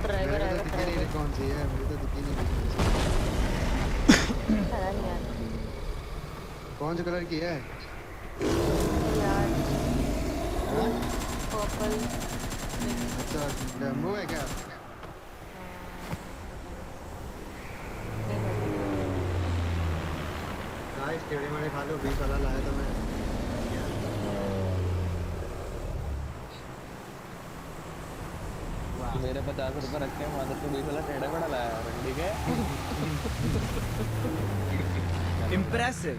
Driver आएगा driver. कौन सी है मुझे तो दिखी नहीं। पता नहीं यार। कौन से कलर की है यार हाँ? पर्पल। अच्छा डेमो है क्या? गाइस टेढ़े मेढ़े खा लो 20 वाला लाया था मैं। मेरे 50 रुपए रखे हैं मादर तो 20 वाला टेढ़ा बड़ा लाया है ठीक है। इम्प्रेसिव।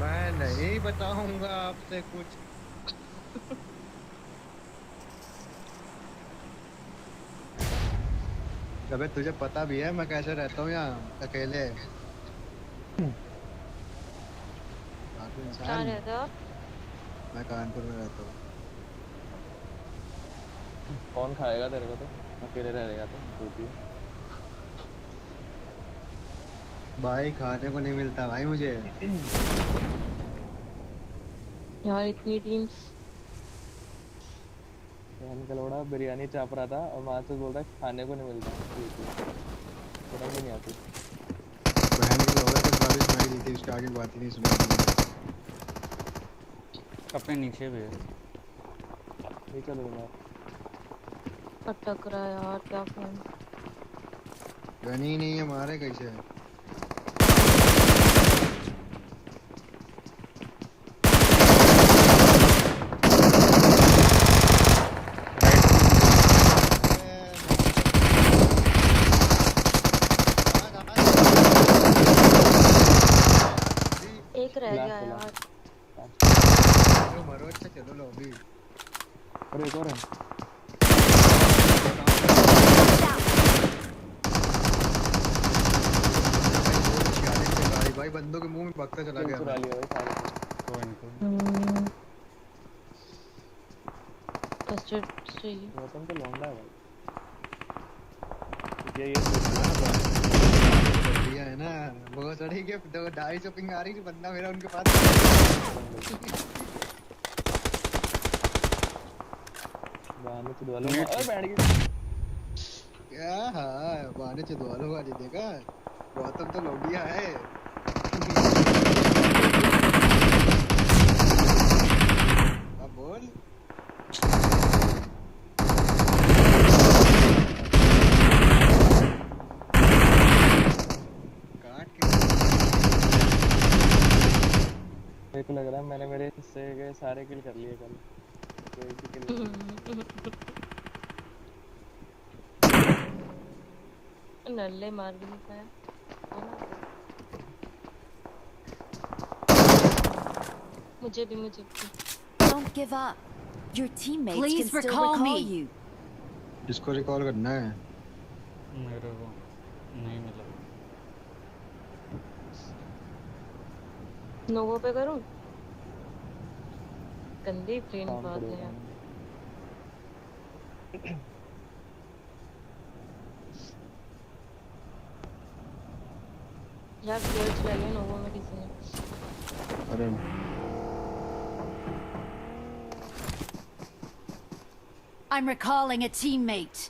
मैं नहीं बताऊंगा आपसे कुछ। अबे तुझे पता भी है मैं कैसे रहता हूँ यहाँ अकेले। कहाँ रहते हो? मैं कानपुर में रहता हूँ। कौन खाएगा तेरे को तो अकेले रहेगा तो पूछिए। भाई खाने को नहीं मिलता भाई मुझे। यार इतनी टीम्स। बहन का लोड़ा बिरयानी चाप रहा था और वहां से बोल रहा है खाने को नहीं मिलता। शर्म भी नहीं आती। बहन की लोड़ा तो 22 सुनाई दी थी उसके आगे बात ही नहीं सुनाई दी। अपने नीचे भी है। नहीं चलो अटक रहा है यार क्या करूं। गन ही नहीं है मारे कैसे। एक रह गया यार। मरो अच्छा चलो लॉबी। अरे एक और है। भाई बंदों के मुंह में बकता चला गया मैं। कस्टर्ड चाहिए। मौसम तो लौंडा है भाई। ये है ना बहुत सड़ी के 250 पिंग आ रही थी बंदा मेरा उनके पास। बहाने चुदवा लो ओए बैठ गई। क्या हाँ बहाने चुदवा लो आज देखा गौतम तो लौंडिया है। अब बोल काट के। मेरे को लग रहा है मैंने मेरे हिस्से के सारे किल कर लिए कल। कोई भी किल नल्ले मार भी नहीं पाया। मुझे भी। Don't give up. Your teammates Please can still recall recall me. you. इसको रिकॉल करना है। मेरे को नहीं मिला। नोवो पे करूं? गंदी प्लेन काम बात है करेगा। यार। यार प्लेयर चलाइए नोवो में किसी ने। अरे I'm recalling a teammate.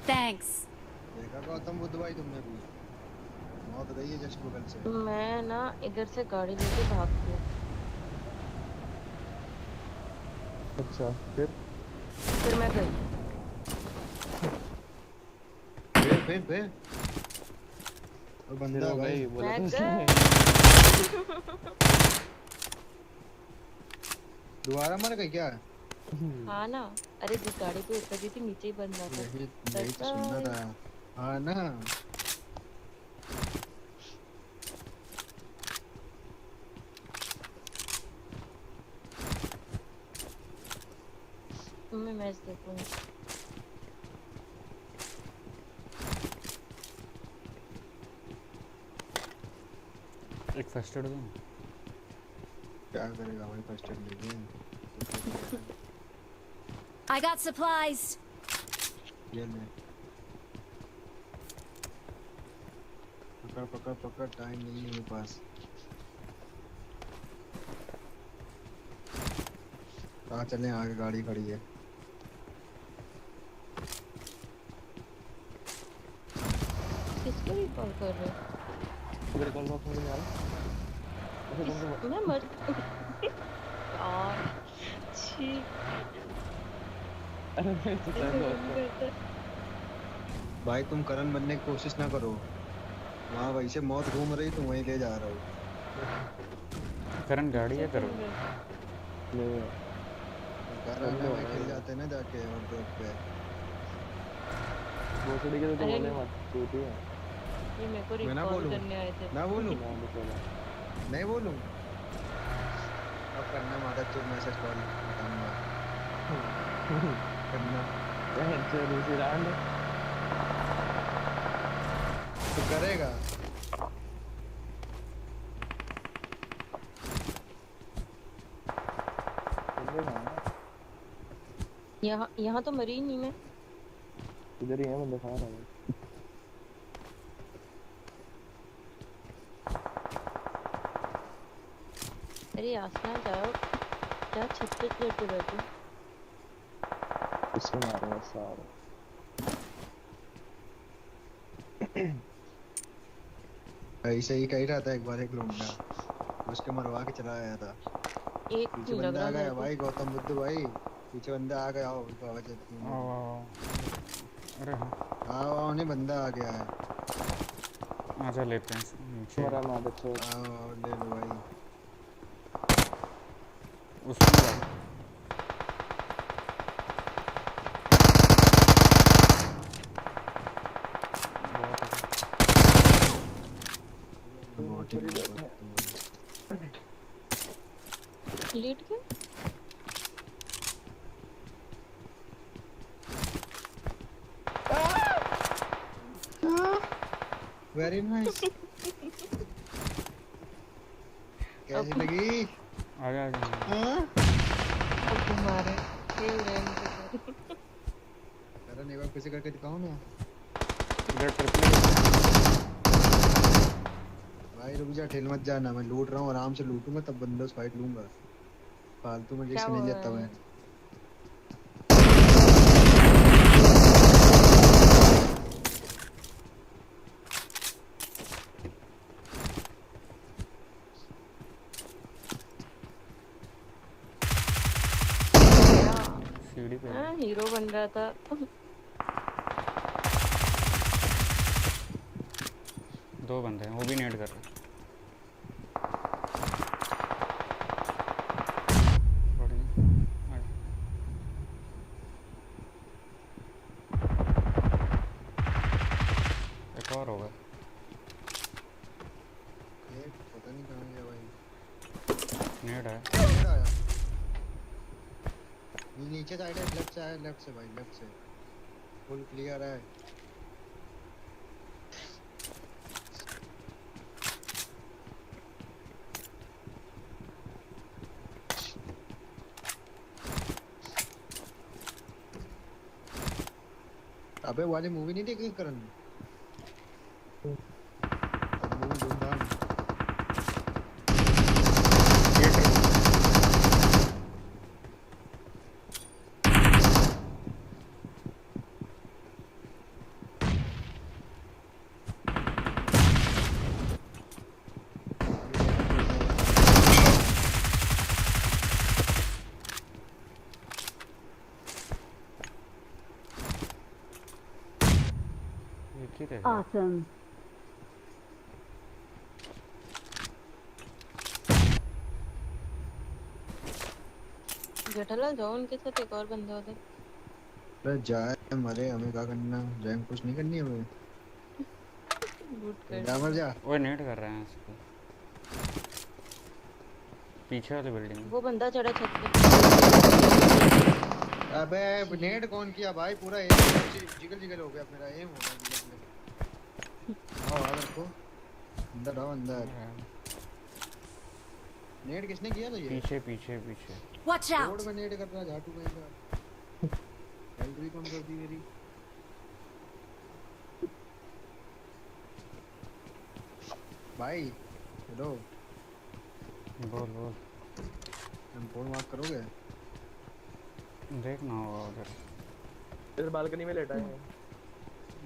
Thanks. देखा गौतम बुद्ध भाई तुमने भी मौत गई है जस्ट बगल से। मैं ना इधर से गाड़ी लेके भागती हूँ। अच्छा फिर मैं गई। फिर और बंदा भाई बोला मैं तो गई। दोबारा मर गई क्या? हाँ ना। अरे जिस गाड़ी पे उतर रही थी नीचे ही बंदा था। यही तो सुनना था। हाँ ना मैं मैच देखूंगी। एक फर्स्ट एड दूं? क्या करेगा भाई फर्स्ट एड लेके। I got supplies. ये ले पकड़ टाइम नहीं है मेरे पास। चलें आगे गाड़ी खड़ी है। किसको रिकॉल कर रहे हो? मेरे कॉल बॉक्स में नहीं आ रहा। अच्छा तुम तो मैं मर यार छी अरे मैं तो ऐसे सही कौन दोस्त है। करता है? भाई तुम करण बनने की कोशिश ना करो, वहाँ वहीं से मौत घूम रही तुम वहीं ले जा रहा हो। करण गाड़ी अच्छा है करो। तुम कर ले करण है वहीं खिल जाते हैं ना जाके और ड्रॉप पे। भोसड़ी के तो अरे बोले मत चूती है। ये मेरे को मैं ना रिकॉल बोलूं, करने आए थे। ना बोलूं, ना नहीं बोला। नहीं बोलूं। अब करना माता चुप मैसेज कॉल बताऊंगा करना। अच्छा दूसरी राउंड तो करेगा। यहाँ तो मरी ही नहीं मैं। इधर ही है बंदे खा रहा है। अरे आसना जाओ, क्या छत पे चढ़ते बैठे। इसको मारो सारे। ऐसे ही कह रहा था एक बार एक लौंडा, उसके मरवा के चला आया था। एक पीछे नहीं लग बंदा रहा आ मेरे गया को। भाई, गौतम बुद्ध भाई पीछे बंदा आ गया। आओ उनको आवाज देती हूँ आओ मेरी। आओ आओ। अरे हाँ आओ आओ, नहीं बंदा आ गया है। आजा लेते हैं इसको नीचे। मेरा मादर चोद। आओ आओ ले लो भाई। उसमें लगा। बहुत बहुत ही ऊपर ही बहुत बैठे हैं। लेट गया। Very nice. कैसी लगी? आजा आजा। हाँ? अब तुम्हारे खेल रहे हैं मुझे तो। करण एक बार फिर से करके दिखाओ ना। इधर ट्रिपल भाई रुक जा, ठेल मत जाना, मैं लूट रहा हूँ, आराम से लूटूंगा तब बंदोस फाइट लूंगा। फालतू में क्या रिस्क नहीं बोल लेता रहे मैं। हैं? सीढ़ी पे है। हाँ हीरो बन रहा था। दो बंदे हैं वो भी नेट कर रहे हैं। बढ़िया। आजा। एक और होगा। ये पता नहीं कहाँ गया भाई। नेट है। किधर आया? ये नीचे साइड है, लेफ्ट से आया, लेफ्ट से भाई, लेफ्ट से फुल क्लियर है। अबे वाली मूवी नहीं देखी करण? मूवी धूमधाम। एक ही रहेगा। Awesome. जेठालाल जाओ उनके साथ, एक और बंदा उधर। अरे जाए मरे, हमें क्या करना, जैम कुछ नहीं करनी हमें। लूट कर जा मर जा। वो नेट कर रहे हैं इसको पीछे वाली बिल्डिंग में। वो बंदा चढ़ा छत पे। अबे नेट कौन किया भाई, पूरा एम जिगल जिगल हो गया मेरा, एम हो गया जिगल जिगल। आओ आ रखो, अंदर आओ अंदर। नेट किसने किया था ये? पीछे पीछे पीछे। Watch road out! में नेट कर रहा झाटू भाई का। हेल्थ भी कम कर दी मेरी। भाई हेलो, बोल बोल। हम फोन मार्क करोगे? देखना होगा उधर, इधर बालकनी में लेटा है।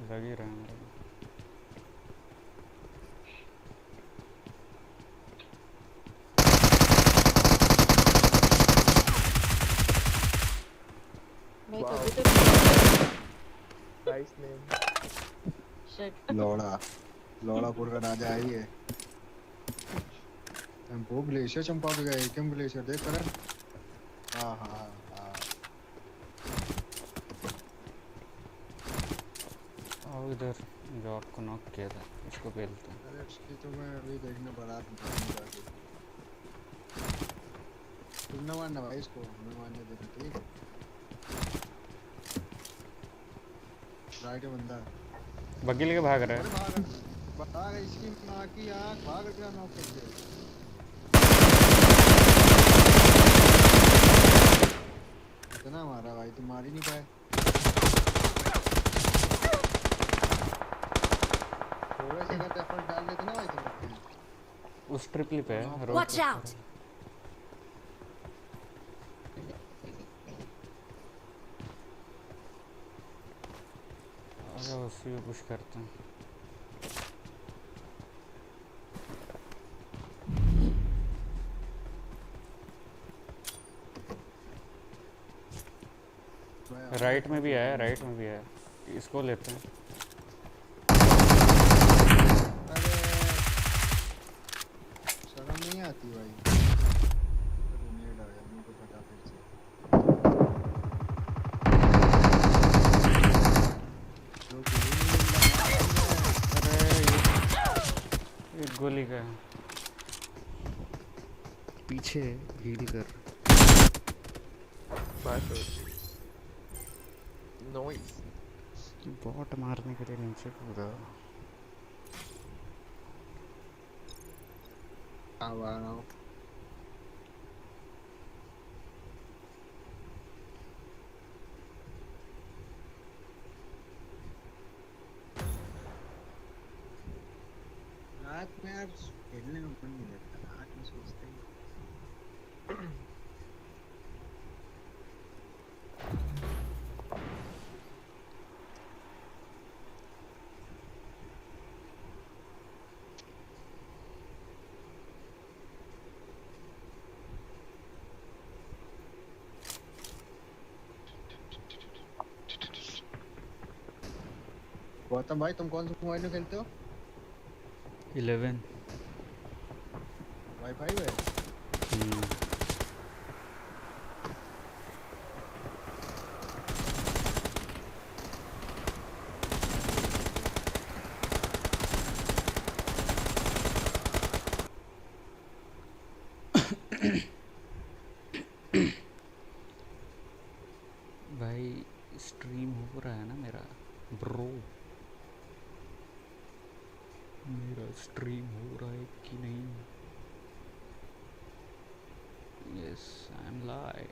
लग ही रहा है मेरे को। भाई Wow. तभी तो नाइस नेम। शिट। लोड़ापुर का राजा है ये। हम वो ग्लेशियर चंपा पे गए, किम ग्लेशियर देख कर। हाँ हाँ हाँ। और इधर जॉब को नॉक किया था, इसको पेलते हैं। अरे उसकी तो मैं अभी देखने बारात में जाके। तुम ना मारना भाई इसको, मैं मारने देता ठीक। राइट बंदा बग्गी लेके भाग रहा अरे है। भाग इसकी माँ की आँख, भाग गया नॉक करके। इतना मारा भाई, तुम मार ही नहीं पाए। थोड़े से अगर एफर्ट डाल लेते ना भाई तुम। उस ट्रिपली पे है, रोड Watch पे out! अरे उसी पे पुश करते हैं। राइट में भी है, राइट में भी है, इसको लेते हैं। अरे शर्म नहीं आती भाई। ग्रेनेड आ गया मुझे पता फिर से। जो अरे ये गोली का है। पीछे हील कर। नॉइस। बॉट मारने के लिए नीचे कूदा। आ रहा हूँ। रात में यार खेलने में मन नहीं लगता, रात में सोचते हैं। गौतम भाई तुम कौन सा मोबाइल में खेलते हो? 11। वाईफाई है? भाई स्ट्रीम हो रहा है ना मेरा ब्रो, मेरा स्ट्रीम हो रहा है कि नहीं? Yes I am live.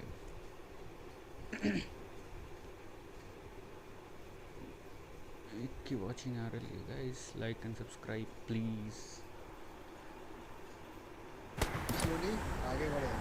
की वॉचिंग आ रही है guys, like and subscribe please. Slowly आगे बढ़े।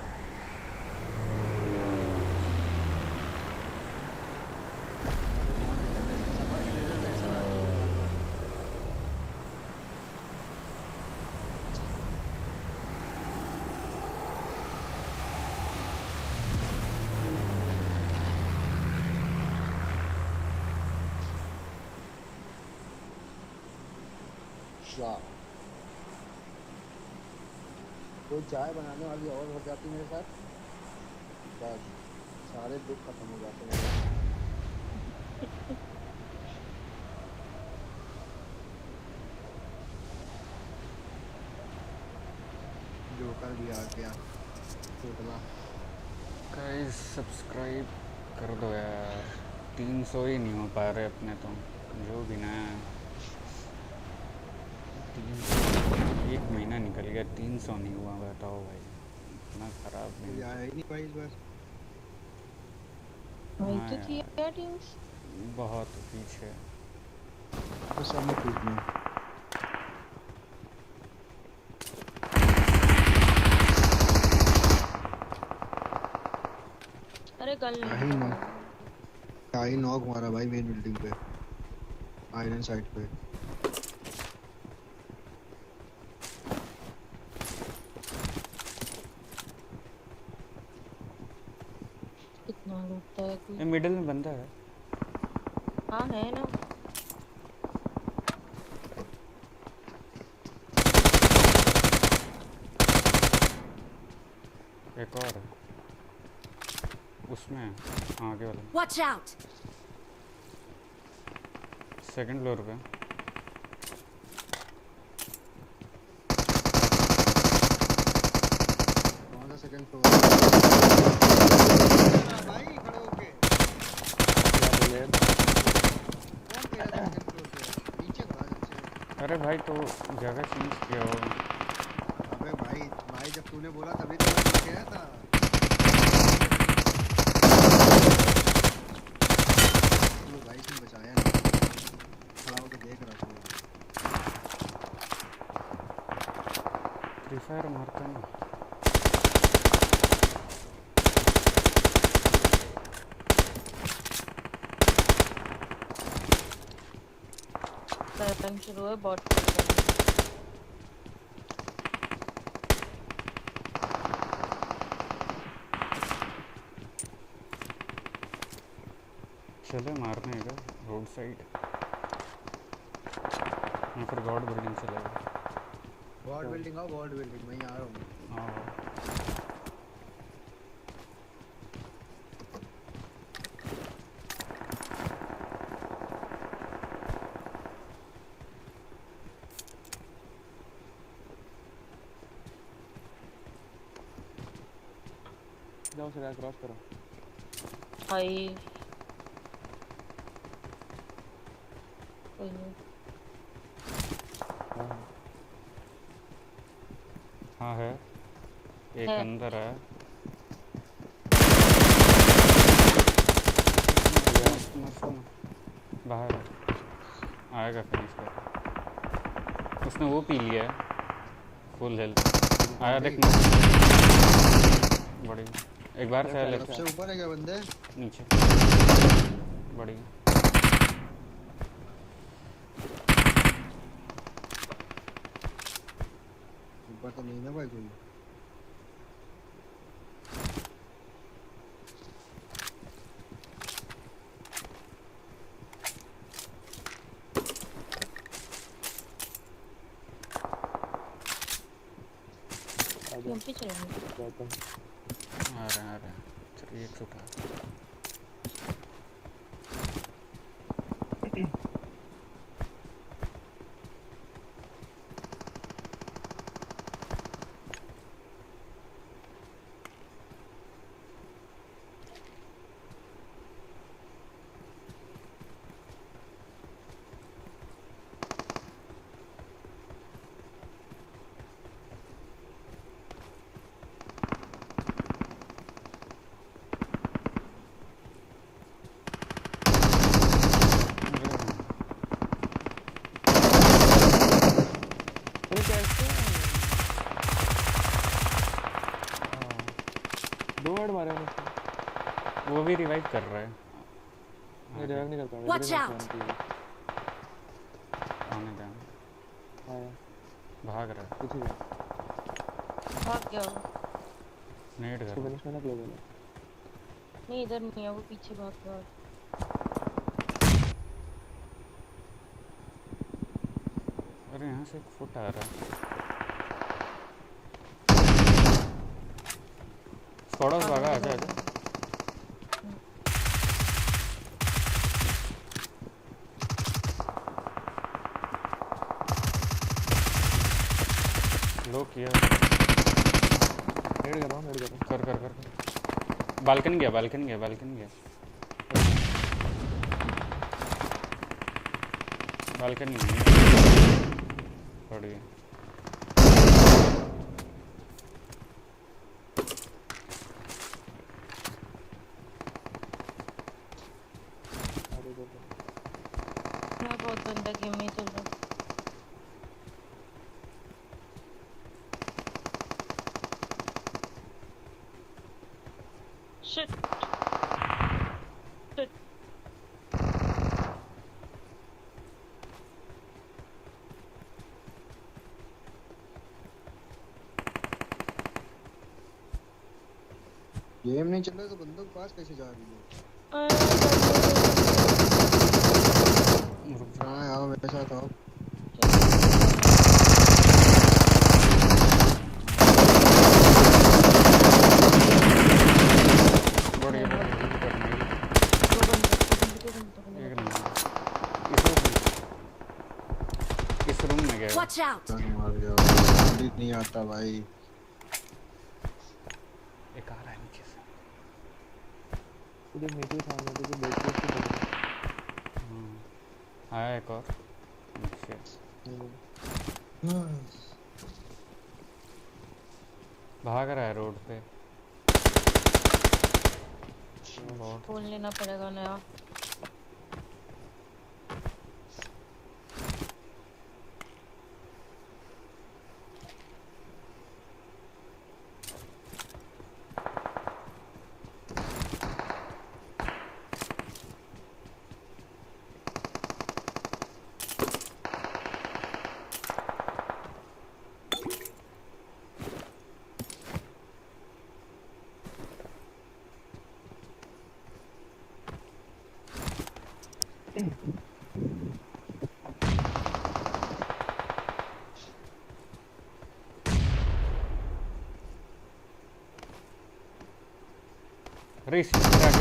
कोई चाय बनाने वाली और हो जाती मेरे साथ, बस सारे दुख खत्म हो जाते हैं। जो कर दिया आ गया टोटला। गाइस सब्सक्राइब कर दो यार, 300 ही नहीं हो पा रहे अपने तो, जो भी ना 300, एक महीना निकल गया 300 नहीं हुआ। बताओ भाई, इतना खराब नहीं कोई आया ही नहीं भाई इस बार। वही हाँ तो थी यार, यार टीम्स। बहुत पीछे। तो सब में टूटना। अरे निकल नहीं आई नो सकता। आई नॉक मारा भाई मेन बिल्डिंग पे आयरन साइड पे। कितना लूटता है कोई। ये मिडिल में बंदा है। हाँ है ना। एक और है उसमें। हाँ आगे वाला Watch out! सेकंड फ्लोर पे। कौन सा सेकंड फ्लोर भाई खड़े होके क्या बोले? कौन कह रहा था सेकंड फ्लोर पे नीचे खड़ा सबसे। अरे भाई तो जगह चेंज किया हो। अबे भाई भाई जब तूने बोला तभी तो मैं गया था। तू भाई तुम बचाया नहीं खड़ा होके देख रहा था। फ्री फायर मारता ना। टाइम शुरू है बॉट। चले मारने का रोड साइड या फिर गॉड बिल्डिंग चलेगा। गॉड बिल्डिंग आओ गॉड बिल्डिंग मैं आ रहा हूँ। हाँ जाओ सर क्रॉस करो। भाई कोई नहीं। हाँ हाँ है एक है। अंदर है। बाहर है। आएगा फिनिश कर। उसने वो पी लिया है फुल हेल्थ। आया देखना बड़ी। एक बार से लेफ्ट सबसे ऊपर है क्या बंदे? नीचे बड़ी। ऊपर तो नहीं ना भाई कोई। हम पे चलेंगे। आ रहे हैं चलिए एक उठा। दो हेड मारे मैंने उसको। वो भी रिवाइव कर रहा है। मैं रिवाइव नहीं कर पा रहा। Watch out! आने दे। आया भाग रहा है। पीछे जा। भाग गया वो। नेट इसको कर। फिनिश करना क्लोज है। नहीं इधर नहीं है वो पीछे भाग गया। अरे यहाँ से एक फुट आ रहा है। स्क्वाड भागा आजा आजा। लो किया। हेड कर रहा हूँ हेड कर रहा हूँ। कर कर कर। बालकनी गया बालकनी गया बालकनी गया। बालकनी बढ़िया। मैं बहुत गंदा गेम नहीं चल रहा। शिट गेम नहीं चल रहा तो बंदों के पास कैसे जा रही है? रुक जा। हाँ आओ मेरे साथ आओ। बढ़िया बढ़िया करना ही। दो बंदे एक नंबर। इस रूम में गया है। Watch out! मार गया जल्दी नहीं आता भाई। एक आ रहा है नीचे से। तुझे नीचे सामने तुझे बैठ के उसको पकड़। आया एक और नीचे। भाग रहा है रोड पे। फोन लेना पड़ेगा नया। अरे इसी तरह के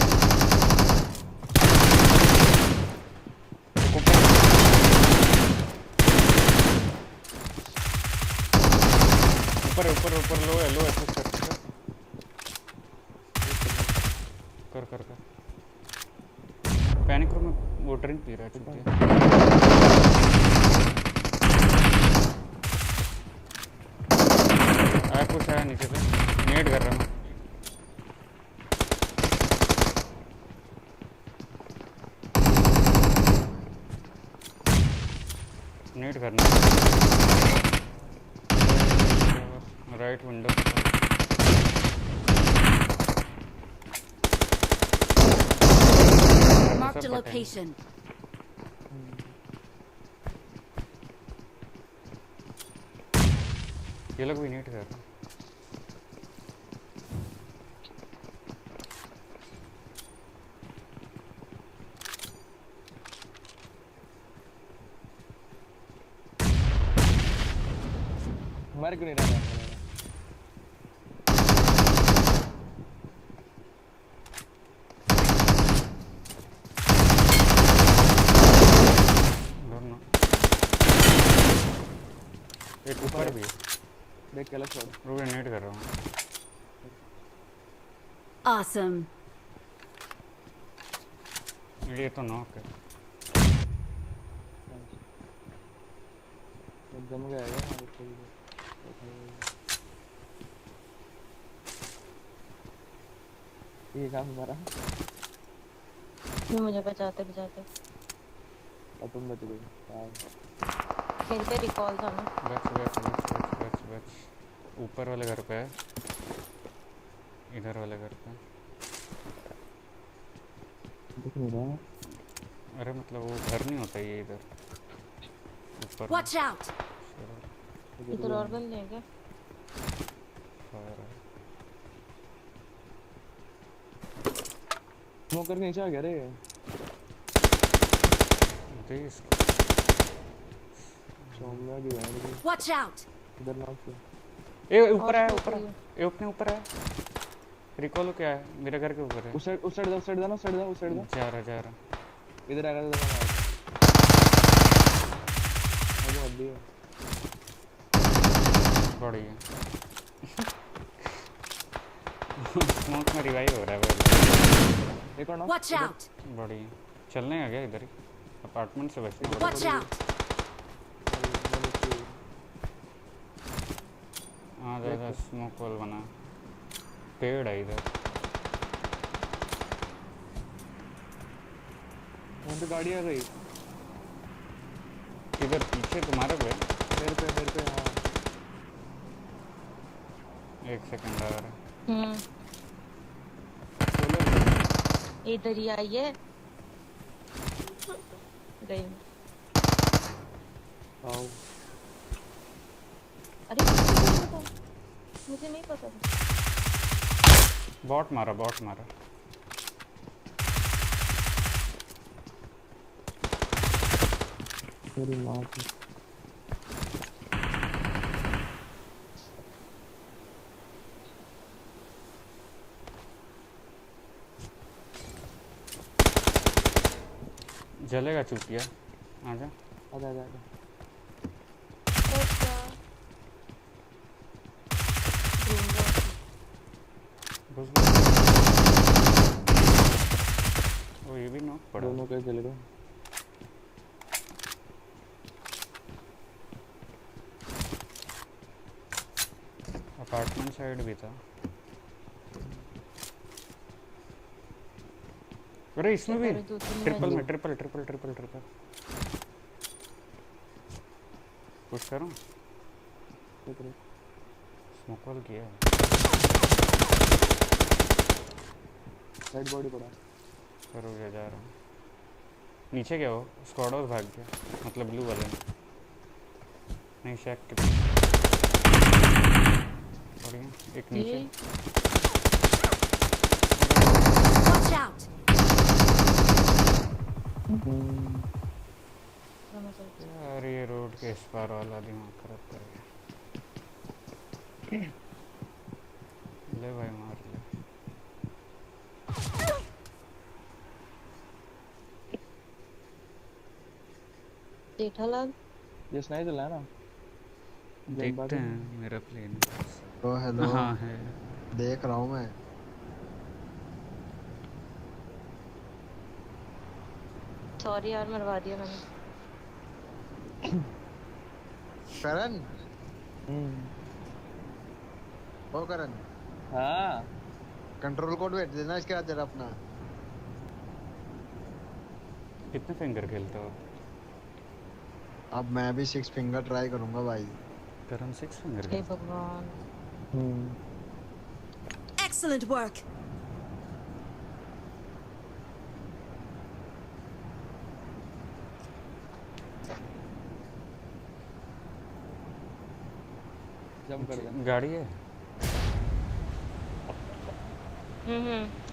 ऊपर ऊपर ऊपर लो है पुश कर कर कर पैनिक रूम में वो ड्रिंक पी रहा है चुपके। आया कुछ आया नीचे से नेट कर रहा हूँ। नेट करना right window. Marked a location. ये लोग भी नेट कर रहे हैं। मर क्यों नहीं रहा है? दोनों एक ऊपर भी है। देख के अलग छोड़। रुक नेट कर रहा हूँ। Awesome. ये तो नॉक है। जम गया है ये काम हमारा। ये मुझे बचाते बचाते और तुम बच गए। मेरे पे रिकॉल था ना। बच ऊपर वाले घर पे है। इधर वाले घर पे दिख नहीं रहा। अरे मतलब वो घर नहीं होता ये इधर ऊपर में। Watch out! इधर और बंदे हैं क्या? फायर है। स्मोकर नीचे आ गया रे। दे इसको। चौंगा की बैंड की Watch out! इधर नॉक से। ए ऊपर है और ऊपर है। ए अपने ऊपर है। रिकॉल क्या है मेरे घर के ऊपर है। उस साइड दा ना उस साइड दा जा रहा इधर आ गया तो मार आगे मत दियो। बढ़िया स्मोक में रिवाइव हो रहा है भाई। एक और नॉक। Watch out! बढ़िया चलने आ गया इधर ही अपार्टमेंट से बचने। Watch out! हाँ ज़्यादा स्मोक वॉल बना पेड़ है इधर। वहाँ पे गाड़ी आ गई। इधर पीछे तुम्हारे पे। मेरे पे हाँ। एक सेकंड आ रहा है। इधर ही आई है। गई मैं। आओ अरे मुझे नहीं पता था। बॉट मारा, बॉट मारा। मेरी माँ की जलेगा चूतिया, आजा। आजा आजा आजा। अच्छा ढूंढो। घुस घुस। ओ ये भी नॉक पड़ा। दोनों कैसे चले गए? अपार्टमेंट साइड भी था। अरे इसमें भी अरे 2-3 ट्रिपल मैच में, triple triple triple triple. Push करूं? देख रहे स्मोक वॉल किया है। साइड बॉडी पड़ा। करो गया, जा रहा हूँ। नीचे क्या हो? स्क्वाड हाउस भाग गया, मतलब ब्लू वाले में। नहीं शैक के बढ़िया। एक नीचे। ये Watch out! समझ गई। यार ये रोड के इस पार वाला दिमाग खराब कर गया। ले भाई मार ले। जेठालाल ये स्नाइपर चला है ना? देखते हैं मेरा प्लेन। तो हेलो। हाँ है। देख रहा हूँ मैं। सॉरी यार मरवा दिया मैंने। करण, ओ करण, हाँ कंट्रोल कोड भेज देना इसके बाद जरा अपना। कितने फिंगर खेलते हो? अब मैं भी 6 फिंगर ट्राई करूंगा भाई। करण 6 फिंगर हे भगवान। Excellent work. जंप कर दे। गाड़ी है।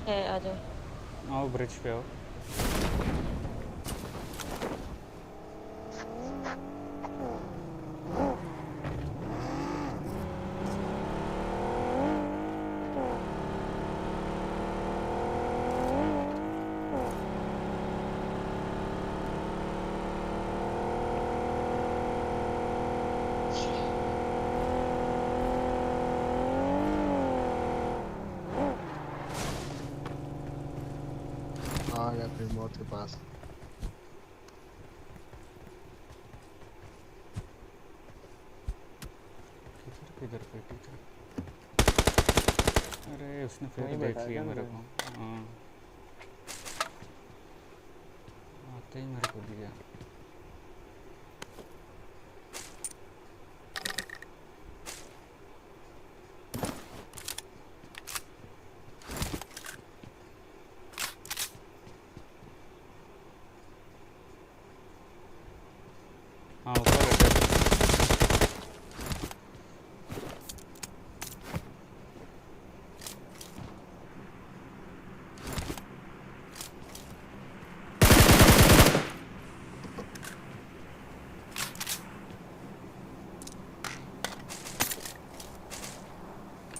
है आ जाओ। आओ ब्रिज पे आओ। आ गया फिर मौत के पास। किधर पे टीचर? अरे उसने फिर वहीं देख बैठा है लिया क्या मेरे वो? को। हाँ आते ही मेरे को दिया। हाँ ऊपर है।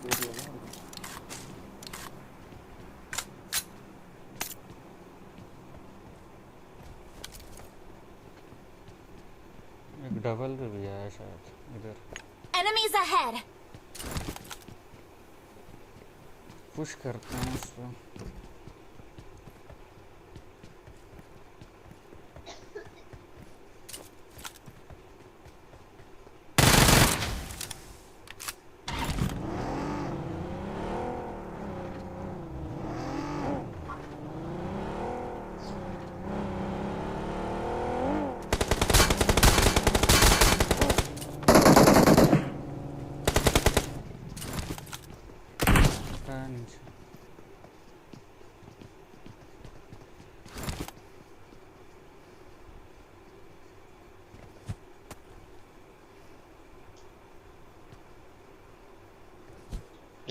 देख लिया ना? एक डबल पे भी आया शायद इधर। Enemies ahead. पुश करते हैं इस पे। नीचे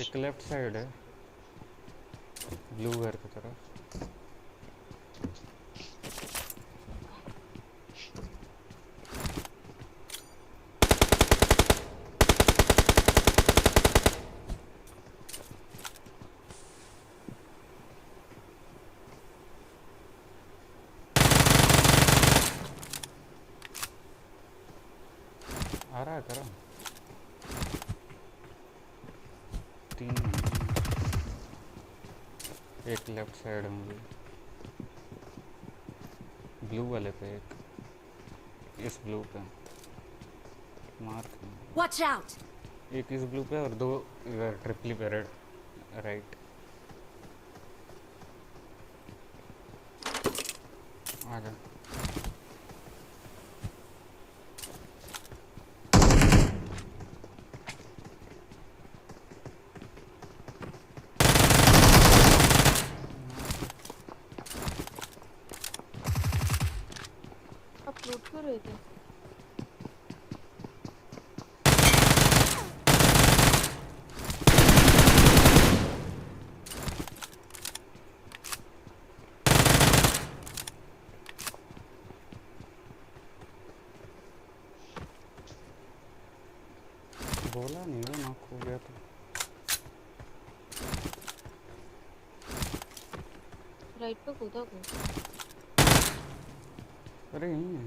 एक लेफ्ट साइड है। ब्लू घर की तरफ। आ रहा है करो। 3 एक लेफ्ट साइड में भी, ब्लू वाले पे एक, इस ब्लू पे मार्क, Watch out! एक इस ब्लू पे और 2 इधर ट्रिपली पे रेड राइट। आ जा। आप लूट क्यों रहे थे? बोला नहीं वो नॉक हो गया तो। राइट पे कूदा को। अरे यहीं है।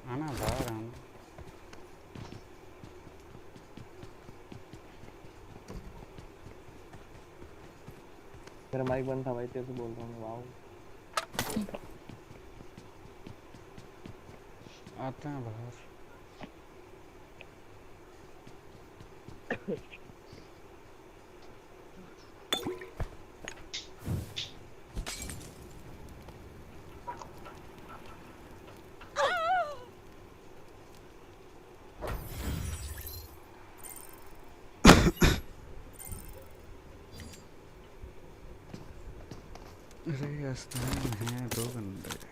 आना बाहर आना। मेरा माइक बंद था भाई, तेरे से बोल रहा हूँ। वाओ आते हैं बाहर। अरे आस्थान हैं 2 बंदे।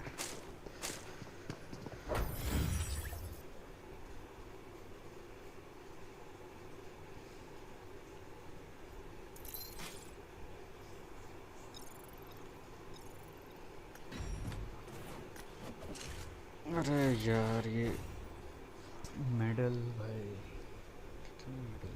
अरे यार ये मेडल भाई, कितने मेडल।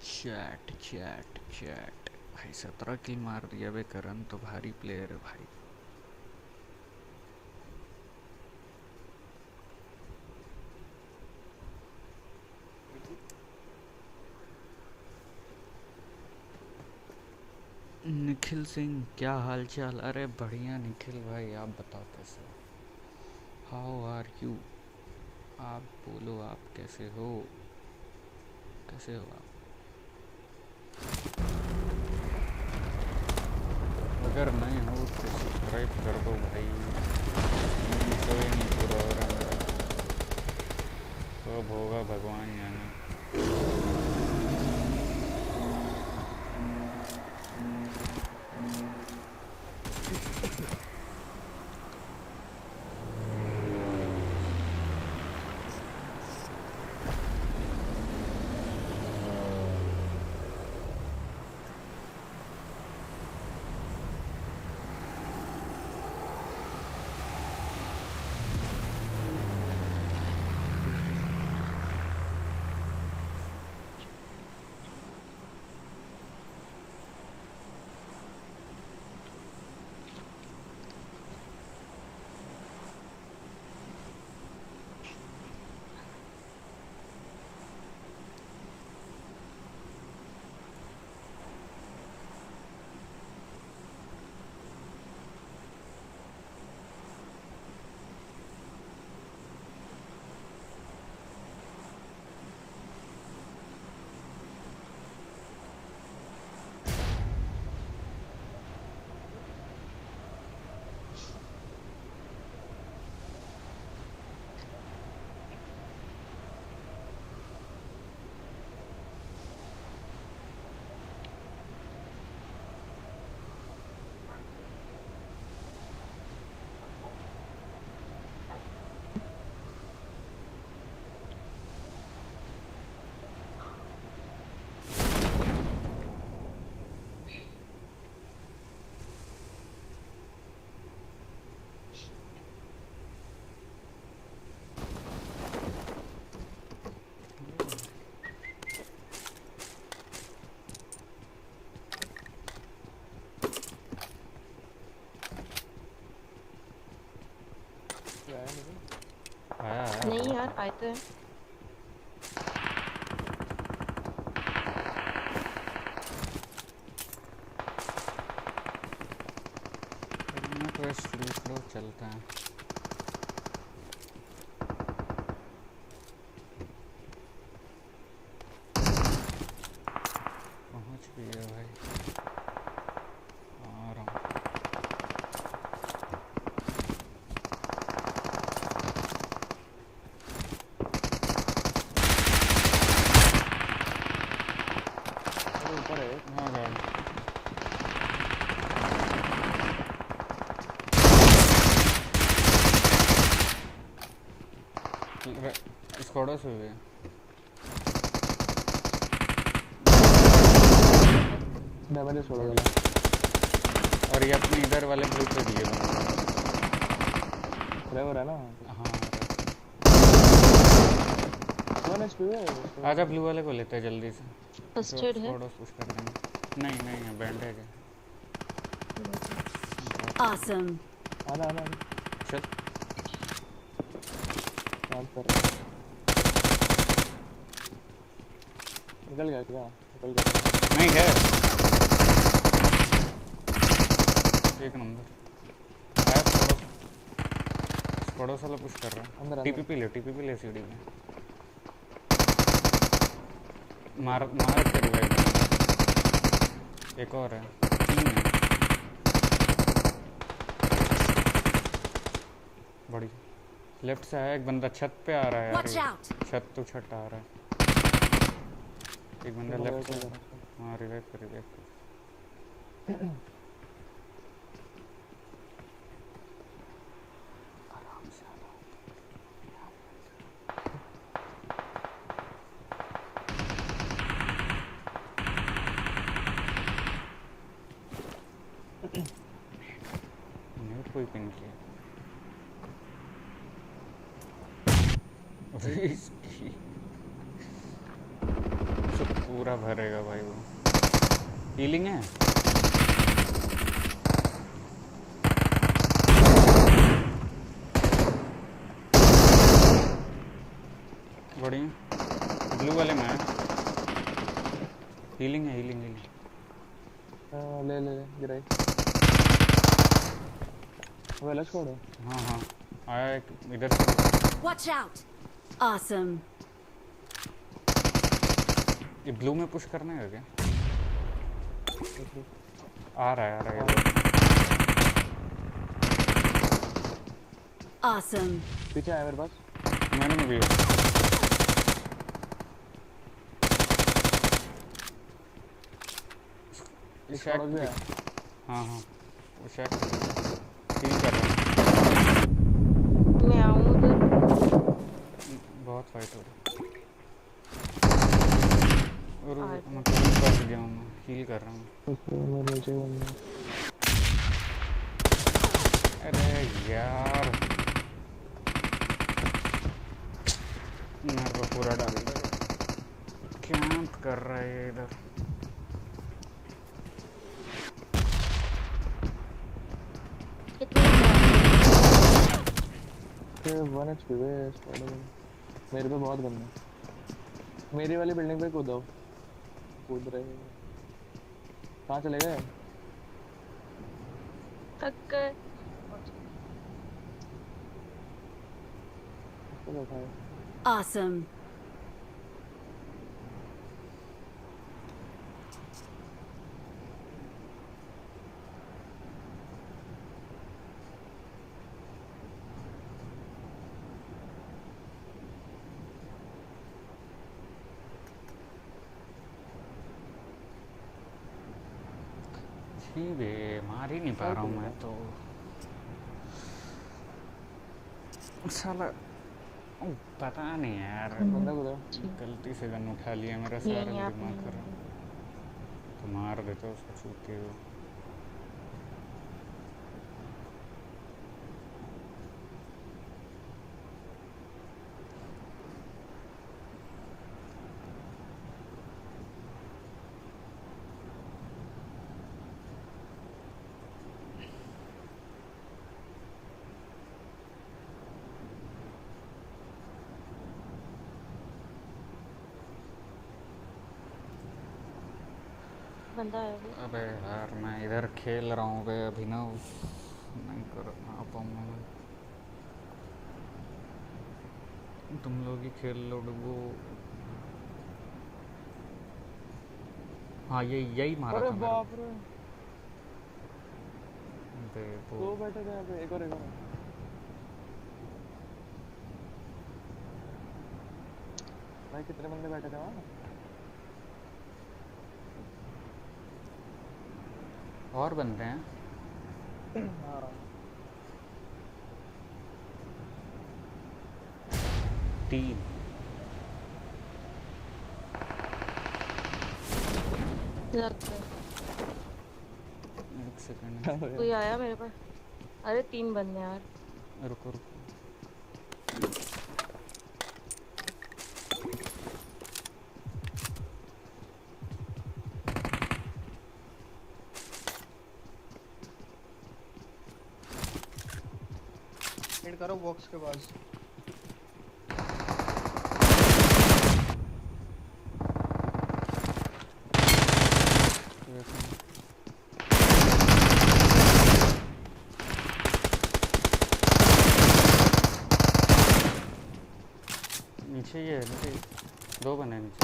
चैट चैट चैट भाई 17 किल मार दिया बे करण, तो भारी प्लेयर है भाई। निखिल सिंह क्या हाल चाल? अरे बढ़िया निखिल भाई, आप बताओ कैसे? How are you? आप बोलो आप कैसे हो? कैसे हो आप? अगर नहीं हो तो सब्सक्राइब कर दो भाई। तो ही नहीं पूरा हो रहा मेरा, कब होगा भगवान जाने। कोई आया नहीं आया आया नहीं यार आए तो है। क्वेस्ट लूट लो चलते हैं। पहुंच भी है भाई, आ रहा हूँ। अरे ऊपर है हाँ गाड़ी स्क्वाडो से हुए। डैमेज छोड़ और गया ये अपने इधर वाले ब्लू पे दिए बंदे। ड्राइवर है ना हाँ वन एचपी है आजा ब्लू वाले को लेते हैं जल्दी से। फर्स्ट एड है। स्क्वाडो पुश कर देंगे। नहीं नहीं है बैंडेज है। Awesome. आना आना आना। चल काम कर निकल गया क्या निकल गया नहीं है। एक नंबर आया स्क्वाडो वाला पुश कर रहा है। अंदर टीपीपी ले सीढ़ी में मार मार के रिवाइव। एक और है, तीन है। बड़ी लेफ्ट से है एक बंदा, छत पे आ रहा है यार Watch ये। out. छत तो छत आ रहा है। एक बंदा लेफ्ट से। हाँ रिवाइव कर। आराम से आराम। नेट कोई पिन किया। सब पूरा भरेगा भाई वो। हीलिंग है। बढ़िया ब्लू वाले में है। हीलिंग है हीलिंग। ले ले ले गिराई वेला छोड़ो हाँ हाँ आया एक इधर से। Watch out. Awesome. ये ब्लू में पुश करना है क्या? आ रहा है Awesome. पीछे आया मेरे पास मैंने में भी है। एक शॉट भी है हाँ हाँ वो शैक हील कर रहा है। मैं आऊँ उधर। बहुत फाइट हो रही और आ मैं तुरंत बच गया हूँ। मैं हील कर रहा हूँ। मैं नीचे बंदा अरे यार मेरे को पूरा डाल दिया। कैंप कर रहा है ये इधर। के 1 एचपी वे मेरे पे बहुत गंदा मेरी वाली बिल्डिंग पे कूदो कूद रहे कहाँ चले गए थक गए। चलो भाई Awesome. जी बे मार ही नहीं पा रहा हूँ मैं तो। साला पता नहीं यार बंदा कूदा गलती से गन उठा लिया मेरा ये सारा यहाँ पे दिमाग नहीं खराब। तो मार देते उसको छूते हुए। बंदा आया हुआ। अबे यार मैं इधर खेल रहा हूँ बे अभिनव, नहीं कर पाऊँगा मैं। तुम लोग ही खेल लो डुगो। हाँ यही मारा अरे था मेरे बाप रे, बे वो। दो बैठे थे यहाँ पे, एक और एक और। भाई कितने बंदे बैठे थे वहाँ? और बंदे हैं। हाँ। 3। लगता है 1 सेकंड कोई आया मेरे पास। अरे 3 बंदे यार। रुको रुको। हिट करो बॉक्स के पास। नीचे ही है, नीचे 2 बने हैं नीचे।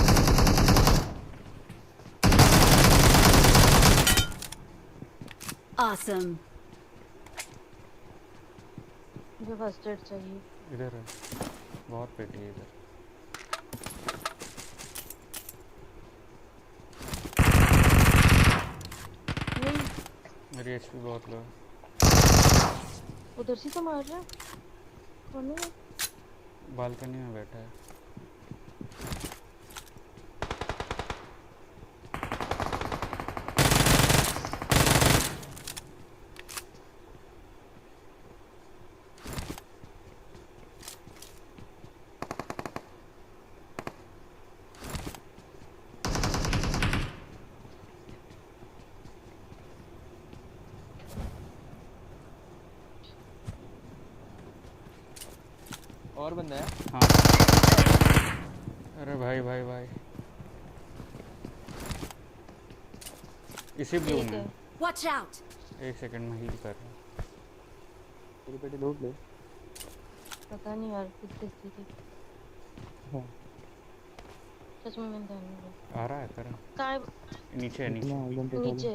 Awesome. मुझे फर्स्ट एड चाहिए। इधर है, बहुत पेटी है इधर। नहीं मेरी एचपी बहुत लो है। उधर से तो मार रहा है। कौन है? बालकनी में बैठा है। और बंदा है? हाँ। अरे भाई भाई भाई, इसी ब्लू ठीक में। है। Watch out. 1 सेकंड में हील कर रहा हूँ। तेरी पेटी लूट ले। पता नहीं यार कितने थी। हाँ। सच में मैंने ध्यान नहीं दिया। आ रहा है तेरा कहाँ है? नीचे है, इतना नीचे। घंटे नीचे।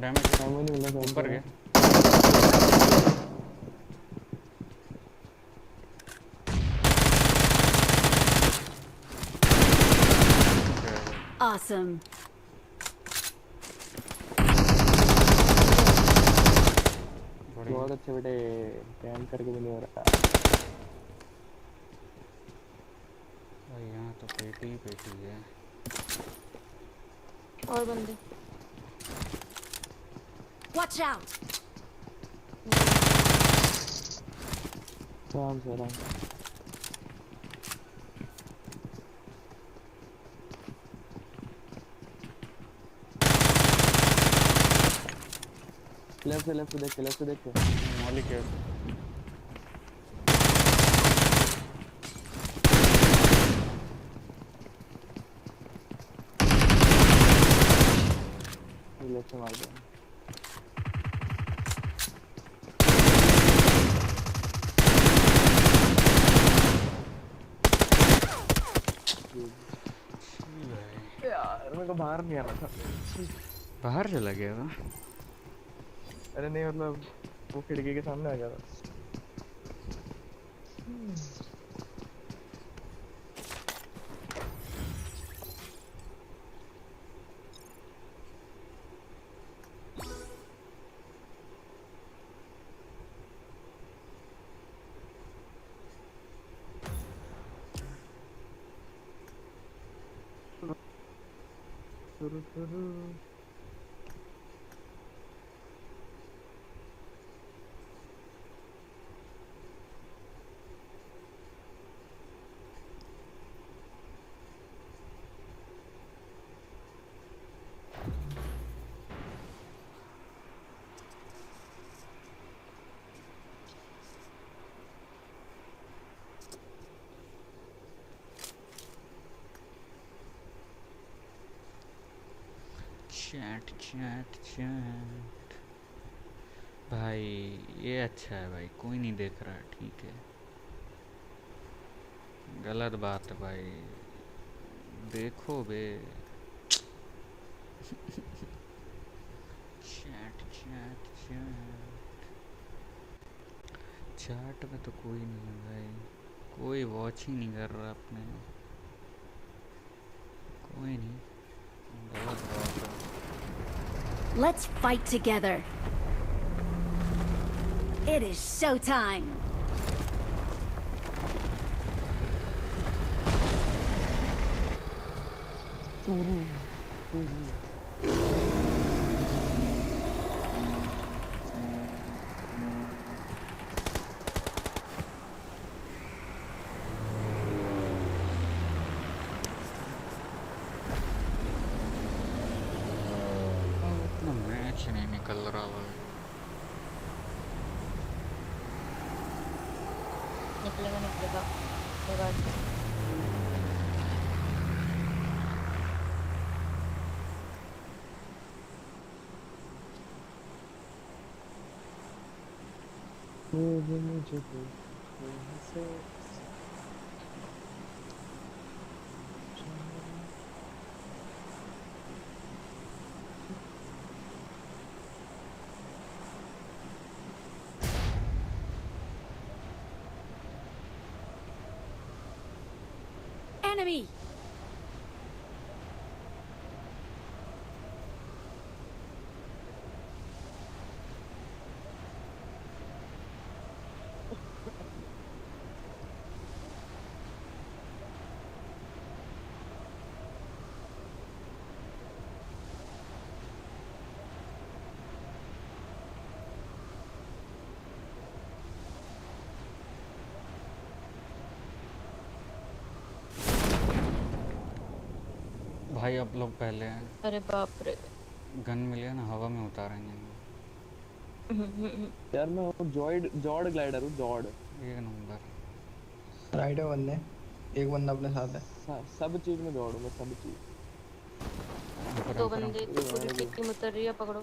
डैमेज नहीं मिलना चाहिए ऊपर गया। Awesome. बढ़िया। बहुत अच्छे बेटे, कैंप करके भी नहीं हो रहा। भाई यहाँ तो पेटी ही पेटी है। और बंदे। Watch out. आराम से आराम से। लेफ्ट से देख के, लेफ्ट से देख के। मौलिक है। लेफ्ट से मार दिया। यार मेरे को बाहर नहीं आना था। बाहर चला गया था। अरे नहीं मतलब वो खिड़की के सामने आ गया था। चैट चैट चैट भाई ये अच्छा है भाई, कोई नहीं देख रहा, ठीक है। गलत बात है भाई, देखो बे। चैट चैट चैट चैट में तो कोई नहीं है भाई, कोई वॉच ही नहीं कर रहा अपने, कोई नहीं, गलत बात है। Let's fight together. It is showtime. इतना मैच नहीं निकल रहा भाई। निकलेगा निकलेगा, कोई बात नहीं। Enemy. भाई अब लोग पहले हैं, अरे बाप रे। गन मिले ना हवा में उतारेंगे। यार मैं जॉर्ड ग्लाइडर हूँ, जॉर्ड। एक नंबर। राइट है बंदे, एक बंदा अपने साथ है। सब चीज में जॉर्ड हूँ मैं, सब चीज। दो बंदे, पूरी टीम उतर रही है, पकड़ो।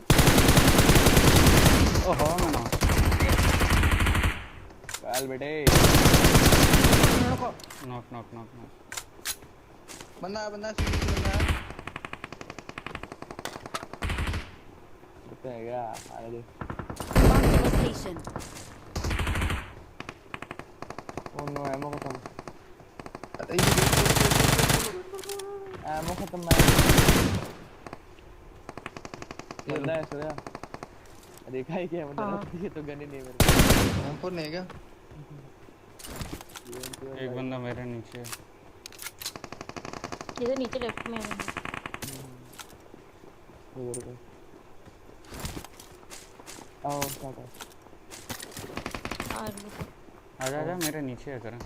ओहो मना काल बेटे। Knock knock knock knock. बंदा सीधी बंदा है। कितना है क्या? आने दे। Mark the location. Oh no, एमो खत्म। अरे ये एमो खत्म है। बंदा है सोया। देखा ही क्या मतलब, ये तो गन ही नहीं है मेरे पास। M4 नहीं है क्या? एक बंदा मेरे नीचे। इधर नीचे लेफ्ट में है। उधर पे आओ साथ आजा आजा मेरे नीचे है करा।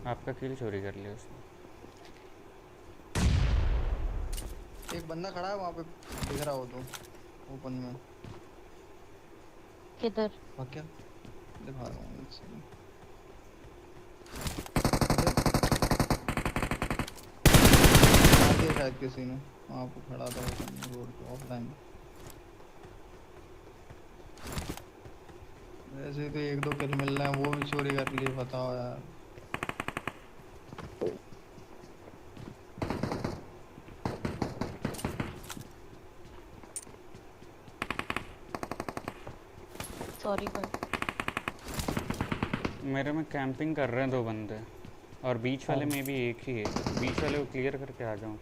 आपका किल चोरी कर लिया उसने। एक बंदा खड़ा है वहाँ पे, दिख रहा हो तो ओपन में। किधर? क्या दिखा रहा हूँ इससे। आगे शायद किसी ने वहाँ पे खड़ा था ओपन में, रोड पे ऑफलाइन। वैसे तो एक दो किल मिल रहे हैं, वो भी चोरी कर लिए, बताओ यार। सॉरी भाई। मेरे में कैंपिंग कर रहे हैं दो बंदे, और बीच वाले में भी एक ही है। बीच वाले को क्लियर करके आ जाऊँ।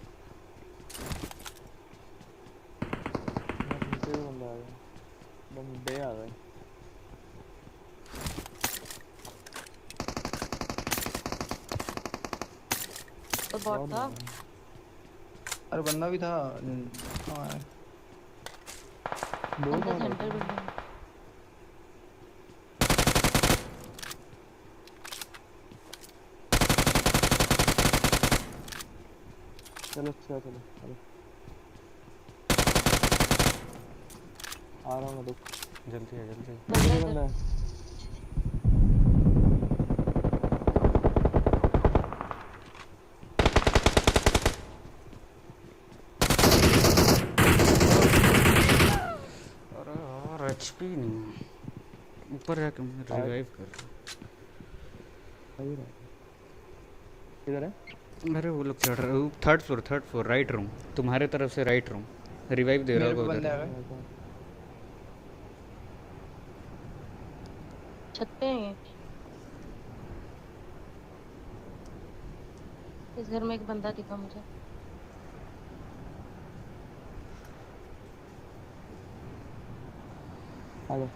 नीचे भी बंदा आ गया, बंदे आ गए। तो बॉट था। अरे बंदा भी था। हाँ है। दो अंदर था सेंटर बिल्डिंग। चलो चलो चलो चलो आ रहा हूँ मैं तो जल्दी है जल्दी। कितने बंदा बंदा इधर। है अरे यार एचपी नहीं है। ऊपर जाके मैं आ रिवाइव कर रहा ही रहा है किधर है हूँ। अरे वो लोग चढ़ रहे हो थर्ड फ्लोर राइट रूम, तुम्हारे तरफ से राइट रूम। रिवाइव दे रहा मेरे होगा पे उधर। बंदे आ आ गए। रहा था छत पे हैं ये। इस घर में एक बंदा दिखा मुझे। आ जा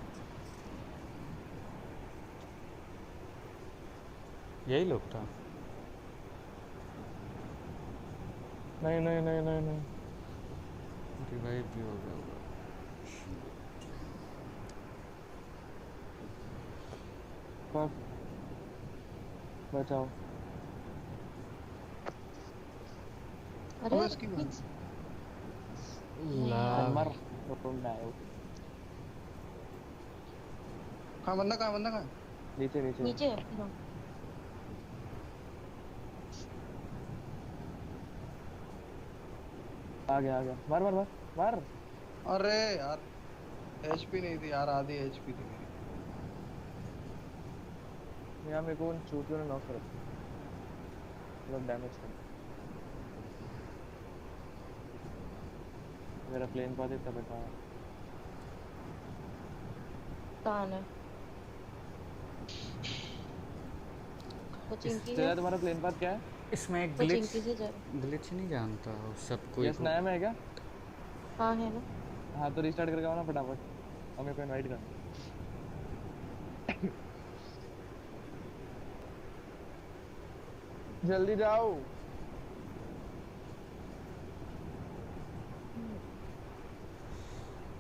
यही लोग था। नहीं नहीं नहीं नहीं नहीं रिवाइव भी हो गया होगा। फक बचाओ अरे अब इसकी बात नीचे- ला मर भाई। ढूंढना है वो कहाँ बंदा कहाँ नीचे नीचे है। नीचे है हाँ। आ गया मार मार मार मार अरे यार एचपी नहीं थी यार, आधी एचपी थी मेरी। यहाँ मेरे को उन चूतियों ने नॉक कर दिया मतलब डैमेज कर दिया मेरा प्लेन पास इतना बेटा कहाँ है वो चिंकी है। तेरा तुम्हारा प्लेन पाथ क्या है इसमें एक वो चिंकी से जा ग्लिच नहीं जानता वो सब कोई यस नाम है क्या हाँ है ना। हाँ तो रिस्टार्ट करके आओ ना फटाफट और मेरे को इनवाइट कर जल्दी जाओ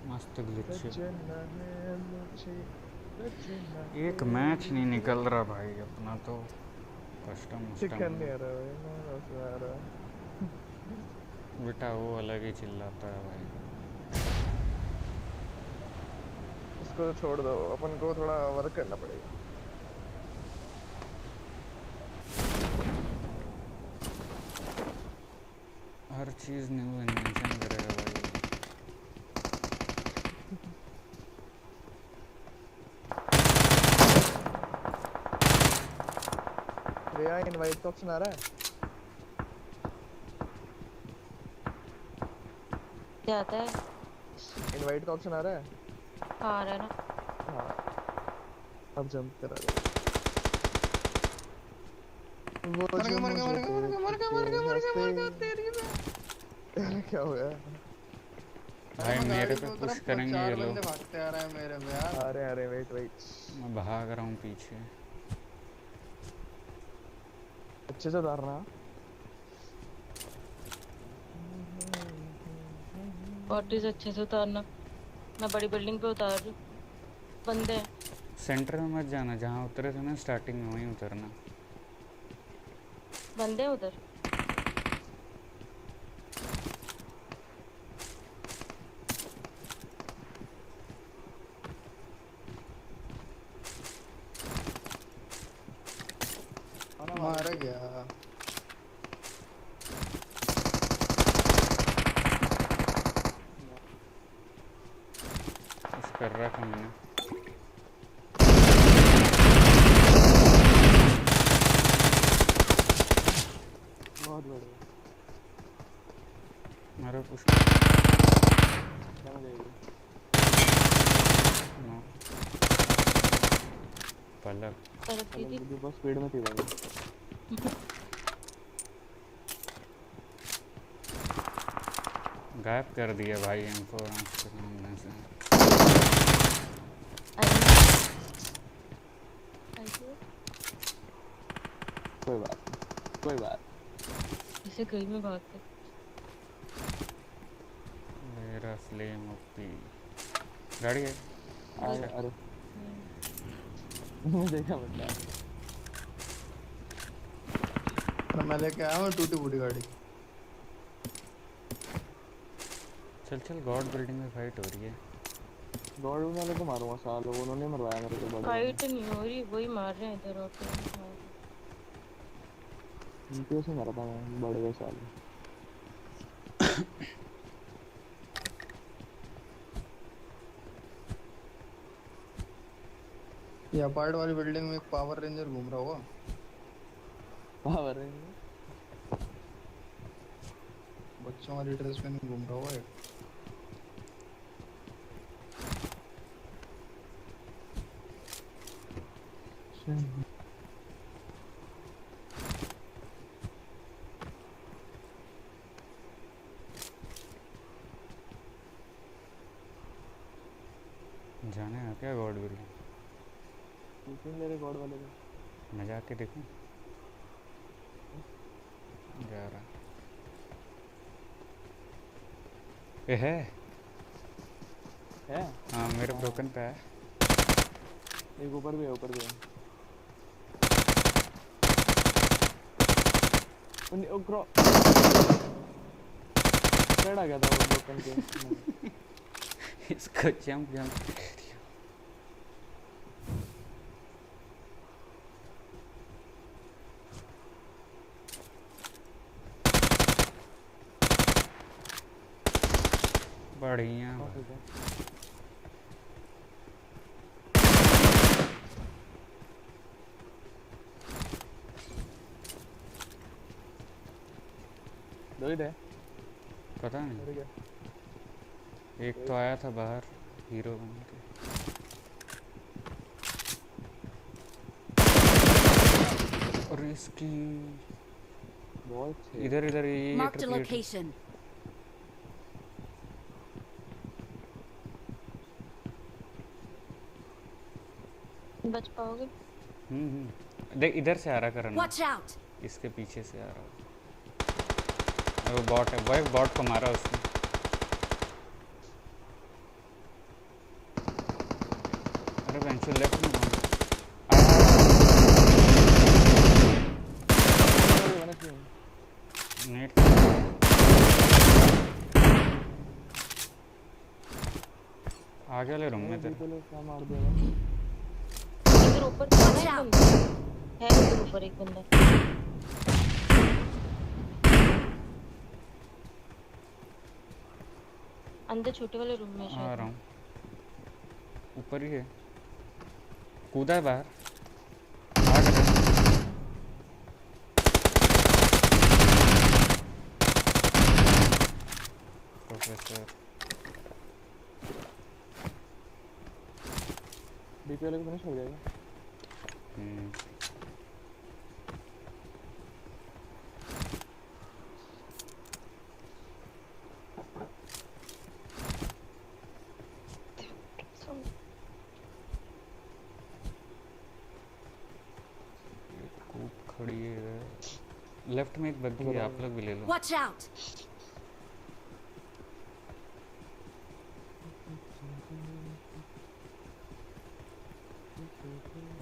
मस्त ग्लिच है। बचना है मुझे बचना एक है मैच नहीं निकल रहा भाई अपना तो। कस्टम चिकन नहीं उस्टम आ रहा है ना बस आ रहा बेटा वो अलग ही चिल्लाता है भाई। इसको छोड़ दो अपन को थोड़ा वर्क करना पड़ेगा हर चीज़ न्यू इन्वेंशन करेगा भाई। रिया इनवाइट का ऑप्शन आ रहा है क्या आता है। इनवाइट का ऑप्शन आ रहा है हाँ आ रहा है ना। हाँ अब जंप करा दे वो मर गया जो मर गया मुझे मर गया मर गया मर गया मर गया मर गया मर गया तेरी में। क्या हो गया भाई मैं मेरे गाड़ी पे पे पुश उतरा, करेंगे ये 4 लोग। बंदे भागते आ रहे हैं मेरे पे यार। अरे अरे वेट वेट मैं भाग रहा हूँ पीछे। अच्छे से उतारना ऑटिस अच्छे से उतारना। मैं बड़ी बिल्डिंग पे उतार रही हूँ। बंदे हैं। सेंटर में मत जाना, जहाँ उतरे थे ना स्टार्टिंग में वहीं उतरना। बंदे हैं उधर। मारा गया। कुछ कर रखा मैंने। बहुत बढ़िया मारो कुछ। क्या जाएगी नो पलक। तरफ चलो थी। मुझे बहुत स्पीड में थी भाई गायब कर दिया भाई M4 आँख के सामने से। कोई बात इसे गई में भाग के। मेरा फ्लेम ओपी गाड़ी है। अरे अरे मैं देखा बंदा मैं लेके आया हूँ टूटी फूटी गाड़ी। चल चल, गॉड बिल्डिंग में फाइट हो रही है। गॉड वाले को मारूंगा सालों, उन्होंने मरवाया मेरे को बड़े वाले। फाइट नहीं हो रही, वही मार रहे हैं इधर और कोई नहीं मार रहा। उनके से मरा था मैं, बड़े गए साले। ये अपार्ट वाली बिल्डिंग में एक पावर रेंजर घूम रहा होगा। पावर है। बच्चों वाली ड्रेस पहन घूम रहा होगा एक। जाने है क्या गॉड बिल्डिंग? शूटिंग ले रहे गॉड वाले को। मैं जाके देखूं? जा रहा ए है। है? हाँ मेरे हाँ। ब्रोकन पे है। एक ऊपर भी है, ऊपर भी है। आ गया था वो ब्रोकन के। इसको जंप जंप। बढ़िया भाई। दो ही थे। पता नहीं, मर गया। एक तो आया था बाहर हीरो बन के। और इसकी बहुत इधर इधर ये Marked a ट्रिपलेट। location. बच पाओगे? देख इधर से आ रहा करना, Watch out! इसके पीछे से आ रहा। वो बॉट है, वो एक बॉट को मारा उसने। अरे बेंचो लेफ्ट में नेट। आगे वाले रूम में तेरे। मार देगा। इधर ऊपर Watch out! है, इधर ऊपर एक बंदा। अंदर छोटे वाले रूम में आ शायद। रहा हूँ, ऊपर ही है, कूदा है बाहर। आ गया। प्रोफेसर डीपी वाले को फिनिश हो जाएगा। खड़ी है लेफ्ट में, एक बग्गी है, आप लोग भी ले लो। Watch out!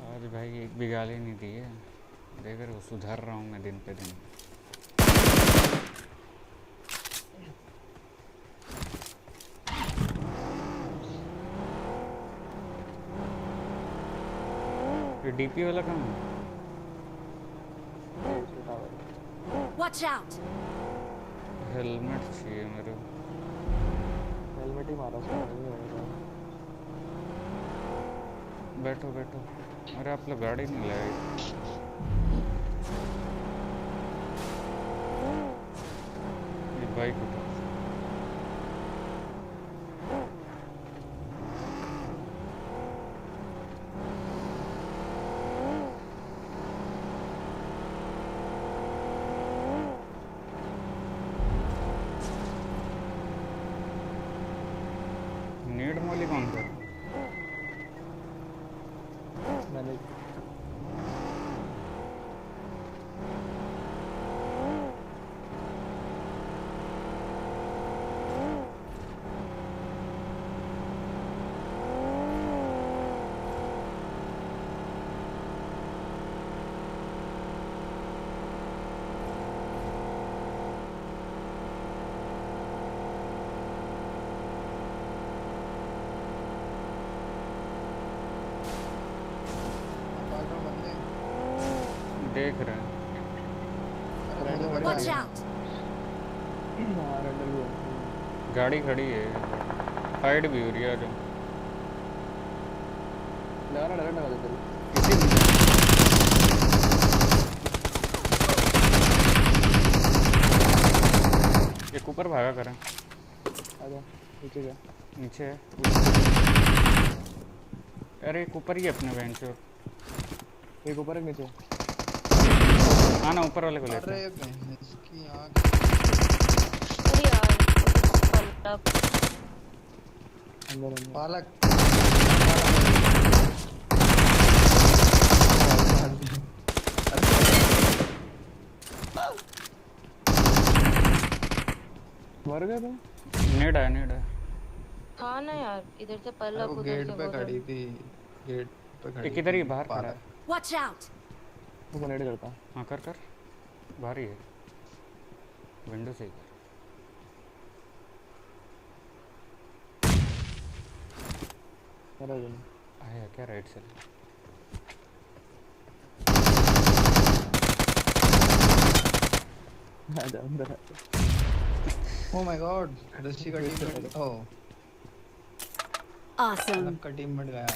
आज भाई एक भी गाली नहीं दी है, देख रहे हो, सुधार रहा हूँ मैं दिन पे दिन। ये डीपी वाला कहाँ है? Watch out! हेलमेट चाहिए मेरे को। हेलमेट ही मारा उसने। बैठो बैठो। अरे आप लोग गाड़ी नहीं लाए। ये बाइक उठा। नीड मोली कौन कर? मैंने देख रहे हैं। मुझे पता Watch है। out! हाँ रेंडर भी है। गाड़ी खड़ी है, फाइट भी हो रही है। जो लगा रहा डायरेक्ट लगा दे तेरी। एक ऊपर भागा करें। आजा नीचे जा। नीचे है। अरे एक ऊपर ही है अपने बेंच पे। एक ऊपर एक नीचे। हाँ ना, ऊपर वाले को लेते अरे हैं। इसकी आँख। अरे यार पलट अंदर अंदर। पालक। मर गया तुम? नेड है। हाँ ना यार, इधर से अरे पलक वो उधर गेट से पे वो खड़ी थी। गेट पे खड़ी एक इधर ही थी बाहर खड़ा है। पालक। Watch out! वो कनेक्ट करता। हाँ कर बाहर ही है, विंडो से ही कर। मेरा भी नहीं। आया क्या राइट से? आजा अंदर आ। ओ माय गॉड, रस्सी का टीम। ओ Awesome! पालक का टीम मट गया।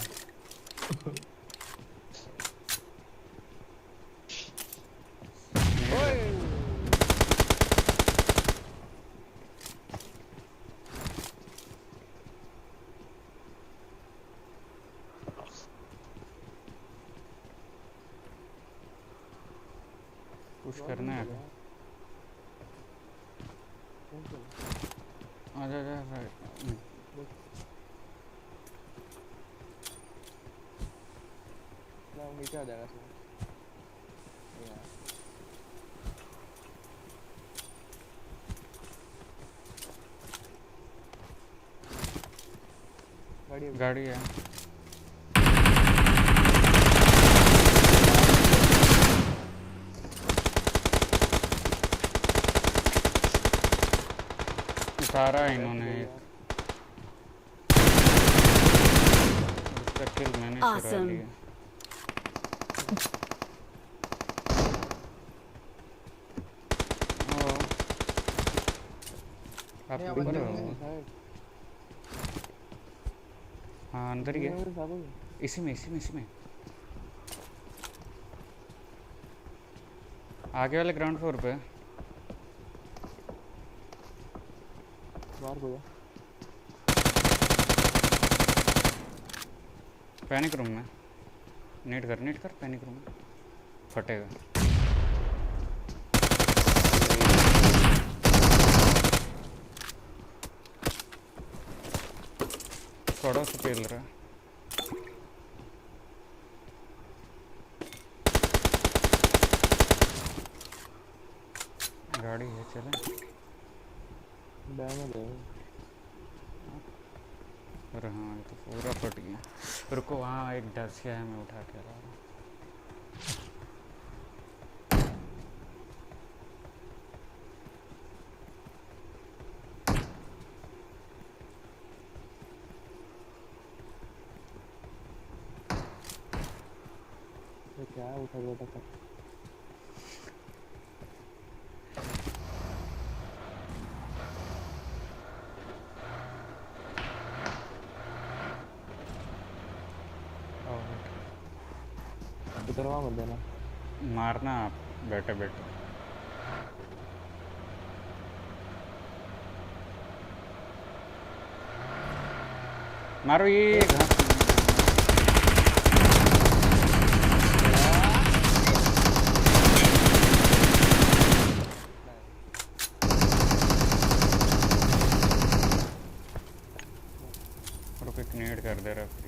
ओए कुछ करना है। आजा जा ना नीचे आ जाएगा सब। यार गाड़ी है। उतारा इन्होंने एक। उसका किल मैंने चुरा Awesome. लिया। ओ, आप नहीं, ऊपर बंदे हो? होंगे। हाँ अंदर ही है। साहब इसी में आगे वाले ग्राउंड फ्लोर पे। बाहर को जा। पैनिक रूम में नेट कर पैनिक रूम में फटेगा। थोड़ा सा पेल रहा है। गाड़ी है, चले। डैमेज है। अरे हाँ, ये तो पूरा फट गया। रुको, वहाँ एक डसिया है, मैं उठा के ला रहा हूँ। ये क्या है उठा के उठा। उतरवा मत देना। मारना आप बैठे बैठे। मारो ये घास। रुको, ग्रेनेड कर दे रहा फ्री।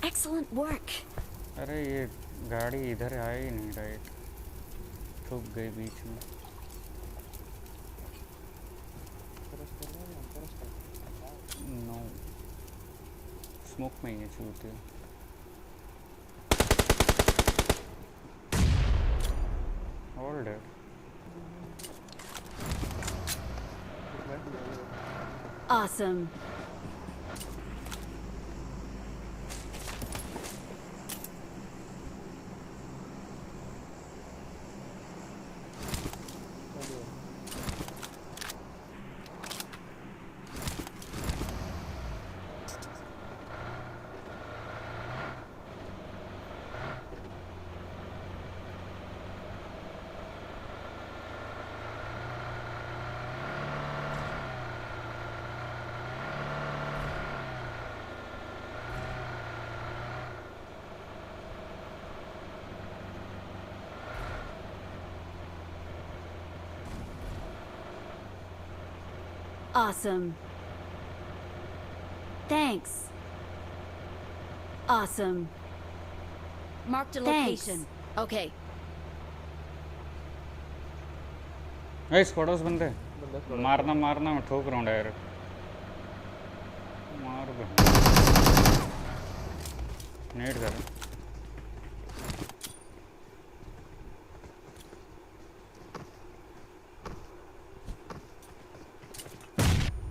Excellent work! अरे ये गाड़ी इधर आ ही नहीं, राइट ठुक गई बीच में। नो, स्मोक में ही है चूते। All dead. Awesome! Awesome. Thanks. Awesome. Marked a Thanks. location. Okay. ए स्क्वाडोस बंदे बंदा squad है। मारना मारना मैं ठोक रहा हूँ डायरेक्ट मार बे नेट कर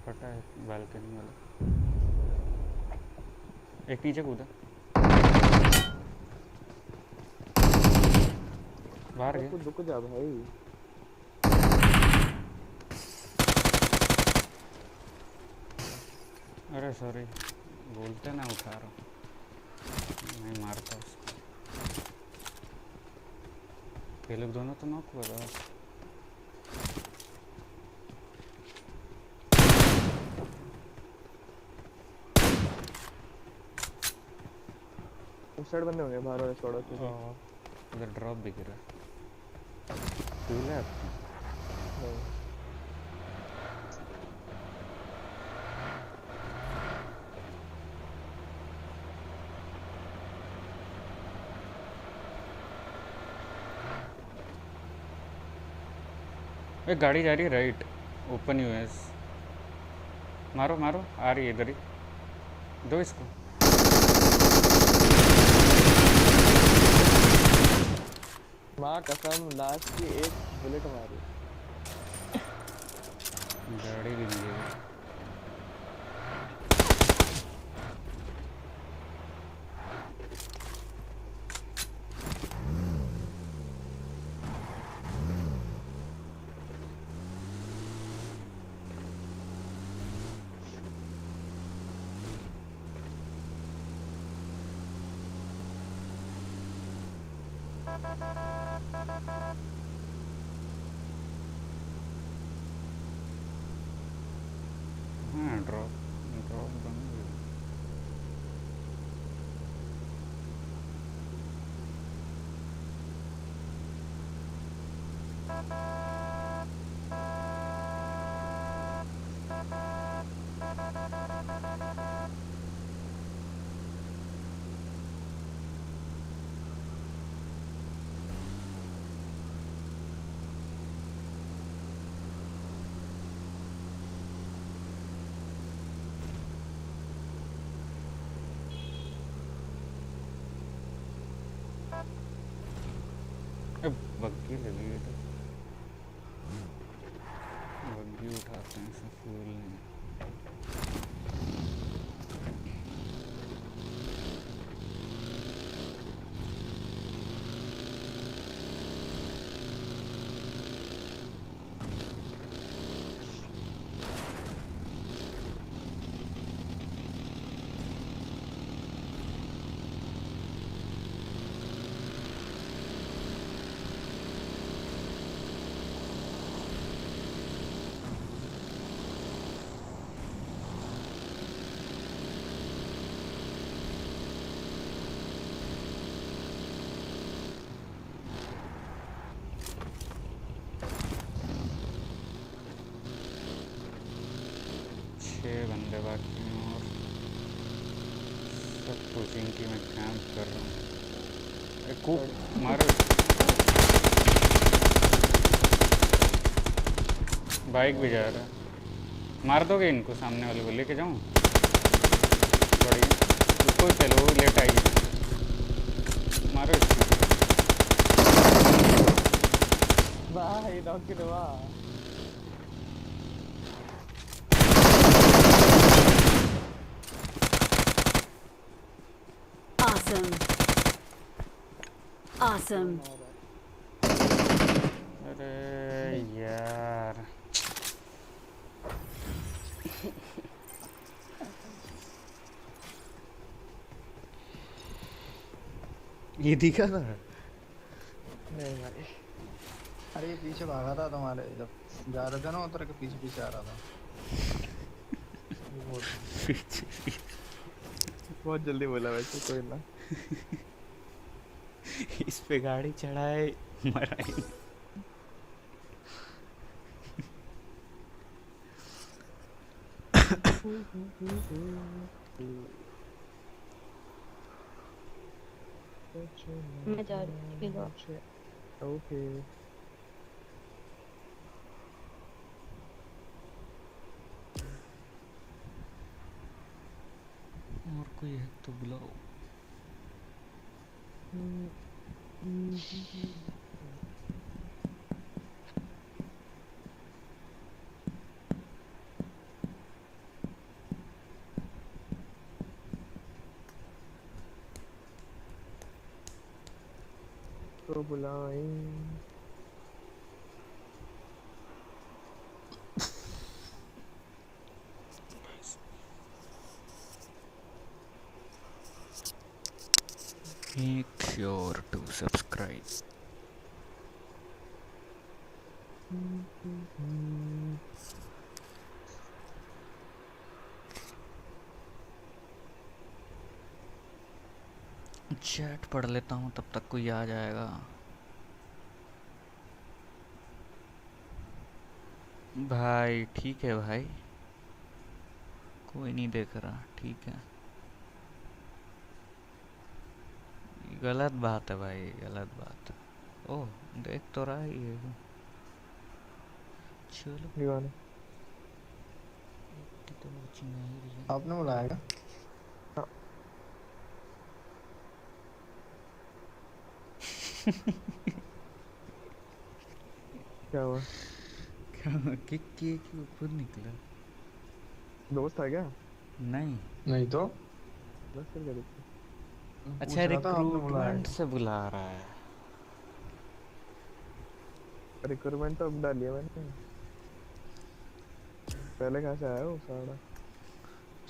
फटा है बालकनी वाला एक नीचे कूदा बाहर अरे गया कुछ रुक जा भाई। अरे सॉरी बोलते ना उठा रहा हूँ नहीं मारता उसको ये लोग दोनों तो नॉक हुआ था उस साइड बंदे होंगे बाहर वाले स्क्वाड से। उधर ड्रॉप भी गिरा फ्यूल है आपकी नहीं एक गाड़ी जा रही है राइट ओपन यूएस मारो मारो आ रही है इधर ही दो इसको माँ कसम लास्ट की एक बुलेट मारी। गाड़ी भी मिलेगी हाँ ड्रॉप ड्रॉप बन गई अब बग्गी लगी है तो बग्गी उठाते हैं इसमें फ्यूल नहीं छः बंदे बाकी हैं और सब कोचिंग की मैं कैंप कर रहा हूँ एक कूप मारो बाइक भी जा रहा है मार दोगे इनको सामने वाले को लेके जाऊँ बढ़िया उसको ही चलो वो लेट आइए मारो इसको भाई डॉक्टर वाह Awesome. Awesome. अरे यार ये दिखा था नहीं भाई। अरे ये पीछे भागा था तुम्हारे जब जा रहे थे ना उतर के पीछे पीछे आ रहा था बहुत जल्दी बोला वैसे कोई ना। इस पे गाड़ी चढ़ाए मराई मैं जा रही हूँ खेलो। ओके और कोई है तो बुलाओ। तो बुलाएं। Make sure to subscribe. Chat पढ़ लेता हूँ तब तक कोई आ जाएगा। भाई ठीक है भाई, कोई नहीं देख रहा, ठीक है। गलत बात है भाई, गलत बात है। ओह देख तो रहा ही है। चलो दीवाना तो watching आ ही रही है। आपने बुलाया क्या? क्या हुआ? क्या किक किए कि ऊपर निकला? दोस्त है क्या? नहीं। नहीं तो बस फिर क्या दिक्कत? अच्छा पूछ रहा था आपने बुलाया रिक्रूटमेंट से बुला रहा है। रिक्रूटमेंट तो अब डाली है मैंने। पहले कहाँ से आया वो साड़ा?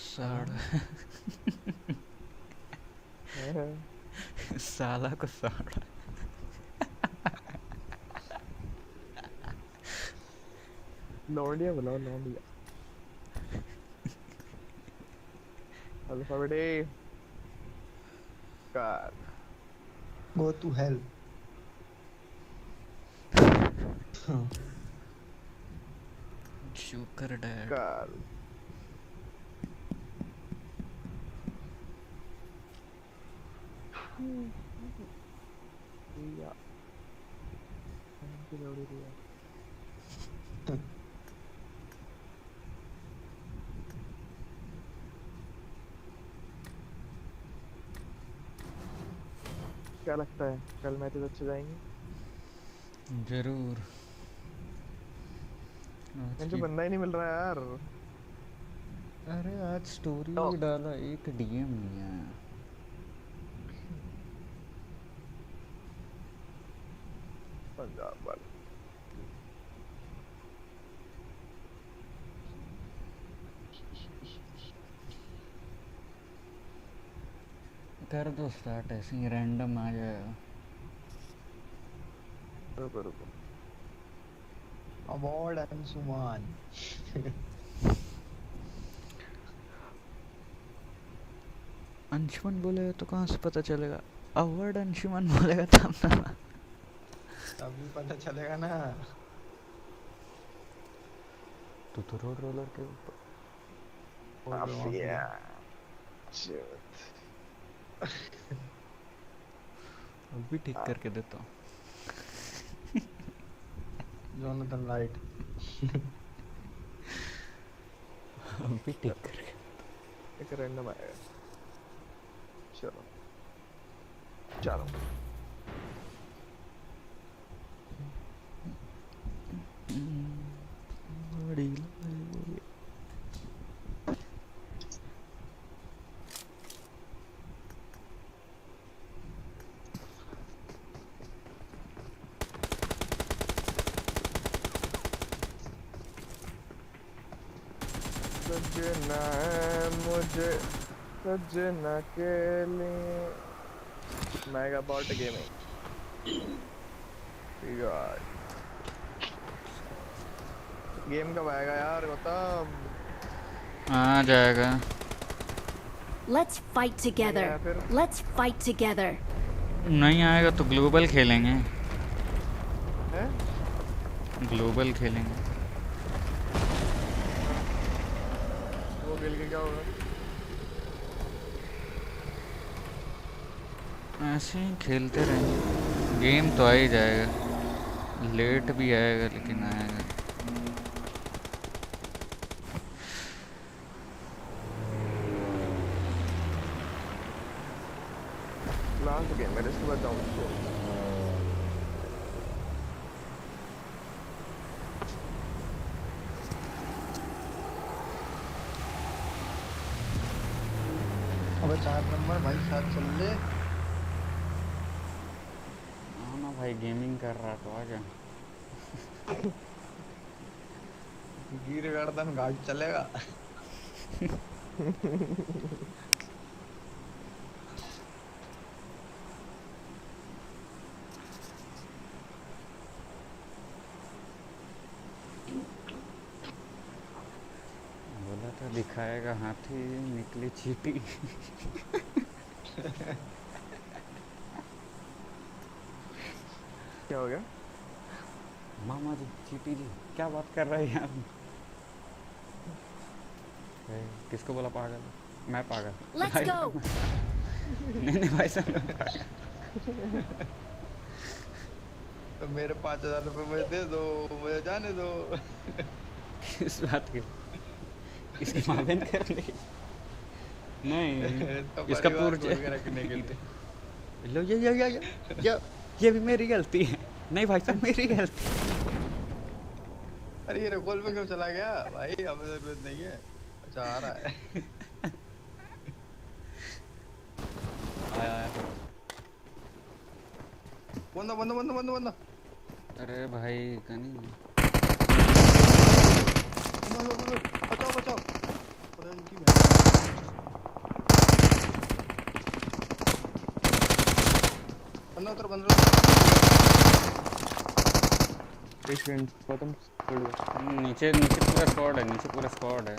साड़ा साला को साड़ा। लौंडिया बुलाओ लौंडिया। अल्फाबेट कार गो टू हेल। शुकर डैड। कार रिया की लौड़ी रिया। क्या लगता है कल मैचेस अच्छे जाएंगे? जरूर। आज मुझे की बंदा ही नहीं मिल रहा है यार। अरे आज स्टोरी तो भी डाला, एक डीएम नहीं आया। पंजाब वाला कर दो स्टार्ट, ऐसे ही रैंडम आ जाएगा। रुको रुको। अवार्ड अंशुमान। अंशुमन बोलेगा तो कहाँ से पता चलेगा? अवार्ड अंशुमन बोलेगा तब ना। अभी पता चलेगा ना। तो रोड रोलर के ऊपर माफिया अभी ठीक करके देता हूँ। Jonathan right. अभी ठीक करके। एक रैंडम आएगा। चलो चलो बड़ी लाई। सजना है मुझे सजना के लिए मेगा बॉट गेमिंग यार। गेम कब आएगा यार गौतम? आ जाएगा। Let's fight together. Yeah, फिर? Let's fight together. नहीं आएगा तो ग्लोबल खेलेंगे। हैं? ग्लोबल खेलेंगे। वो खेल के क्या होगा? ऐसे ही खेलते रहेंगे, गेम तो आ ही जाएगा, लेट भी आएगा लेकिन आएगा। लास्ट गेम मेरे इसके बाद डाउन को अबे 4 नंबर भाई साथ चल ले। हाँ ना भाई, गेमिंग कर रहा तो आ जा। गिर गर्दन घाट चलेगा। बोला था दिखाएगा हाथी, निकली चीटी। क्या हो गया? मामा जी, चीटी जी, क्या बात कर रहे हैं आप? किसको बोला पागल? मैं पागल? Let's भाई go. नहीं नहीं भाई साहब, मैं पागल। तो मेरे 5,000 रुपए मुझे दे दो, मुझे जाने दो। किस बात के? इसकी माँ बहन कर ले? नहीं, इसका परिवार पूर्व खोल के रखने के लिए। लो ये भी मेरी गलती है। नहीं भाई साहब, मेरी गलती। अरे ये रिकॉल में क्यों चला गया भाई? हमें जरूरत नहीं है। अच्छा आ रहा है। आया आया। बंदा बंदा बंदा बंदा बंदा अरे भाई कहीं बचाओ बचाओ। पता नहीं की बंदा उतर बंदा। पेशेंट खत्म कर दो। नीचे नीचे पूरा स्क्वाड है, नीचे पूरा स्क्वाड है।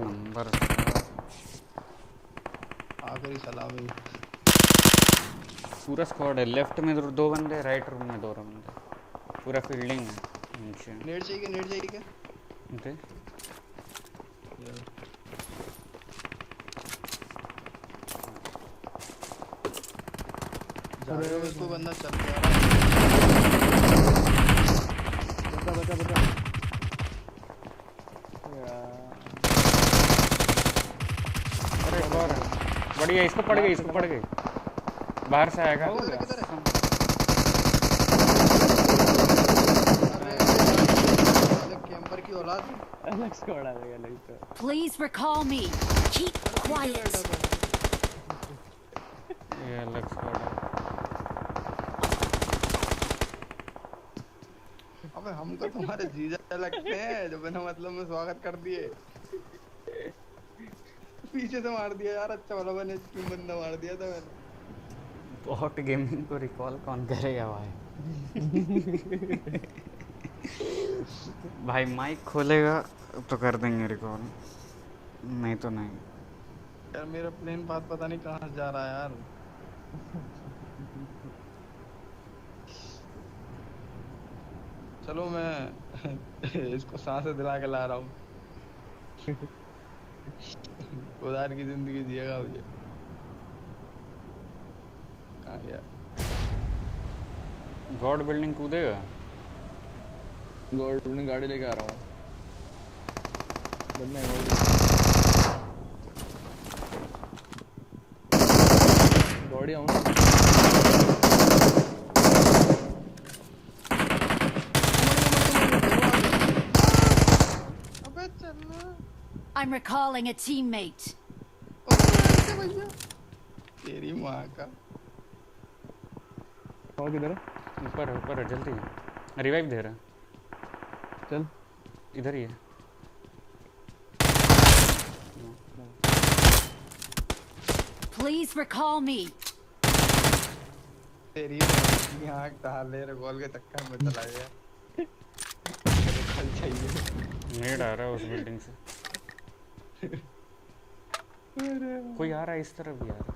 नंबर आखिरी सलामी। पूरा स्क्वाड है। लेफ्ट में 2 बंदे, राइट रूम में 2 बंदे, पूरा फील्डिंग है नीचे। नेट चाहिए क्या? ओके अरे इसको बंदा चल गया। बचा अरे एक और है। बढ़िया, इसको पड़ गई, इसको पड़ गई। बाहर से आएगा। किधर है? कैंपर की औलाद। अलग स्क्वाड आ गया नहीं तो। Please recall me. Keep quiet. ये अलग स्क्वाड है। अबे हमको तुम्हारे जीजा लगते हैं जो बिना मतलब में स्वागत कर दिए। पीछे से मार दिया यार। अच्छा वाला मैंने स्पिन बंदा मार दिया था मैंने। बहुत गेमिंग को रिकॉल कौन करेगा भाई? भाई माइक खोलेगा तो कर देंगे रिकॉल, नहीं तो नहीं। यार मेरा प्लेन पाथ पता नहीं कहाँ जा रहा है यार। चलो मैं इसको सांसें दिला के ला रहा हूँ। खुदार की जिंदगी जिएगा मुझे। कहाँ गया? God building कूदेगा। गॉड ने गाड़ी लेके आ रहा हूँ। बंदा है गाड़ी आऊँ। अबे चलना। I'm recalling a teammate. भैया तेरी माँ का। और किधर है? ऊपर है, जल्दी रिवाइव दे रहा। चल इधर ही है। Please recall me. तेरी आँख डाल ले रिकॉल के चक्कर में चला गया। रिकॉल चाहिए। नेड आ रहा है उस बिल्डिंग से। कोई आ रहा है इस तरफ भी आ रहा है।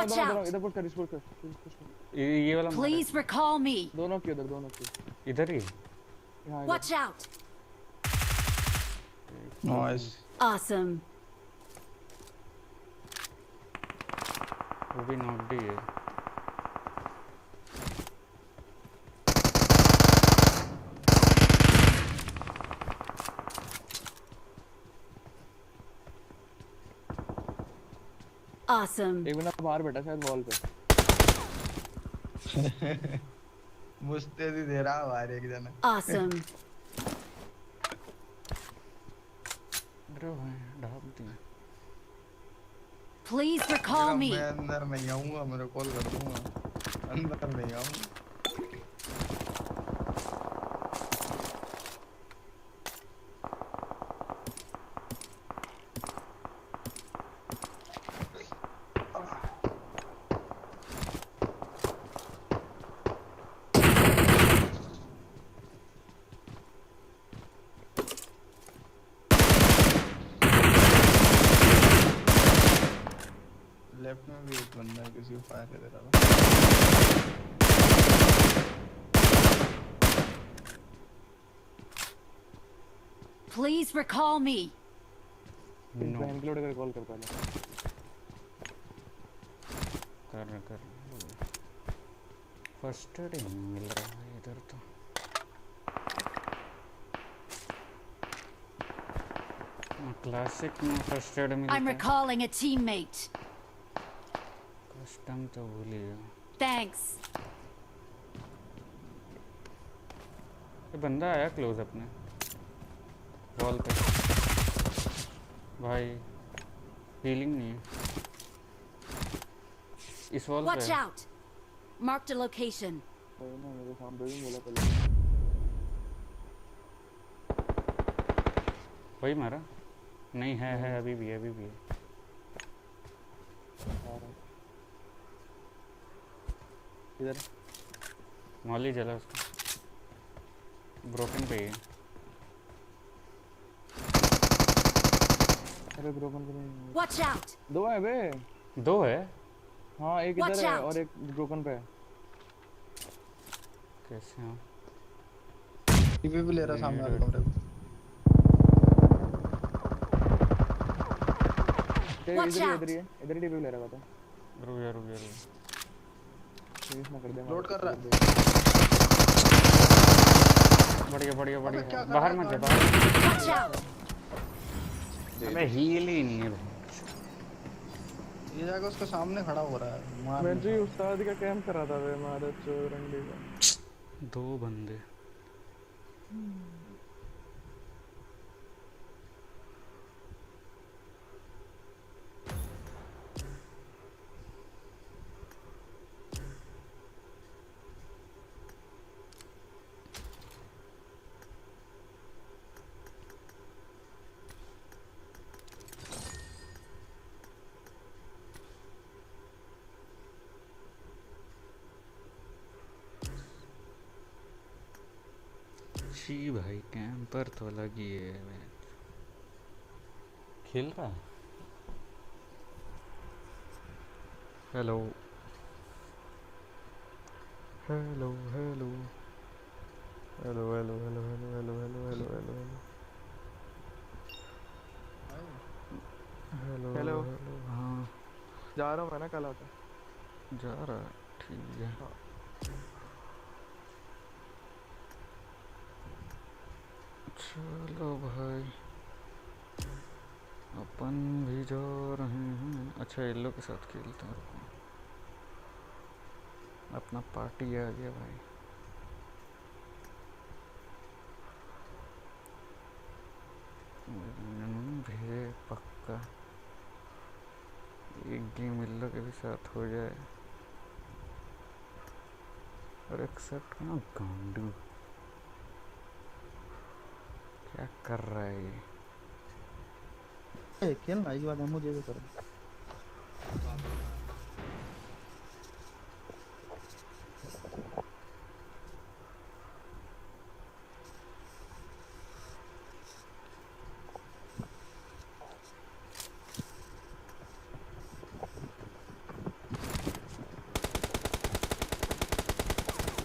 Watch out! इधर पुश कर पुश कर पुश कर ये वाला मार है। Please recall me. दोनों के उधर इधर ही यहाँ Watch out! नाइस। Awesome. वो भी नॉक ही है। Awesome. एक बंदा बाहर बैठा शायद वॉल पे। मुझते भी दे रहा बाहर एक जना। Awesome. ड्रो है ढाब दी। Please recall me. मैं अंदर नहीं आऊंगा, मेरे कॉल कर दूंगा। अंदर नहीं आऊंगा। लेफ्ट में भी एक बंदा है, किसी को फायर दे रहा था। Please recall me. बहन के लोड कर कॉल कर पहले। कर फर्स्ट एड ही मिल रहा है इधर तो। क्लासिक में फर्स्ट एड मिलता I'm है। recalling a teammate. कस्टम तो भूल ही गया। Thanks. ये बंदा आया क्लोज अपने वॉल पे। भाई हीलिंग नहीं है इस वॉल Watch पे। out. Marked a location. ना मेरे सामने भी बोला पहले। वही मारा नहीं है अभी भी है। इधर मॉली जला उसको ब्रोकन पे ही है। अरे ब्रोकन पे नहीं। Watch out. दो है बे। दो है हाँ एक Watch इधर है out. और एक ब्रोकन पे है। कैसे हाँ टीवी भी ले रहा सामने वाले कमरे में। Watch out. इधर ही टीवी ले रहा था। रुक जा फिनिश ना कर दे। लोड कर रहा है। बढ़िया क्या कर बाहर रहा मत है? जा बाहर। Watch out. अबे हील ही नहीं है ये जाके उसके सामने खड़ा हो रहा है। मार मैं जी उस्ताद का कैंप कर रहा था वे मारे चोरंडी का। दो बंदे। छी भाई कैंपर तो अलग ही है मैं खेल रहा है। Hello hello hello hello hello hello hello hello hello hello hello hello. Hello हाँ जा रहा हूँ मैं ना कल आता। जा रहा है ठीक है। चलो भाई अपन भी जा रहे हैं। अच्छा येलो के साथ खेलते हैं। रुको अपना पार्टी आ गया भाई। भेजे पक्का एक गेम येलो के भी साथ हो जाए और एक्सेप्ट करना। गांडू क्या कर रहा है ये? खेलना ये बात है, मुझे भी करो।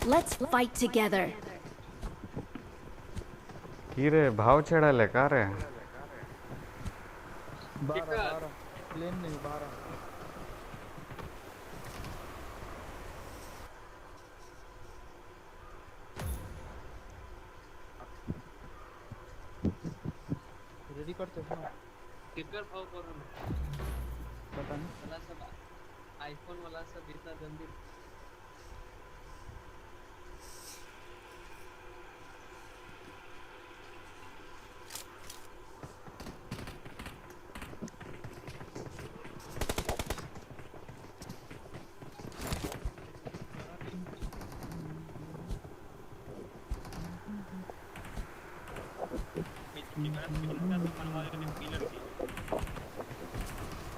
Let's fight together. की रे भाव चढ़ाले का रे 12 प्लेन नहीं 12 रेडी करते हो ना किकर भाव करो ना पता नहीं वाला सब आईफोन वाला सब इतना जल्दी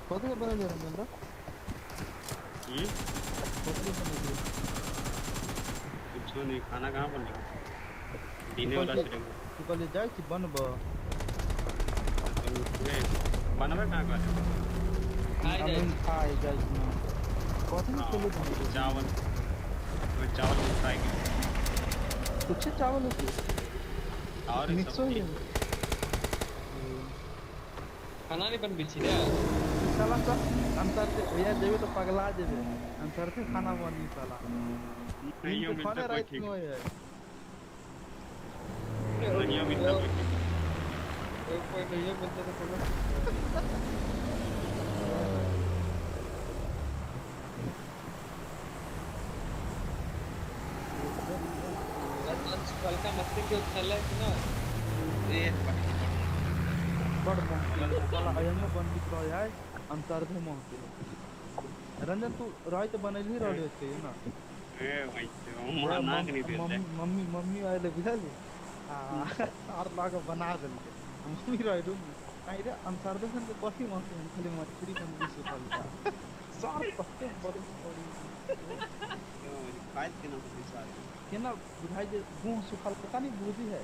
कौन सा बना दे रहा है कुछ नहीं खाना कहाँ बनेगा दीने वाला सिर्फ तू कल जाए कि बनब बनवे कहाँ का हम खाए जाए कि कौन सा चलो चावल चावल फ्राई कुछ चावल होती और मिक्स हो गया खाना नहीं बन बिछी रे साला का अंतर से भैया देवे तो पगला देवे अंतर से खाना बनी साला नहीं हो मिलता खाने कोई रात ठीक में है नहीं हो मिलता कोई ठीक कोई भैया बोलते तो पगला कल का मस्ती क्यों चल है ना ये बड़ मोहती साला अयंग बन दिख रहा है अंतर से मोहती रंजन तू राय तो बनल ही रहले होते ना ए भाई तो नाक नहीं देते मम्मी आए ले बुझा ले और लाग बना दे मम्मी राय रूम आई रे अंतर दसन के कॉफी मांगते हैं खाली मछली कम भी सुखल सार पत्ते बड़ी बड़ी खाए के ना सारे के ना बुझाई जे मुंह सुखल पता नहीं बूझी है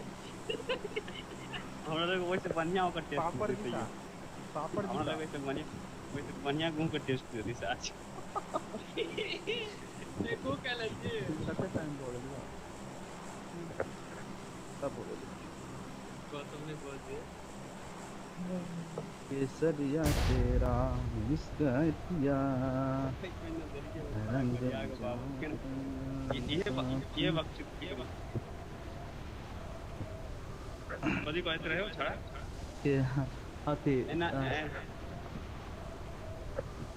हमरा लोग वैसे बढ़िया का टेस्ट पापड़ की सा पापड़ हमरा लोग की वैसे बढ़िया गुम का टेस्ट होती है आज देखो क्या लगती है कितने टाइम बोल दिया तब बोल तो तुमने बोल दिया केसरिया तेरा मुस्कातिया रंग ये वक्त कदी कहते रहे हो छड़ा के हाथी ना नहीं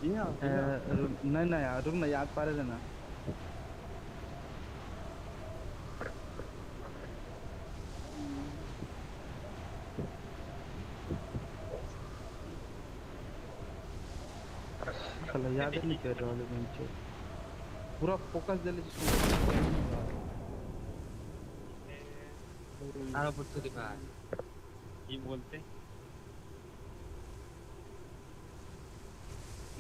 नहीं यार रुक ना याद पा रहे ना चलो याद नहीं कर रहा हूँ मैं पूरा फोकस दे ले सारा पुट्टू दिखा ये बोलते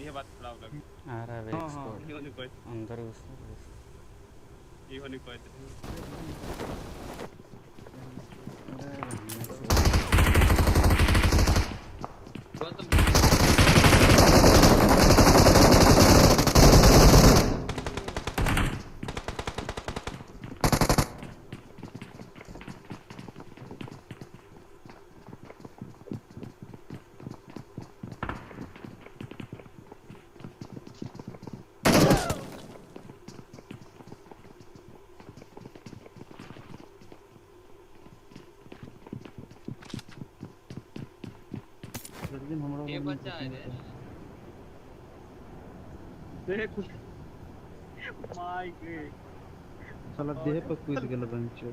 ये बात खड़ा होगा आ रहा है हाँ, हाँ। एक्सपोर्ट ये होने कोई अंदर घुसना ये होने कोई ये बच्चा है रे देख माय गॉड साला देह पर कूद गेल बंचो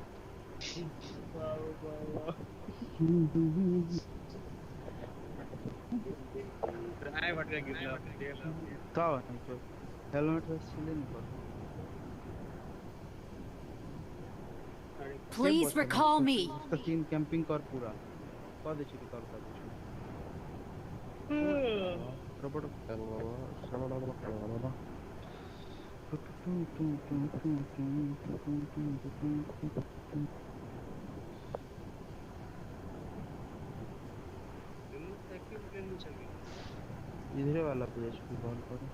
आए भट के गिरला का है हेलमेट है सिले नहीं पर Please recall me. उसका सीन कैंपिंग कर पूरा कर दे छी कर दे रोबोट इधर वाला पेज भी बॉल करो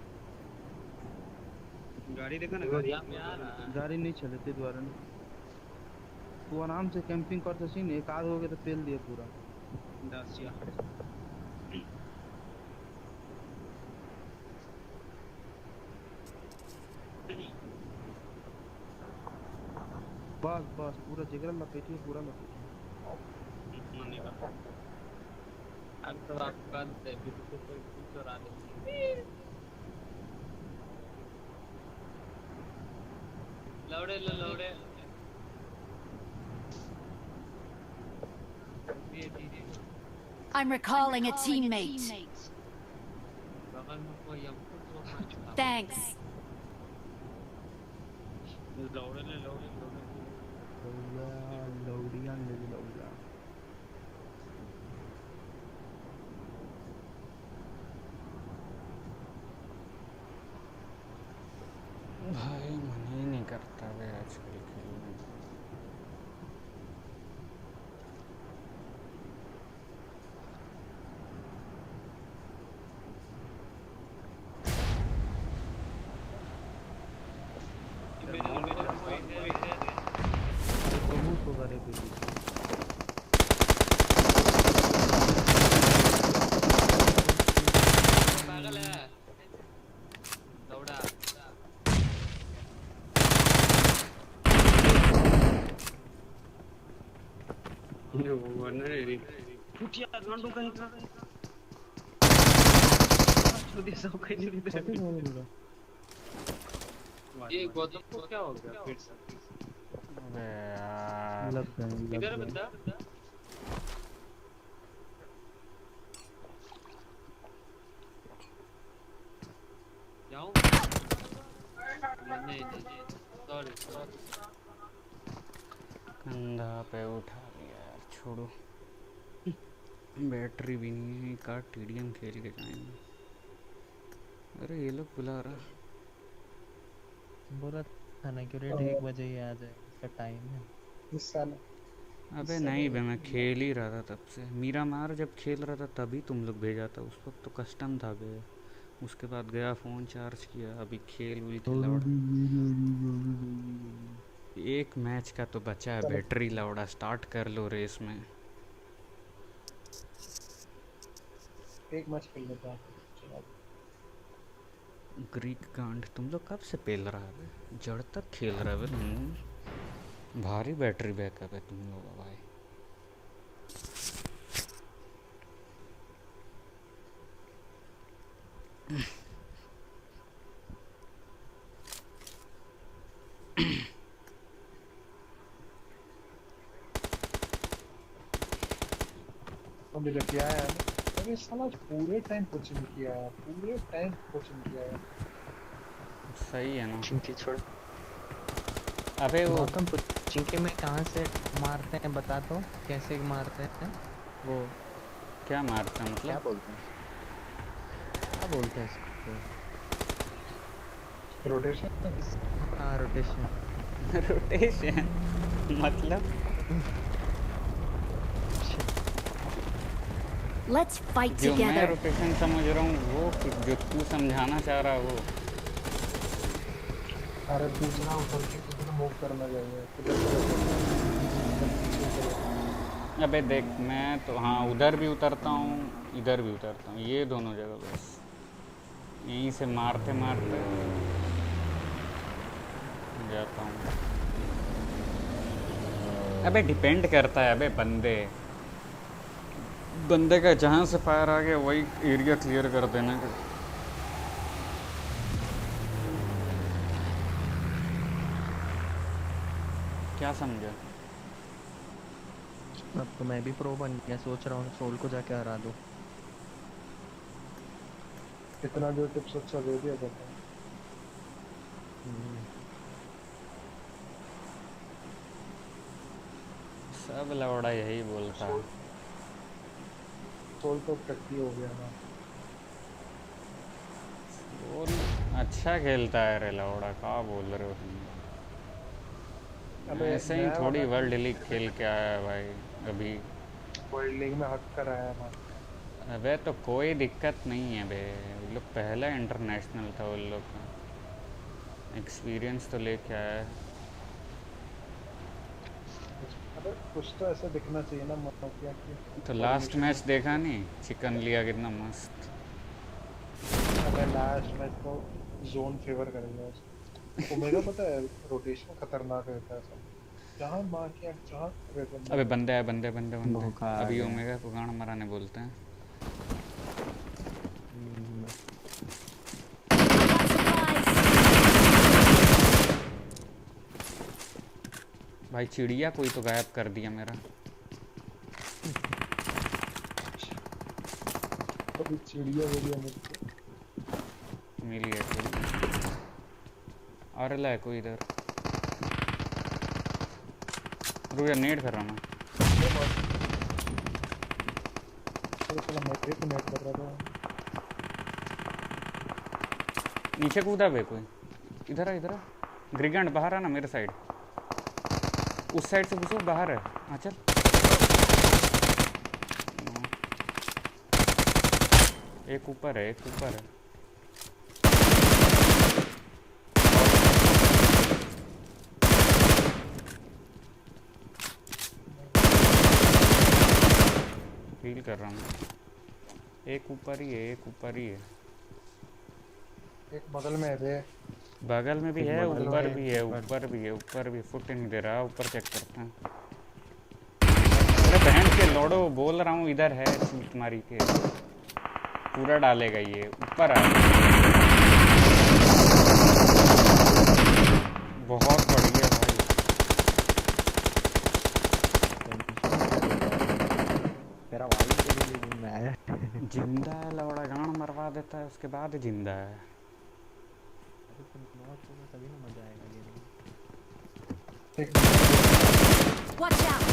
गाड़ी देखा ना गाड़ी नहीं चले ते द्वारा नहीं। तू आराम से कैंपिंग करते सी एक आध हो गए तो पेल दिए पूरा। दासिया बस बस पूरा जिगर लपेटिए पूरा लपेटिए। मनी का अब तो आपका डेब्यू को कोई कुछ और आने लौड़े लो लौड़े ये धीरे I'm recalling a teammate. बगल में कोई हमको तो मार चुका Thanks. लौड़े ले लौड़े लौड़िया ले लौड़ा। भाई मन ही नहीं करता वे आजकल खेलने का। बहुत होगा रे बेटी। पागल है लौड़ा ये वो ना रे कुटिया लंडू का निकला छोटी सब कहीं नहीं दे ये गौतम को क्या हो गया फिर से अबे यार लग गए इधर बंदा जाऊं नहीं सॉरी कंधा पे उठा लिया यार, छोड़ो। बैटरी भी नहीं है, का टीडीएम खेल के जाएंगे। अरे ये लोग बुला रहा। बोला था ना कि रेट 1 बजे ही आ जाए, इसका टाइम है इस साल। अबे नहीं बे, मैं खेल ही रहा था तब से। मीरा मार जब खेल रहा था तभी तुम लोग भेजा था, उस वक्त तो कस्टम था बे। उसके बाद गया फ़ोन चार्ज किया, अभी खेल विल के लौड़ा। एक मैच का तो बचा है बैटरी लौड़ा, स्टार्ट कर लो रेस में। एक मैच खेल लेते हैं। ग्रीक कांड तुम लोग कब से पेल रहा है बे? जड़ तक खेल रहा है बे तुम। भारी बैटरी बैकअप है तुम लोग का भाई। अभी लग गया है। अरे साला पूरे टाइम कोचिंग किया है, पूरे टाइम कोचिंग किया है। सही है ना। चिंकी छोड़। अबे वो गौतम चिंकी में कहाँ से मारते हैं बता दो, कैसे मारते हैं वो? क्या मारता है क्या मतलब? बोलते हैं, क्या बोलते हैं इसको? रोटेशन। हाँ रोटेशन। रोटेशन मतलब Let's fight जो मैं together. रोटेशन समझ रहा हूँ वो जो तू समझाना चाह रहा है वो। अरे दूसरा ऊपर की किधर मूव करना चाहिए, अबे देख, मैं तो हाँ उधर भी उतरता हूँ, इधर भी उतरता हूँ, ये दोनों जगह बस यहीं से मारते मारते जाता हूँ। अबे डिपेंड करता है अबे बंदे का जहाँ से फायर आ गया वही एरिया क्लियर कर देना का। क्या समझा? अब तो मैं भी प्रो बन गया, सोच रहा हूँ सोल को जाके हरा दूँ। इतना जो टिप्स अच्छा दे दिया जाता है। सब लौड़ा यही बोलता है। सोल तो टट्टी हो गया ना। वो अच्छा खेलता है रे लौड़ा, क्या बोल रहे हो तुम? अबे ऐसे ही नया थोड़ी वाला वर्ल्ड लीग खेल के आया है भाई अभी। वर्ल्ड लीग में हक कर आया ना। अबे तो कोई दिक्कत नहीं है बे, वो लोग पहला इंटरनेशनल था उन लोग का। एक्सपीरियंस तो लेके आया है। अबे कुछ तो ऐसा दिखना चाहिए ना माफिया की तो लास्ट फॉर्मेशन मैच में। देखा नहीं, चिकन लिया कितना मस्त। अबे लास्ट मैच तो जोन फेवर करेगा उसको। ओमेगा पता है रोटेशन खतरनाक रहता है सब। जहाँ मार के जहाँ रेड बंदा अबे है। बंदे है, बंदे बंदे बंदे। धोखा आ अभी गया। ओमेगा को गांड मराने बोलते हैं। भाई चिड़िया कोई तो गायब कर दिया मेरा। अभी चिड़िया वेड़िया मिलती है। मिल गया कोई। और ला है कोई इधर। रुक जा, नेट कर रहा हूँ मैं। चलो चलो मैं एक नेट कर रहा था। नीचे कूदा बे कोई। इधर आ, इधर आ। ग्रिगेंट बाहर आना मेरे साइड। उस साइड से घुसो, बाहर है। हाँ चल। एक ऊपर है, एक ऊपर है। फील कर रहा हूँ। एक ऊपर ही है, एक ऊपर ही है। एक बगल में है बे। बगल में भी एक है, बगल ऊपर में, भी है, ऊपर। ऊपर भी है, ऊपर भी। फुट नहीं दे रहा, ऊपर चेक करते हैं। अरे बहन के लौड़ो, बोल रहा हूँ इधर है। चीट मारी के पूरा डालेगा ये। ऊपर आ। बहुत बढ़िया भाई। तेरा भाई तेरे लिए जिम्मे आया। जिंदा है लौड़ा, गांड मरवा देता है उसके बाद जिंदा है। अरे तुम नॉक होगा तभी ना मजा आएगा गेम में। Watch out!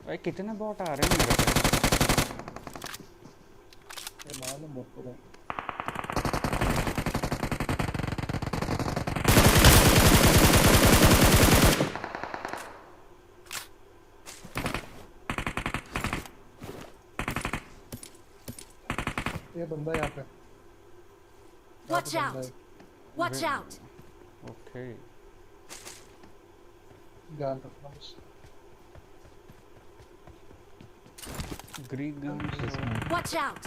भाई कितने बॉट आ रहे हैं मेरे पे। ये मालूम मुझको तो। ये बंदा यहाँ पे। Watch out! Watch out! Okay. ध्यान रखना बस। Greek gun Watch out!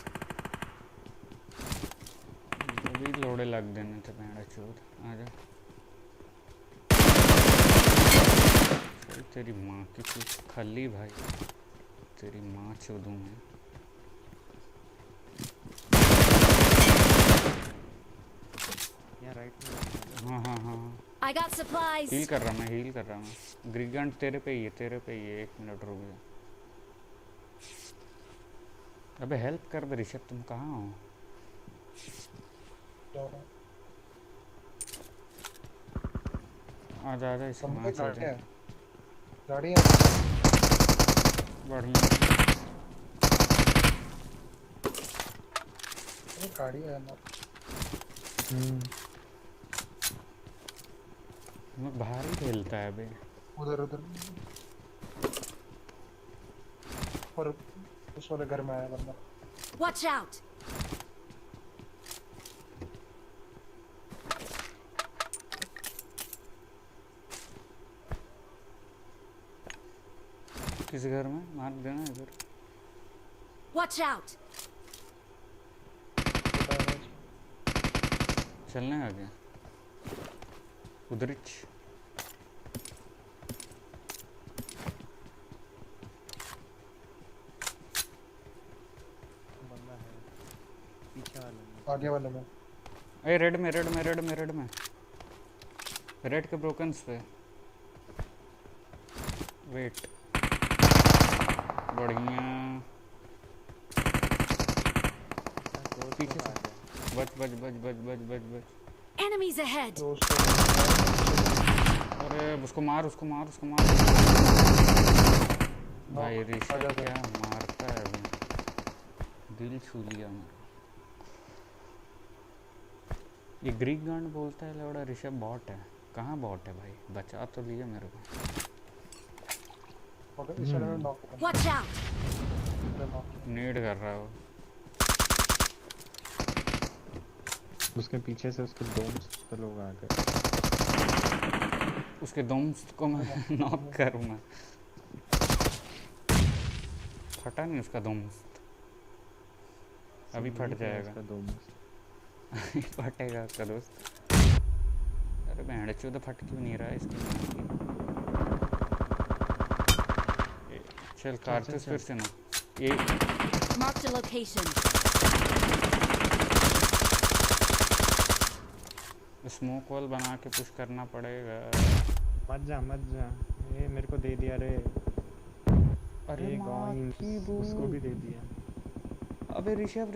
अभी लोड़े लग देने थे मेरा चोर। आजा चल। तेरी माँ की कुछ खली भाई। तेरी माँ चोदूँ मैं। यहाँ राइट में। हाँ हाँ हाँ हाँ। I got supplies. हील कर रहा मैं, हील कर रहा मैं। ग्रिगेंट तेरे पे ही है, तेरे पे ही है। एक मिनट रुक जा। अबे हेल्प कर दे ऋषभ, तुम कहाँ हो? आजा आजा, इसके बंदे वहाँ से गाड़ी आजा। है। गाड़ी है। बढ़िया। अरे गाड़ी है ना। बाहर ही खेलता है बे। उधर उधर। और उस वाले घर में आया बंदा। Watch out! किस घर में? मार देना इधर। Watch out! चलने आगे उधरिच। बंदा है पीछे वाले में। आगे वाले में। अरे रेड में, रेड में, रेड में, रेड में। रेड के ब्रोकन्स पे। वेट। बढ़िया। पीछे से बच बच बच बच बच बच बच। Enemies ahead! अरे उसको मार, उसको मार, उसको मार। भाई ऋषभ क्या मारता है अभी। दिल छू लिया मेरा। ये ग्रीक गांड बोलता है लौड़ा ऋषभ बॉट है। कहाँ बॉट है भाई? बचा तो लिया मेरे को। मगर इस साइड में नॉक करना Watch out! नीड कर रहा हो। उसके पीछे से उसके दोस्त लोग आ गए। उसके दोस्त को मैं नॉक करूँगा। फटा नहीं उसका दोस्त, अभी फट जाएगा। उसका दोस्त फटेगा उसका दोस्त। अरे बैंड चौदह फट क्यों नहीं रहा है इसकी। चल कारतूस फिर से ना ये Marked a location. Smoke wall बना के पुश करना पड़ेगा। मत जा ये मेरे को दे दिया रे। अरे ये माँ की बू। उसको भी दे दिया। अबे ऋषभ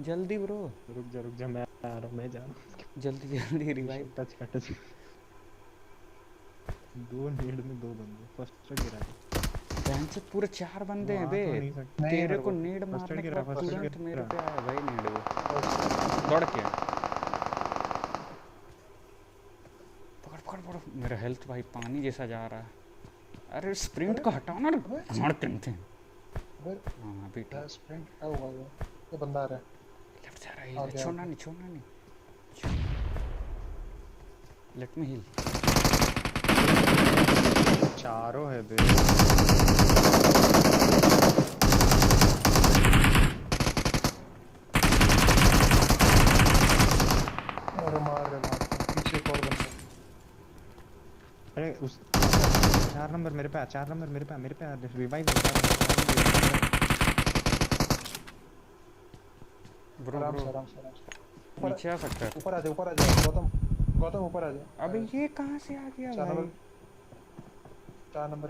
जल्दी ब्रो। रुक जा मैं आ रहा हूँ, मैं जा रहा हूँ। जल्दी रिवाइव। टच कर 2 नीड में 2 बंदे फर्स्ट गिरा। बहन से पूरे 4 बंदे हैं बे। तेरे को नीड मारने के बाद तुरंत मेरे पे आया भाई नीड वो दौड़ के। पकड़ मेरा हेल्थ भाई पानी जैसा जा रहा है। अरे स्प्रिंट को हटाओ ना मारते थे। हाँ बेटा स्प्रिंट क्या हुआ ये बंदा आ रहा है लेफ्ट जा रहा है। छोड़ना नहीं लेट मी हील। चारों है बे। अरे मार पीछे एक और बंदा। अरे उस 4 नंबर मेरे पे आ रिवाइव। ब्रो आराम से नीचे आ सकता है। ऊपर आ जा गौतम ऊपर आ जा। अबे ये कहाँ से आ गया भाई। 4 नंबर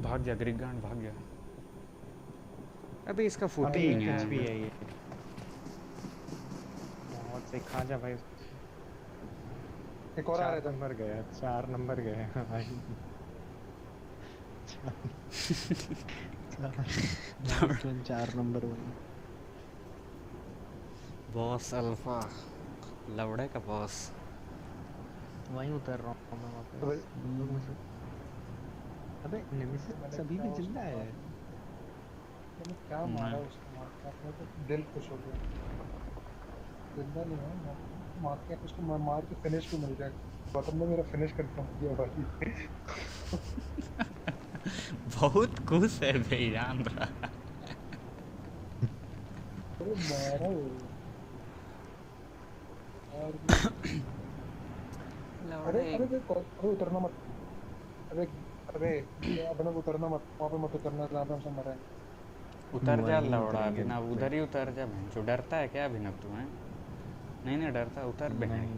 भाग जा ग्रिगांड भाग गया। अबे इसका फुट ही नहीं है। भी है ये बहुत से खा जा भाई। एक और आ रहा था। 4 नंबर गया भाई। 4 नंबर बॉस अल्फा लवड़े का बॉस। वहीं उतर रहा हूँ मैं वापस। अबे नेमेसिस अभी भी जिंदा है। मैंने क्या मारा उसको मार के तो दिल खुश हो गया। जिंदा नहीं है मार के उसको मार के फिनिश भी मिल जाएगा। गौतम ने मेरा फिनिश कंफर्म किया भाई। बहुत खुश है भाई जान रहा। अरे मारा अरे उतरना मत। अबे उतरना मत वहाँ पे मत उतरना जहाँ पे हमसे मरा है। उतर जा लौड़ा अभिनव उधर ही उतर जा। जो डरता है क्या अभिनव तू है। नहीं डरता उतर बहन।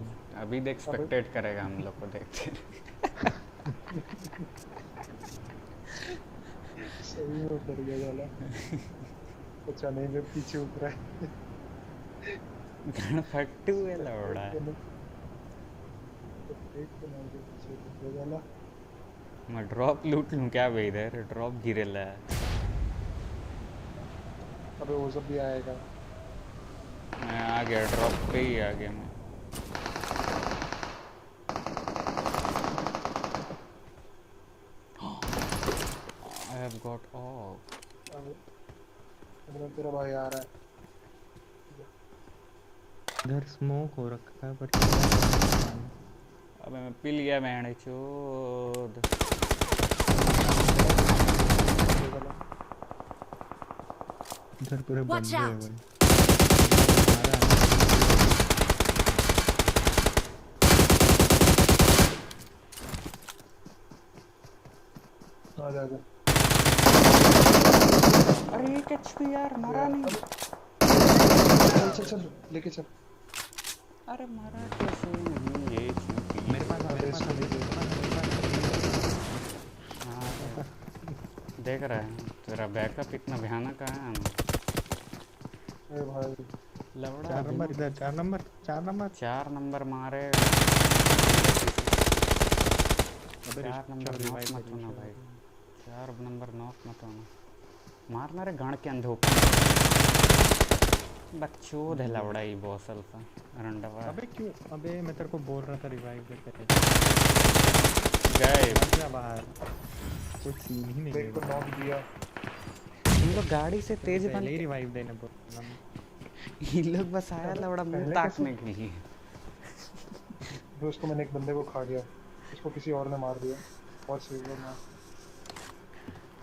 अभी देख स्पेक्टेट करेगा हम लोग को देखते। सही में उतर गया जाला। अच्छा नहीं मैं पीछे उतरा है। गणपट्टू है लौड़ा। मैं ड्रॉप लूट लूँ क्या भाई इधर ड्रॉप गिरेला है। अबे वो सब भी आएगा। मैं आ गया ड्रॉप पे ही आ गया मैं। I have got all. अब तेरा भाई आ रहा है। इधर स्मोक हो रखा है पर अबे मैं पिल गया मैंने चोद। इधर पूरे Watch बंदे हैं out! भाई। आ जा। अरे एक एचपी यार मरा नहीं। चल लेके चल। अरे मरा कैसे नहीं ये चूती। मेरे पास हाँ देख रहा है तेरा बैकअप इतना भयानक है। अरे भाई लवड़ा 4 नंबर इधर 4 नंबर मारे। 4 नंबर नॉक मत होना भाई। 4 नंबर नॉक मत होना। मारना रे गाड़ के अंधे ऊपर। बकचोद है लवड़ा ही बॉस अल्फा रंडवा। अबे क्यों मैं तेरे को बोल रहा था रिवाइव करके। गए। भाग जा बाहर, कुछ सीन ही नहीं है एक को भाई। नॉक दिया। तुम लोग गाड़ी से तेरे को तेज बन पहले ही के रिवाइव देने बोला मैं। ये लोग बस आया अबे लौड़ा मुंह पहले कैसे? ताकने के लिए। फिर उसको मैंने एक बंदे को खा गया, उसको किसी और ने मार दिया। बहुत सही हुआ मैं।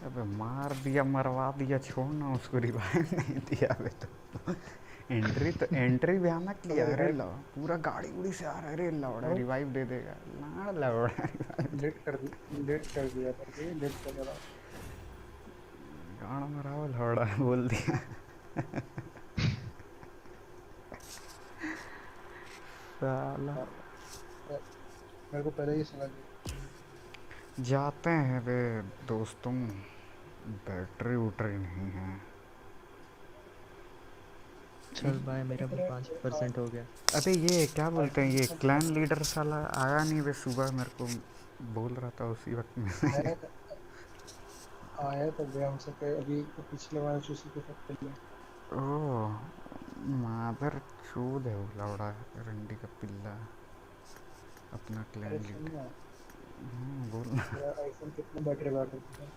अबे मार दिया मरवा दिया, छोड़ना उसको रिवाइव नहीं दिया। अबे तो एंट्री भयानक किया। अबे अरे रिवाइव ला पूरा गाड़ी उड़ी से आ रहा है। अरे लौड़ा तो रिवाइव दे देगा लाड़ लौड़ा। लेट कर दिया था ये, लेट कर दिया था। गाना मराओ लौड़ा बोल दिया। साला यार, मेरे को पहले ही समझ गया। जाते हैं वे दोस्तों, बैटरी उटरी नहीं है। चल बाय, मेरा भी तेरे 5% हो गया। अबे ये क्या बोलते हैं, आईफोन ये कितना चला क्लैन लीडर साला आया नहीं वे, सुबह मेरे को बोल रहा था उसी वक्त में। आया था? आया तो गया हमसे कहीं अभी तो पिछले मैच उसी के साथ खेले। ओह मादर चूद है वो लौड़ा, रंडी का पिल्ला, अपना अरे क्लैन सुन लीडर। ना, बोलना। तेरा आईफोन कितना बैटरी बैकअप है?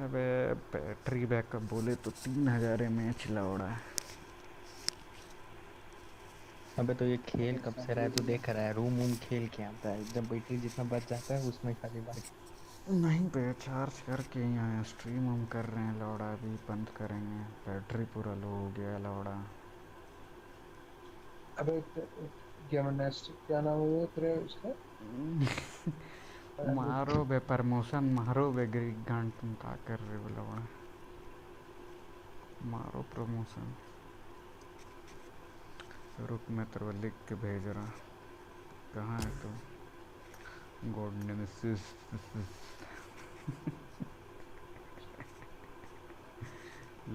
अबे बैटरी बैकअप बोले तो 3000 mAh लौड़ा। अबे तो ये खेल कब अच्छा से रहा है, तू देख रहा है रूम वूम खेल के आता है, जब बैटरी जितना बच जाता है उसमें खाली बात। नहीं पे चार्ज करके ही आए, स्ट्रीम हम कर रहे हैं लौड़ा, अभी बंद करेंगे, बैटरी पूरा लो हो गया लौड़ा। अबे गेम नेक्स्ट क्या नाम है वो तेरे उसका? मारो बे प्रमोशन, मारो बे ग्रीक गांड, तुम क्या कर रहे हो लौड़ा, मारो प्रमोशन। रुक मैं तेरे को लिख के भेज रहा, कहाँ है तू? God nemesis.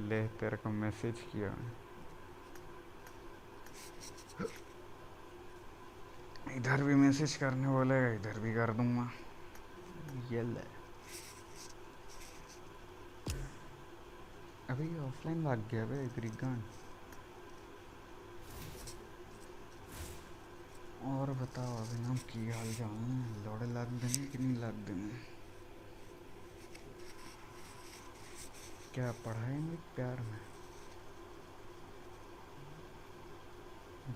ले तेरे को मैसेज किया, इधर भी मैसेज करने बोलेगा इधर भी कर दूंगा। ये ले, अभी ऑफलाइन भाग गया बे ग्रीगान। और बताओ अभिनव की हाल चाल है, लौड़े लाग देने कि नहीं लाग देने? क्या पढ़ाएंगे प्यार में,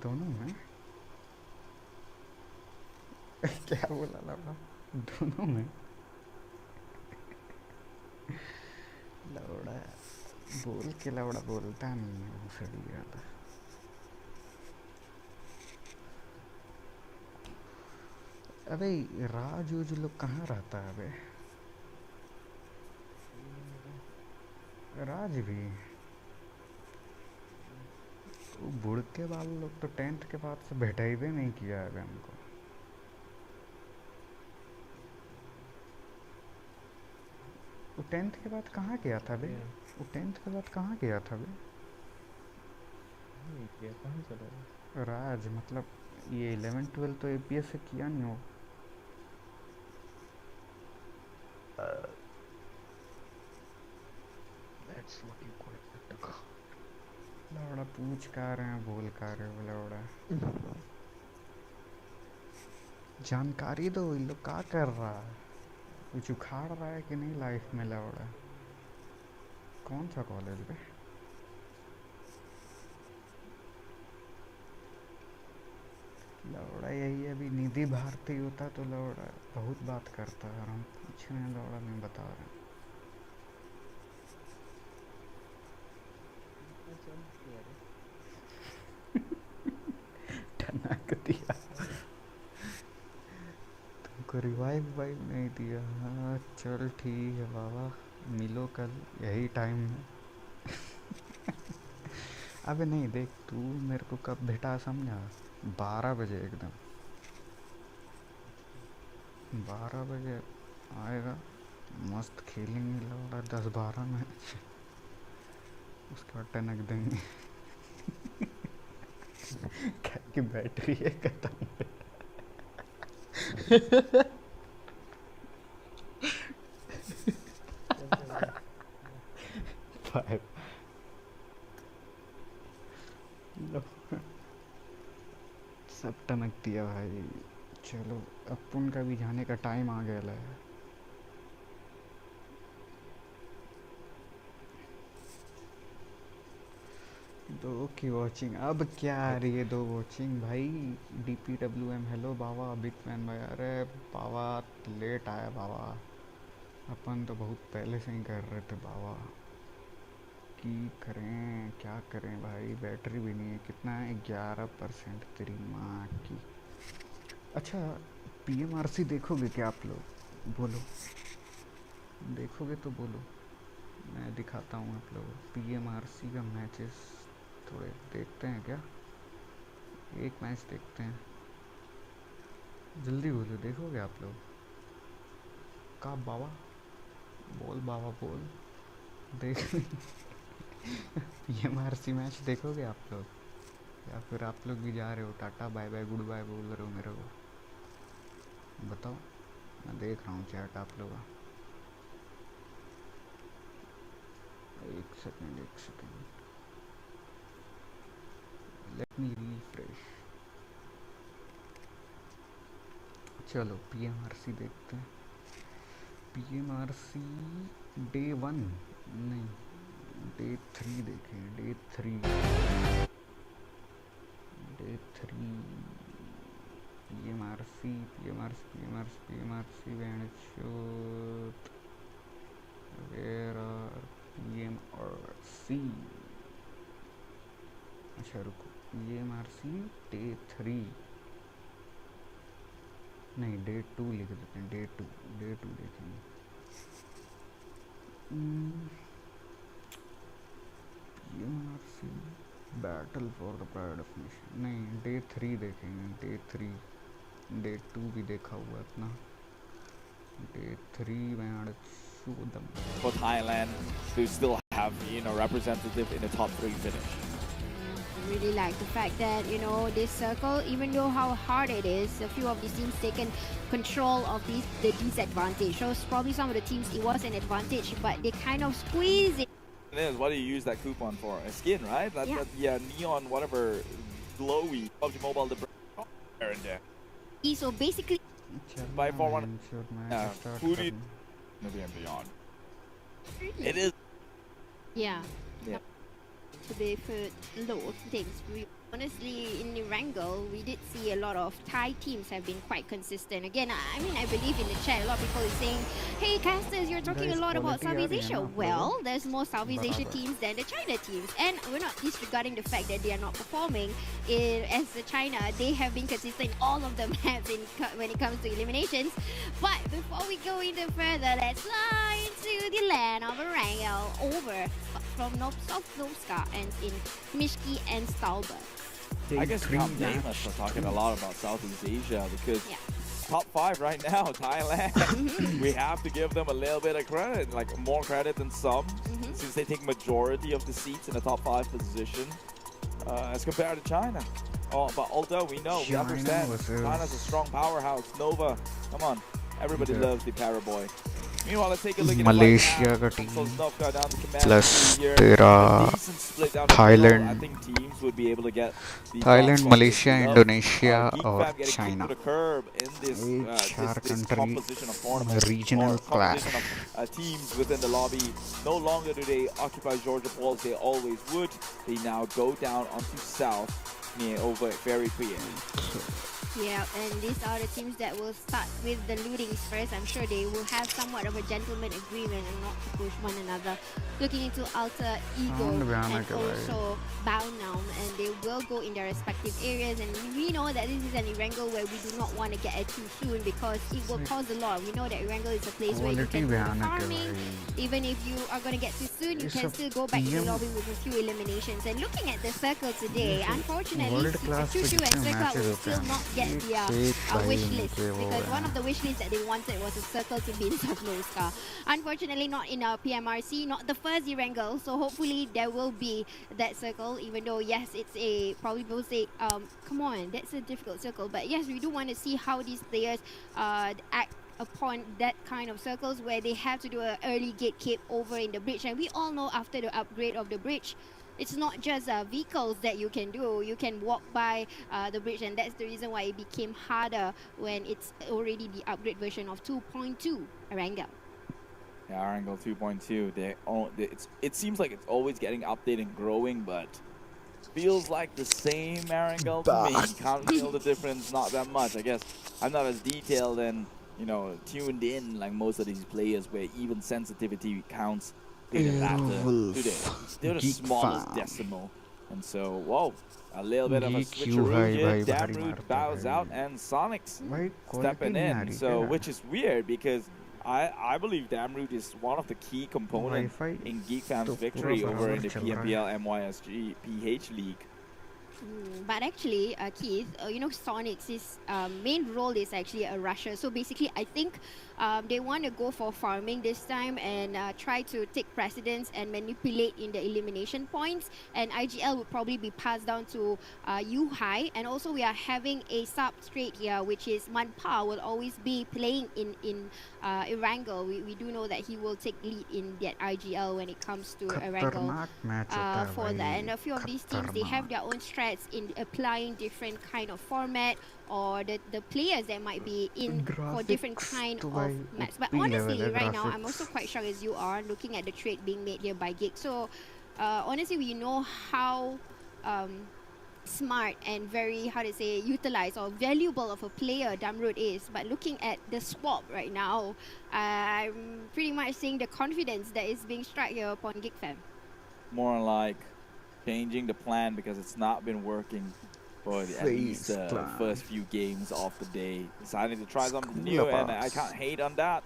दोनों में? क्या बोला लौड़ा, दोनों में? लौड़ा बोल के लौड़ा बोलता नहीं है, वो सड़ी गया था। अबे राज जो लोग कहाँ रहता है अबे? राज भी तो बुढ़ के वाले लोग तो 10th के बाद से भेटा ही भी नहीं किया है हमको। वो 10th के बाद कहाँ गया था बे? वो 10th के बाद कहाँ गया था बे? नहीं किया, कहाँ चला गया? राज मतलब ये 11 12 तो APS से किया नहीं हो। That's what you call it. लौड़ा पूछ का रहे हैं, बोल का रहे हो लौड़ा, जानकारी दो, ये लोग क्या कर रहा है, कुछ उखाड़ रहा है कि नहीं लाइफ में लौड़ा? कौन सा कॉलेज पे? लौड़ा यही अभी निधि भारती होता तो लौड़ा बहुत बात करता है, और हम पूछ रहे हैं लौड़ा नहीं बता रहे हैं। टनक दिया तुमको, रिवाइव वाइव नहीं दिया। हाँ चल ठीक है बाबा, मिलो कल यही टाइम में। अबे नहीं देख, तू मेरे को कब भेटा समझा? 12 बजे एकदम 12 बजे आएगा, मस्त खेलेंगे लौड़ा 10-12 मैच, उसके बाद टनक देंगे। क्या की बैटरी है खत्म। फाइव लो सब टनक दिया भाई, चलो अपन का भी जाने का टाइम आ गया है। दो की वॉचिंग अब क्या आ रही है? दो वॉचिंग भाई। DPWM हेलो बाबा बिग मैन भाई। अरे बाबा लेट आया बाबा, अपन तो बहुत पहले से ही कर रहे थे बाबा। की करें क्या करें भाई, बैटरी भी नहीं है। कितना है? 11% तेरी माँ की। अच्छा PMRC देखोगे क्या आप लोग? बोलो, देखोगे तो बोलो, मैं दिखाता हूँ आप लोगों को। PMRC का मैचेस थोड़े देखते हैं क्या? एक मैच देखते हैं, जल्दी बोलो, देखोगे आप लोग? का बाबा बोल, बाबा बोल, देख PMRC मैच देखोगे आप लोग, या फिर आप लोग भी जा रहे हो tata bye bye goodbye बोल रहे हो मेरे को? बताओ, मैं देख रहा हूँ चैट आप लोग का। एक सेकेंड लेट मी रिफ्रेश। चलो PMRC देखते हैं। PMRC डे 1 नहीं, डे 3 देखें। Day 3 PMRC where are PMRC? अच्छा रुको, PMRC डे 3 नहीं, डे 2 लिख देते हैं। डे 2 देखेंगे। PMRC battle for the pride of nation नहीं, डे 3 देखेंगे। डे 3, डे 2 भी देखा हुआ है अपना। डे 3 में for Thailand to still have, you know, representative in the top 3 finish. Really like the fact that, you know, this circle, even though how hard it is, a few of these teams taken control of the disadvantage. So probably some of the teams it was an advantage, but they kind of squeeze it. What do you use that coupon for? A skin, right? Yeah, neon, whatever, glowy. PUBG Mobile, the there and there. So basically, buy for one. Foodie, maybe and beyond. It is. Yeah. To be for lots of things. Honestly, in Erangel, we did see a lot of Thai teams have been quite consistent. Again, I mean, I believe in the chat, a lot of people are saying, hey, casters, you're talking a lot about Southeast Asia. Well, there's more Southeast Asia teams than the China teams. And we're not disregarding the fact that they are not performing as the China. They have been consistent in all of the maps when it comes to eliminations. But before we go into further, let's fly into the land of Erangel over from South Novska and in Mishki and Stalberg. I guess you can't blame us for talking a lot about Southeast Asia because top 5 right now, Thailand. We have to give them a little bit of credit, like more credit than some, since they take majority of the seats in the top 5 position as compared to China. Oh, but although we know, we understand, China's a strong powerhouse. Nova, come on, everybody loves the Paraboy. Meanwhile, let's take a look at Malaysia का team plus तेरा Thailand, Malaysia, Indonesia और China. 4 country regional class. Teams within the lobby no longer do they occupy Georgia poles. They always would. They now go down onto south near over very clear. Yeah, and these are the teams that will start with the lootings first. I'm sure they will have somewhat of a gentleman agreement and not to push one another. Looking into Alter Ego and also Boundnown, and they will go in their respective areas. And we know that this is an Erangel where we do not want to get it too soon because it will cause a lot. We know that Erangel is a place where you can do farming. Even if you are going to get too soon, you can still go back to the lobby with a few eliminations. And looking at the circle today, unfortunately, Chushu and Circle will still not get the wish list because one of the wish lists that they wanted was a circle to be in South Novska. Unfortunately, not in our PMRC, not the first Erangel. So hopefully there will be that circle. Even though yes, it's a probably will say, come on, that's a difficult circle. But yes, we do want to see how these players act upon that kind of circles where they have to do an early gate keep over in the bridge. And we all know after the upgrade of the bridge, it's not just vehicles that you can do. You can walk by the bridge, and that's the reason why it became harder when it's already the upgrade version of 2.2 Erangel. Yeah, Erangel 2.2. It seems like it's always getting updated and growing, but feels like the same Erangel to me. Can't feel the difference, not that much. I guess I'm not as detailed and tuned in like most of these players, where even sensitivity counts to the smallest decimal. And so, whoa, a little bit of a switcheroo here. Damroot bows out, and Sonic's stepping in. So, which is weird because I believe Damroot is one of the key components in Geek Fam's victory over in the PMPL MYSG PH League. But actually, Keith, Sonic's main role is actually a rusher. So basically, I think they want to go for farming this time and try to take precedence and manipulate in the elimination points. And IGL would probably be passed down to U-High. And also, we are having a substrate here, which is Manpa will always be playing in Erangel. We do know that he will take lead in that IGL when it comes to Erangel for that. And a few of these teams, they have their own strats in applying different kind of format, or the players that might be in for different kind of maps. But honestly, right now, I'm also quite shocked as you are looking at the trade being made here by Geek. So honestly, we know how smart and very, utilized or valuable of a player Damroot is. But looking at the swap right now, I'm pretty much seeing the confidence that is being struck here upon Geek Fam. More like changing the plan because it's not been working for at least the first few games of the day. Deciding to try something new, and I can't hate on that.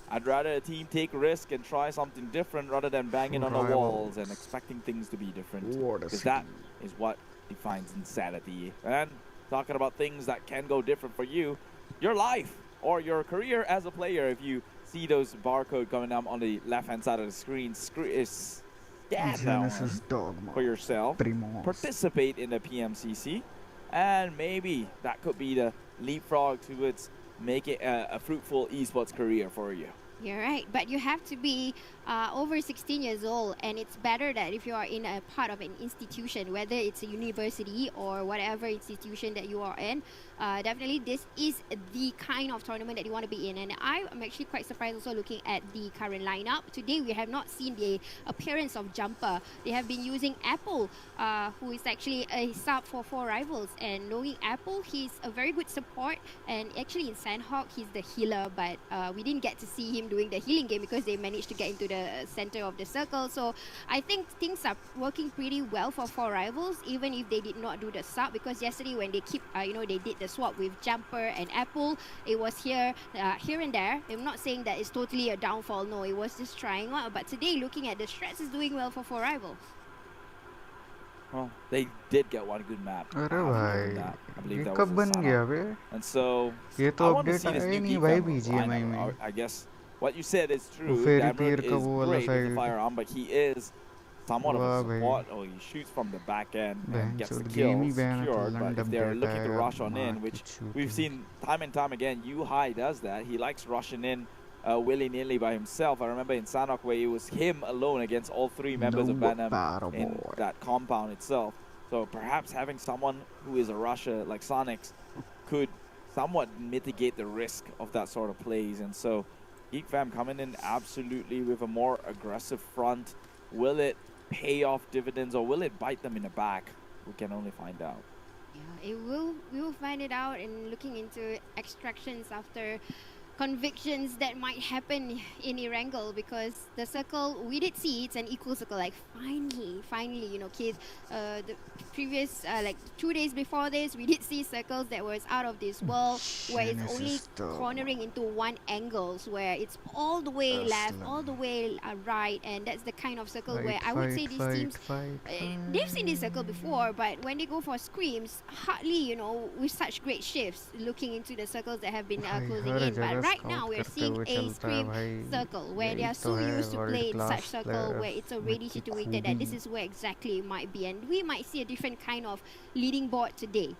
I'd rather a team take risk and try something different rather than banging on the walls and expecting things to be different. Because that is what defines insanity. And talking about things that can go different for you, your life or your career as a player. If you see those barcode coming up on the left-hand side of the screen, is scan that one for yourself. Participate in the PMCC, and maybe that could be the leapfrog towards making a fruitful esports career for you. You're right, but you have to be over 16 years old, and it's better that if you are in a part of an institution, whether it's a university or whatever institution that you are in, definitely this is the kind of tournament that you want to be in. And I'm actually quite surprised also looking at the current lineup. Today we have not seen the appearance of Jumper. They have been using Apple, who is actually a sub for 4 Rivals, and knowing Apple, he's a very good support, and actually in Sandhawk he's the healer, but we didn't get to see him doing the healing game because they managed to get into the center of the circle. So I think things are working pretty well for 4 Rivals, even if they did not do the sub, because yesterday when they they did the swap with Jumper and Apple, it was here and there. I'm not saying that it's totally a downfall, no, it was just trying out. But today, looking at the strats, is doing well for 4 Rivals. Well, they did get one good map. I believe that was and so I want to see this new Geek lineup. I guess what you said is true. Damroot is great with the firearm, but he is somewhat of a support. Oh, he shoots from the back end and gets the kill secured. But if they're looking to rush on in, which we've seen time and time again, U-High does that. He likes rushing in willy-nilly by himself. I remember in Sanok where it was him alone against all 3 members of Venom in that compound itself. So perhaps having someone who is a rusher like Sonics could somewhat mitigate the risk of that sort of plays. And so Geek Fam coming in absolutely with a more aggressive front. Will it pay off dividends, or will it bite them in the back? We can only find out. Yeah, we will find it out, and looking into extractions after convictions that might happen in Erangel, because the circle, we did see it's an equal circle. Like finally, kids, the previous 2 days before this, we did see circles that was out of this world, where it's only cornering into one angles, where it's all the way left, all the way right, and that's the kind of circle where I would say these teams, they've seen this circle before, but when they go for screams, hardly, with such great shifts, looking into the circles that have been closing in. But right now we're seeing a scream circle where they are so used to play in such circle where it's already situated that this is where exactly it might be, and we might see a different kind of leading board today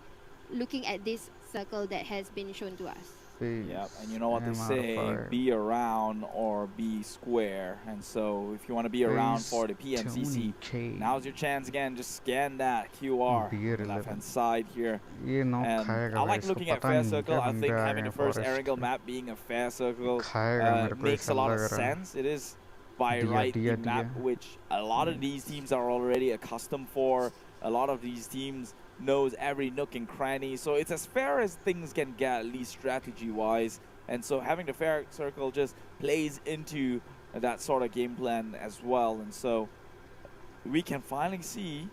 looking at this circle that has been shown to us. Yep, and you know what they say, be around or be square. And so if you want to be around for the PMCC, now's your chance again. Just scan that QR on the left-hand side here. And I like looking at fair circle. I think having the first Erangel map being a fair circle makes a lot of sense. It is by right the map which a lot of these teams are already accustomed for. A lot of these teams knows every nook and cranny, so it's as fair as things can get, at least strategy-wise. And so having the fair circle just plays into that sort of game plan as well. And so we can finally see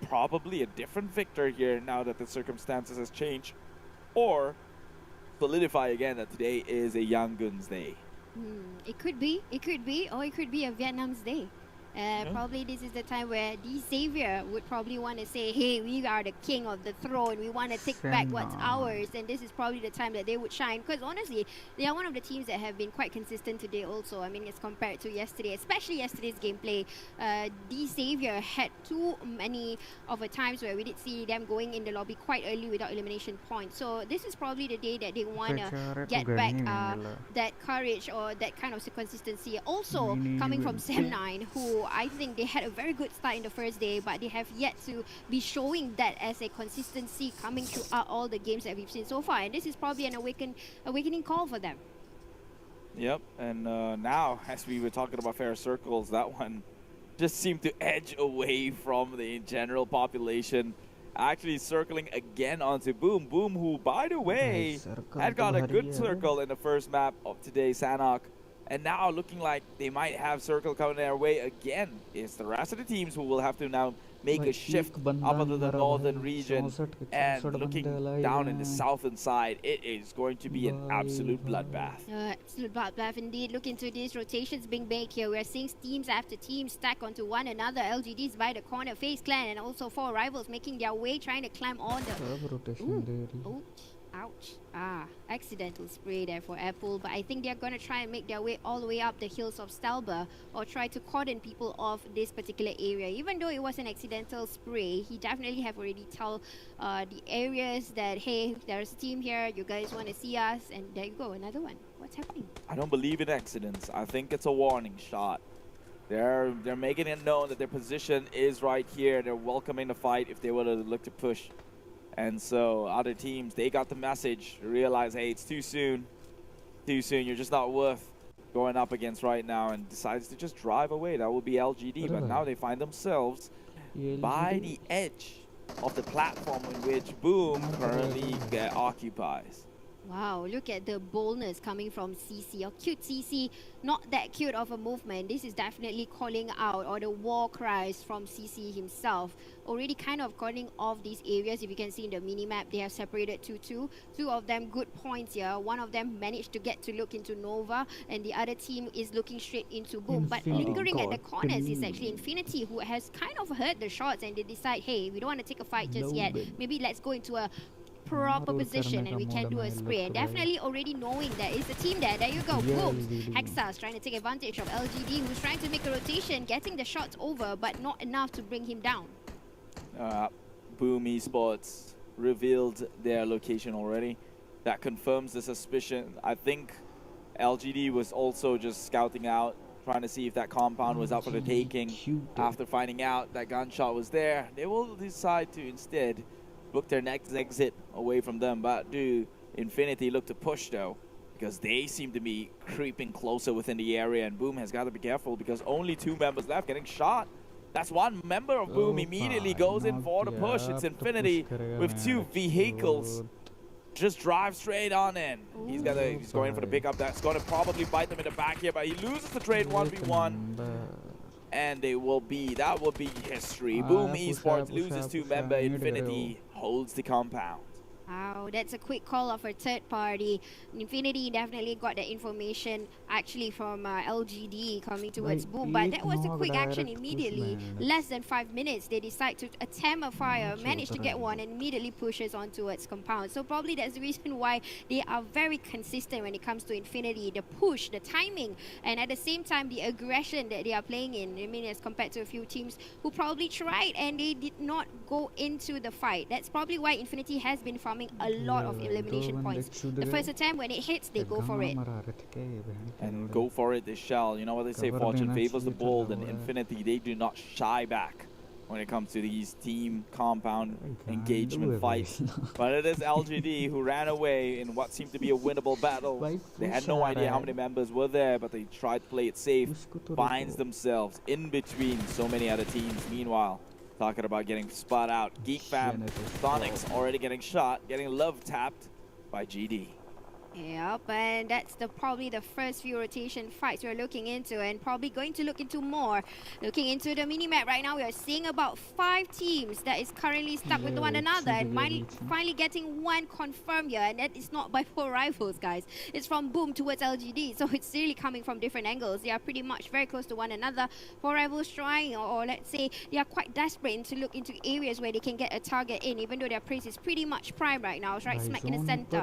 probably a different victor here now that the circumstances has changed, or solidify again that today is a Yangon's day. It could be, or it could be a Vietnam's day. Probably this is the time where the Savior would probably want to say, hey, we are the king of the throne. We want to take back what's ours. And this is probably the time that they would shine. Because honestly, they are one of the teams that have been quite consistent today also. I mean, as compared to yesterday, especially yesterday's gameplay, the Savior had too many of the times where we did see them going in the lobby quite early without elimination points. So this is probably the day that they want to get back that courage or that kind of consistency. Also, coming from Sam9, who I think they had a very good start in the first day, but they have yet to be showing that as a consistency coming throughout all the games that we've seen so far. And this is probably an awakening call for them. Yep, and now, as we were talking about fair circles, that one just seemed to edge away from the general population. Actually circling again onto Boom. Boom, who, by the way, had got a good circle in the first map of today, Sanhok. And now looking like they might have circle coming their way again. It's the rest of the teams who will have to now make a shift up into the northern region. And looking down in the southern side, it is going to be an absolute bloodbath. Absolute bloodbath indeed. Look into these rotations being made here. We're seeing teams after teams stack onto one another. LGDs by the corner, FaZe Clan, and also 4 rivals making their way, trying to climb on the... Ouch. Accidental spray there for Apple, but I think they're going to try and make their way all the way up the hills of Stalba, or try to cordon people off this particular area. Even though it was an accidental spray, he definitely have already told the areas that, hey, there's a team here, you guys want to see us, and there you go, another one. What's happening? I don't believe in accidents. I think it's a warning shot. They're making it known that their position is right here. They're welcoming the fight if they were to look to push. And so other teams, they got the message, realize, hey, it's too soon. Too soon. You're just not worth going up against right now, and decides to just drive away. That would be LGD. But now they find themselves by the edge of the platform in which Boom currently occupies. Wow, look at the boldness coming from CC, or cute CC. Not that cute of a movement. This is definitely calling out, or the war cries from CC himself. Already kind of calling off these areas. If you can see in the mini-map, they have separated 2-2. 2 of them good points here. One of them managed to get to look into Nova, and the other team is looking straight into Boom. But lingering at the corners is actually Infinity, who has kind of heard the shots, and they decide, hey, we don't want to take a fight just yet. Maybe let's go into a proper position and we can do a spray. And definitely already knowing that it's a team there. There you go. Boom. Hexa's trying to take advantage of LGD, who's trying to make a rotation, getting the shots over, but not enough to bring him down. Boom Esports revealed their location already. That confirms the suspicion. I think LGD was also just scouting out, trying to see if that compound was up for the taking. After finding out that gunshot was there, they will decide to instead book their next exit away from them. But do Infinity look to push though? Because they seem to be creeping closer within the area, and Boom has got to be careful because only 2 members left getting shot. That's one member of Boom immediately goes in for the push. It's Infinity with 2 vehicles. Just drive straight on in. He's going for the pickup. That's going to probably bite them in the back here, but he loses the trade 1v1. And that will be history. Boom Esports loses 2 members. Infinity holds the compound. Wow, that's a quick call of a third party. Infinity definitely got the information actually from LGD coming towards Boom, but that was a quick action immediately. Less than 5 minutes, they decide to attempt a fire, manage to get one, and immediately pushes on towards compound. So probably that's the reason why they are very consistent when it comes to Infinity. The push, the timing, and at the same time, the aggression that they are playing in. I mean, as compared to a few teams who probably tried and they did not go into the fight. That's probably why Infinity has been farming coming a lot of elimination points. The first attempt, when it hits, they go for it. And go for it, they shall. You know what they say, fortune favors the bold, and Infinity, they do not shy back when it comes to these team compound engagement fights. But it is LGD who ran away in what seemed to be a winnable battle. They had no idea how many members were there, but they tried to play it safe. Finds themselves in between so many other teams. Meanwhile, talking about getting spot out, Geek Fam, Sonics already getting shot, getting love tapped by GD. Yep, and that's probably the first few rotation fights we're looking into, and probably going to look into more. Looking into the mini-map right now, we are seeing about 5 teams that is currently stuck with one another, and finally getting one confirmed here, and that is not by 4 rivals, guys. It's from Boom towards LGD, so it's really coming from different angles. They are pretty much very close to one another. 4 rivals trying, or let's say they are quite desperate to look into areas where they can get a target in, even though their praise is pretty much prime right now. It's right smack in the center.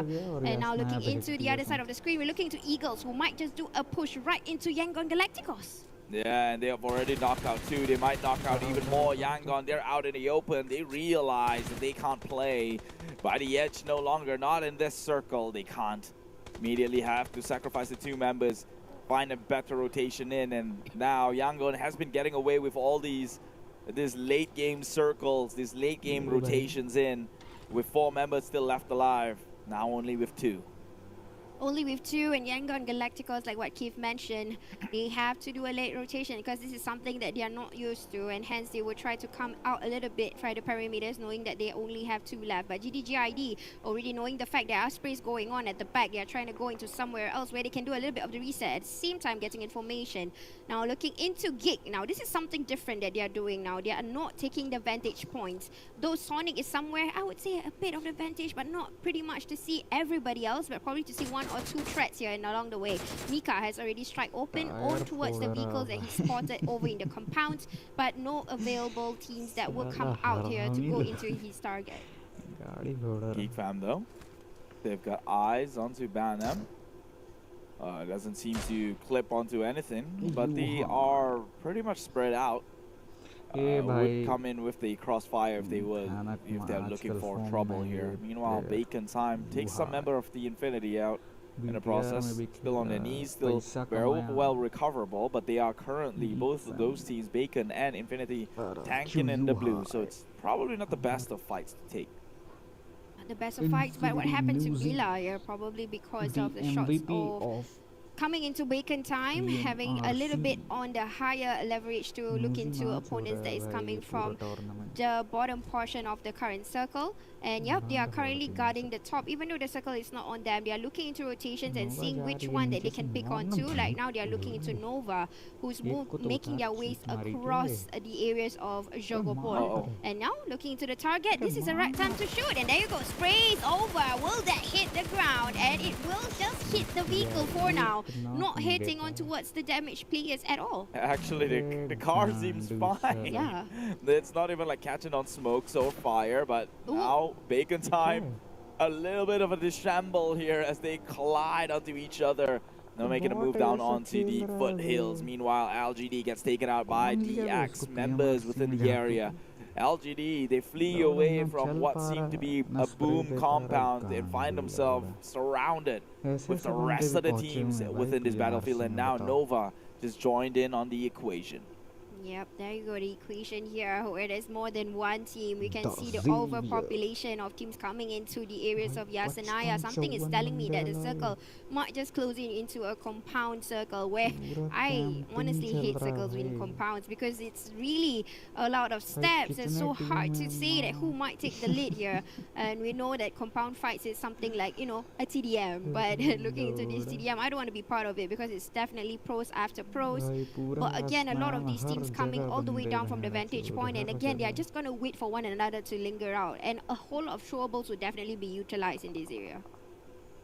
And now looking into the other side of the screen, we're looking to Eagles, who might just do a push right into Yangon Galacticos. Yeah, and they have already knocked out 2. They might knock out even more. Yangon, they're out in the open. They realize that they can't play by the edge no longer. Not in this circle. They can't. Immediately have to sacrifice the 2 members, find a better rotation in, and now Yangon has been getting away with all these late game circles, these late game rotations in, with 4 members still left alive. Now only with 2. Only with 2, and Yangon Galacticos, like what Keith mentioned, they have to do a late rotation because this is something that they are not used to, and hence they will try to come out a little bit for the perimeters, knowing that they only have 2 left. But GDGID, already knowing the fact there are sprays going on at the back, they are trying to go into somewhere else where they can do a little bit of the reset, at the same time getting information. Now looking into Gig, now this is something different that they are doing now. They are not taking the vantage points. Though Sonic is somewhere, I would say a bit of the vantage, but not pretty much to see everybody else, but probably to see 1 or 2 threats here and along the way. Mika has already strike open on towards the vehicles that he spotted over in the compound, but no available teams that will come out here to go into his target. Geek Fam though, they've got eyes onto Banam. Doesn't seem to clip onto anything, but they are pretty much spread out. Would come in with the crossfire if they're looking for trouble here. Meanwhile, Bacon Time takes some member of the Infinity out in the process. Still on their knees, still very well recoverable, but they are currently, both of those teams, Bacon and Infinity, tanking in the blue, so it's probably not the best of fights to take. The best of fights, but what happened to Villa here, probably because of the shots of coming into Bacon Time, having a little bit on the higher leverage to look into opponents that is coming from the bottom portion of the current circle. And yep, they are currently guarding the top, even though the circle is not on them. They are looking into rotations and seeing which one that they can pick on to. Like now they are looking into Nova, who's making their ways across the areas of Jogopol. And now looking into the target, this is the right time to shoot. And there you go, sprays over. Will that hit the ground? And it will just hit the vehicle for now, not hitting on towards the damaged players at all. Actually, the car seems fine. Yeah. It's not even like catching on smokes or fire, but now Bacon Time, a little bit of a dishamble here as they collide onto each other. Now making a move down onto the foothills. Meanwhile, LGD gets taken out by DX members within the area. LGD, they flee away from what seemed to be a boom compound and find themselves surrounded with the rest of the teams within this battlefield. And now Nova just joined in on the equation. Yep, there you go, the equation here, where there's more than 1 team. We can see the overpopulation of teams coming into the areas of Yasanaya. Something is telling me that the circle might just close in into a compound circle, where I honestly hate circles in compounds because it's really a lot of steps. It's so hard to say that who might take the lead here. And we know that compound fights is something like, you know, a TDM. But looking into this TDM, I don't want to be part of it because it's definitely pros after pros. But again, a lot of these teams coming all the way down from the vantage point, and again they are just going to wait for one another to linger out, and a whole lot of throwables will definitely be utilized in this area.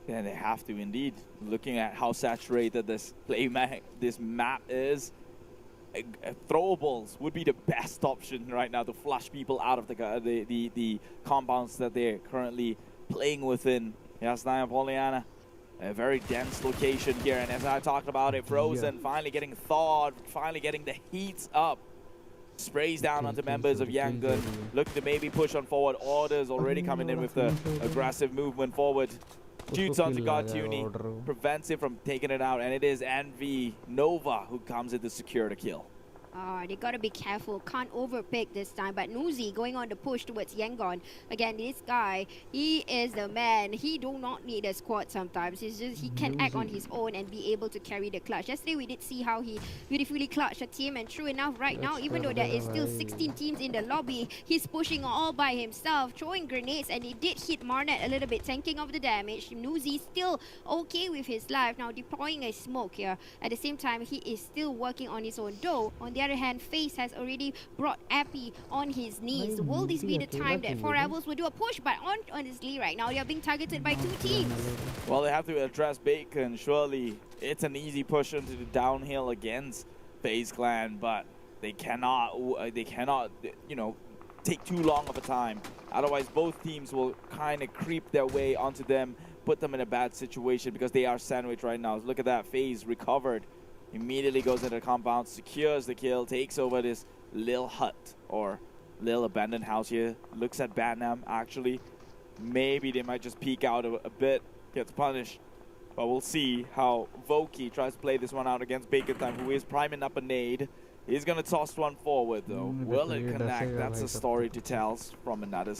Yeah, they have to indeed. Looking at how saturated this map is, throwables would be the best option right now to flush people out of the compounds that they're currently playing within. Yasnaya Poliana, a very dense location here, and as I talked about it, Frozen finally getting thawed, finally getting the heats up. sprays down onto members of Yangon. Look to maybe push on forward. Orders already coming in with the aggressive movement forward. Shoots onto Gartuni, prevents him from taking it out, and it is Envy Nova who comes in to secure the kill. They gotta be careful. Can't overpick this time. But Nuzi going on the push towards Yangon. Again, this guy, he is the man. He do not need a squad sometimes. He can act on his own and be able to carry the clutch. Yesterday we did see how he beautifully clutched a team, and true enough, right now, even though there is still 16 teams in the lobby, he's pushing all by himself, throwing grenades, and he did hit Marnet a little bit, tanking off the damage. Nuzi still okay with his life. Now deploying a smoke here. At the same time, he is still working on his own. Though, on the other hand, FaZe has already brought Appy on his knees. Will this be the time that 4 Rebels will do a push? But honestly, right now, they are being targeted by 2 teams. Well, they have to address Bacon. Surely, it's an easy push into the downhill against FaZe Clan, but they cannot, you know, take too long of a time. Otherwise, both teams will kind of creep their way onto them, put them in a bad situation because they are sandwiched right now. Look at that. FaZe recovered. Immediately goes into the compound, secures the kill, takes over this little hut or little abandoned house here. Looks at Batnam, actually. Maybe they might just peek out a bit, gets punished. But we'll see how Voki tries to play this one out against Bacon Time, who is priming up a nade. He's going to toss one forward, though. Will it connect? That's a story to tell from another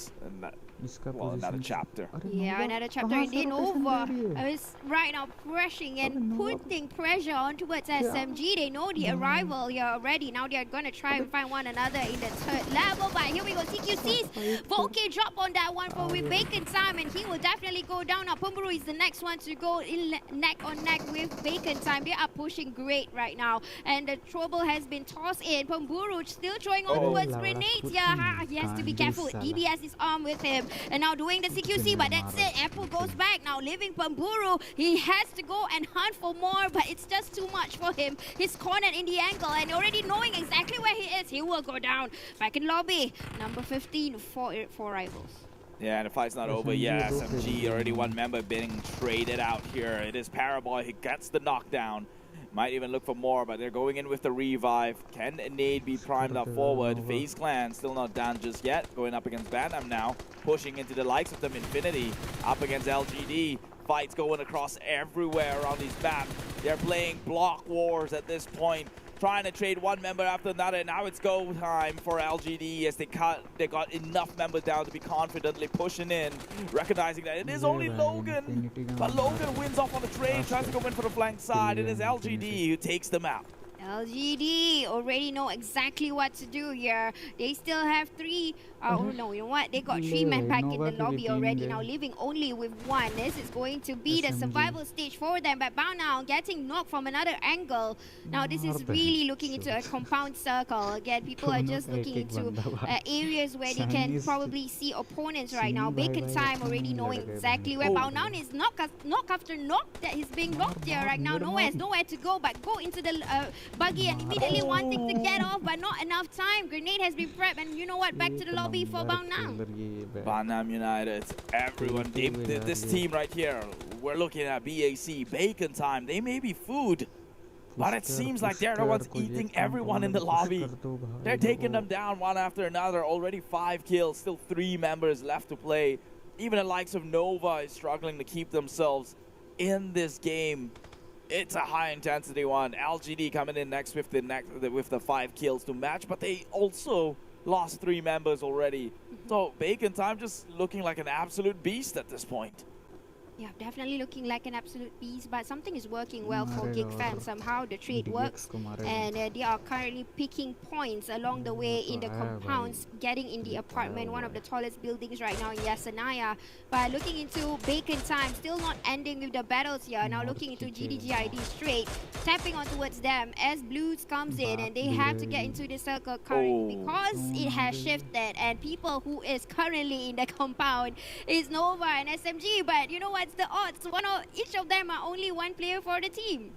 chapter. Yeah, another chapter indeed. Nova is right now pressing and putting pressure on towards SMG. They know the arrival here already. Now they're going to try and find one another in the 3rd level. But here we go. CQC's Volke drop on that one for with Bacon Time, and he will definitely go down. Now Pumburu is the next one to go in neck on neck with Bacon Time. They are pushing great right now, and the trouble has been tossed in. Pumburu still throwing on towards grenades. Yeah, he has to be careful. DBS is armed with him. And now doing the CQC, but that's it. Apple goes back. Now leaving Pumburu. He has to go and hunt for more, but it's just too much for him. He's cornered in the angle, and already knowing exactly where he is, he will go down. Back in lobby, number 15 for Rivals. Yeah, and the fight's not over yet. SMG, already one member being traded out here. It is Paraboy. He gets the knockdown. Might even look for more, but they're going in with the revive. Can Nade be primed up forward? FaZe Clan still not done just yet. Going up against Bantam now. Pushing into the likes of them. Infinity up against LGD. Fights going across everywhere around these maps. They're playing block wars at this point. Trying to trade one member after another. Now it's go time for LGD as they got enough members down to be confidently pushing in, recognizing that it is only Logan. But Logan wins off on the trade, tries to go in for the flank side. It is LGD who takes them out. LGD already know exactly what to do here. They still have 3. Oh no, you know what? They got 3 men back in the lobby already. Now leaving only with 1. This is going to be the survival stage for them. But now getting knocked from another angle. Now this is really looking into a compound circle. Again, people are just looking into areas where they can probably see opponents right now. Bacon Time already knowing exactly where Baonan is. Knock after knock that he's being knocked here right now. Nowhere to go, but go into the buggy and immediately wanting to get off, but not enough time. Grenade has been prepped, and you know what? Back to the lobby for Baonam. Baonam United, everyone, this team right here, we're looking at BAC, Bacon Time. They may be food, but it seems like they're the ones eating everyone in the lobby. They're taking them down one after another. Already 5 kills, still 3 members left to play. Even the likes of Nova is struggling to keep themselves in this game. It's a high-intensity one. LGD coming in next with the 5 kills to match, but they also lost 3 members already. So Bacon Time just looking like an absolute beast at this point. Yeah, definitely looking like an absolute beast, but something is working well for Gig fans. Somehow the trade works, and they are currently picking points along the way in the compounds, getting in the apartment, one of the tallest buildings right now in Yasanaya. But looking into Bacon Time, still not ending with the battles here. Now looking into GDGID straight, tapping on towards them as Blues comes in, and they have to get into the circle currently because it has shifted, and people who is currently in the compound is Nova and SMG. But you know what? The odds, each of them are only 1 player for the team.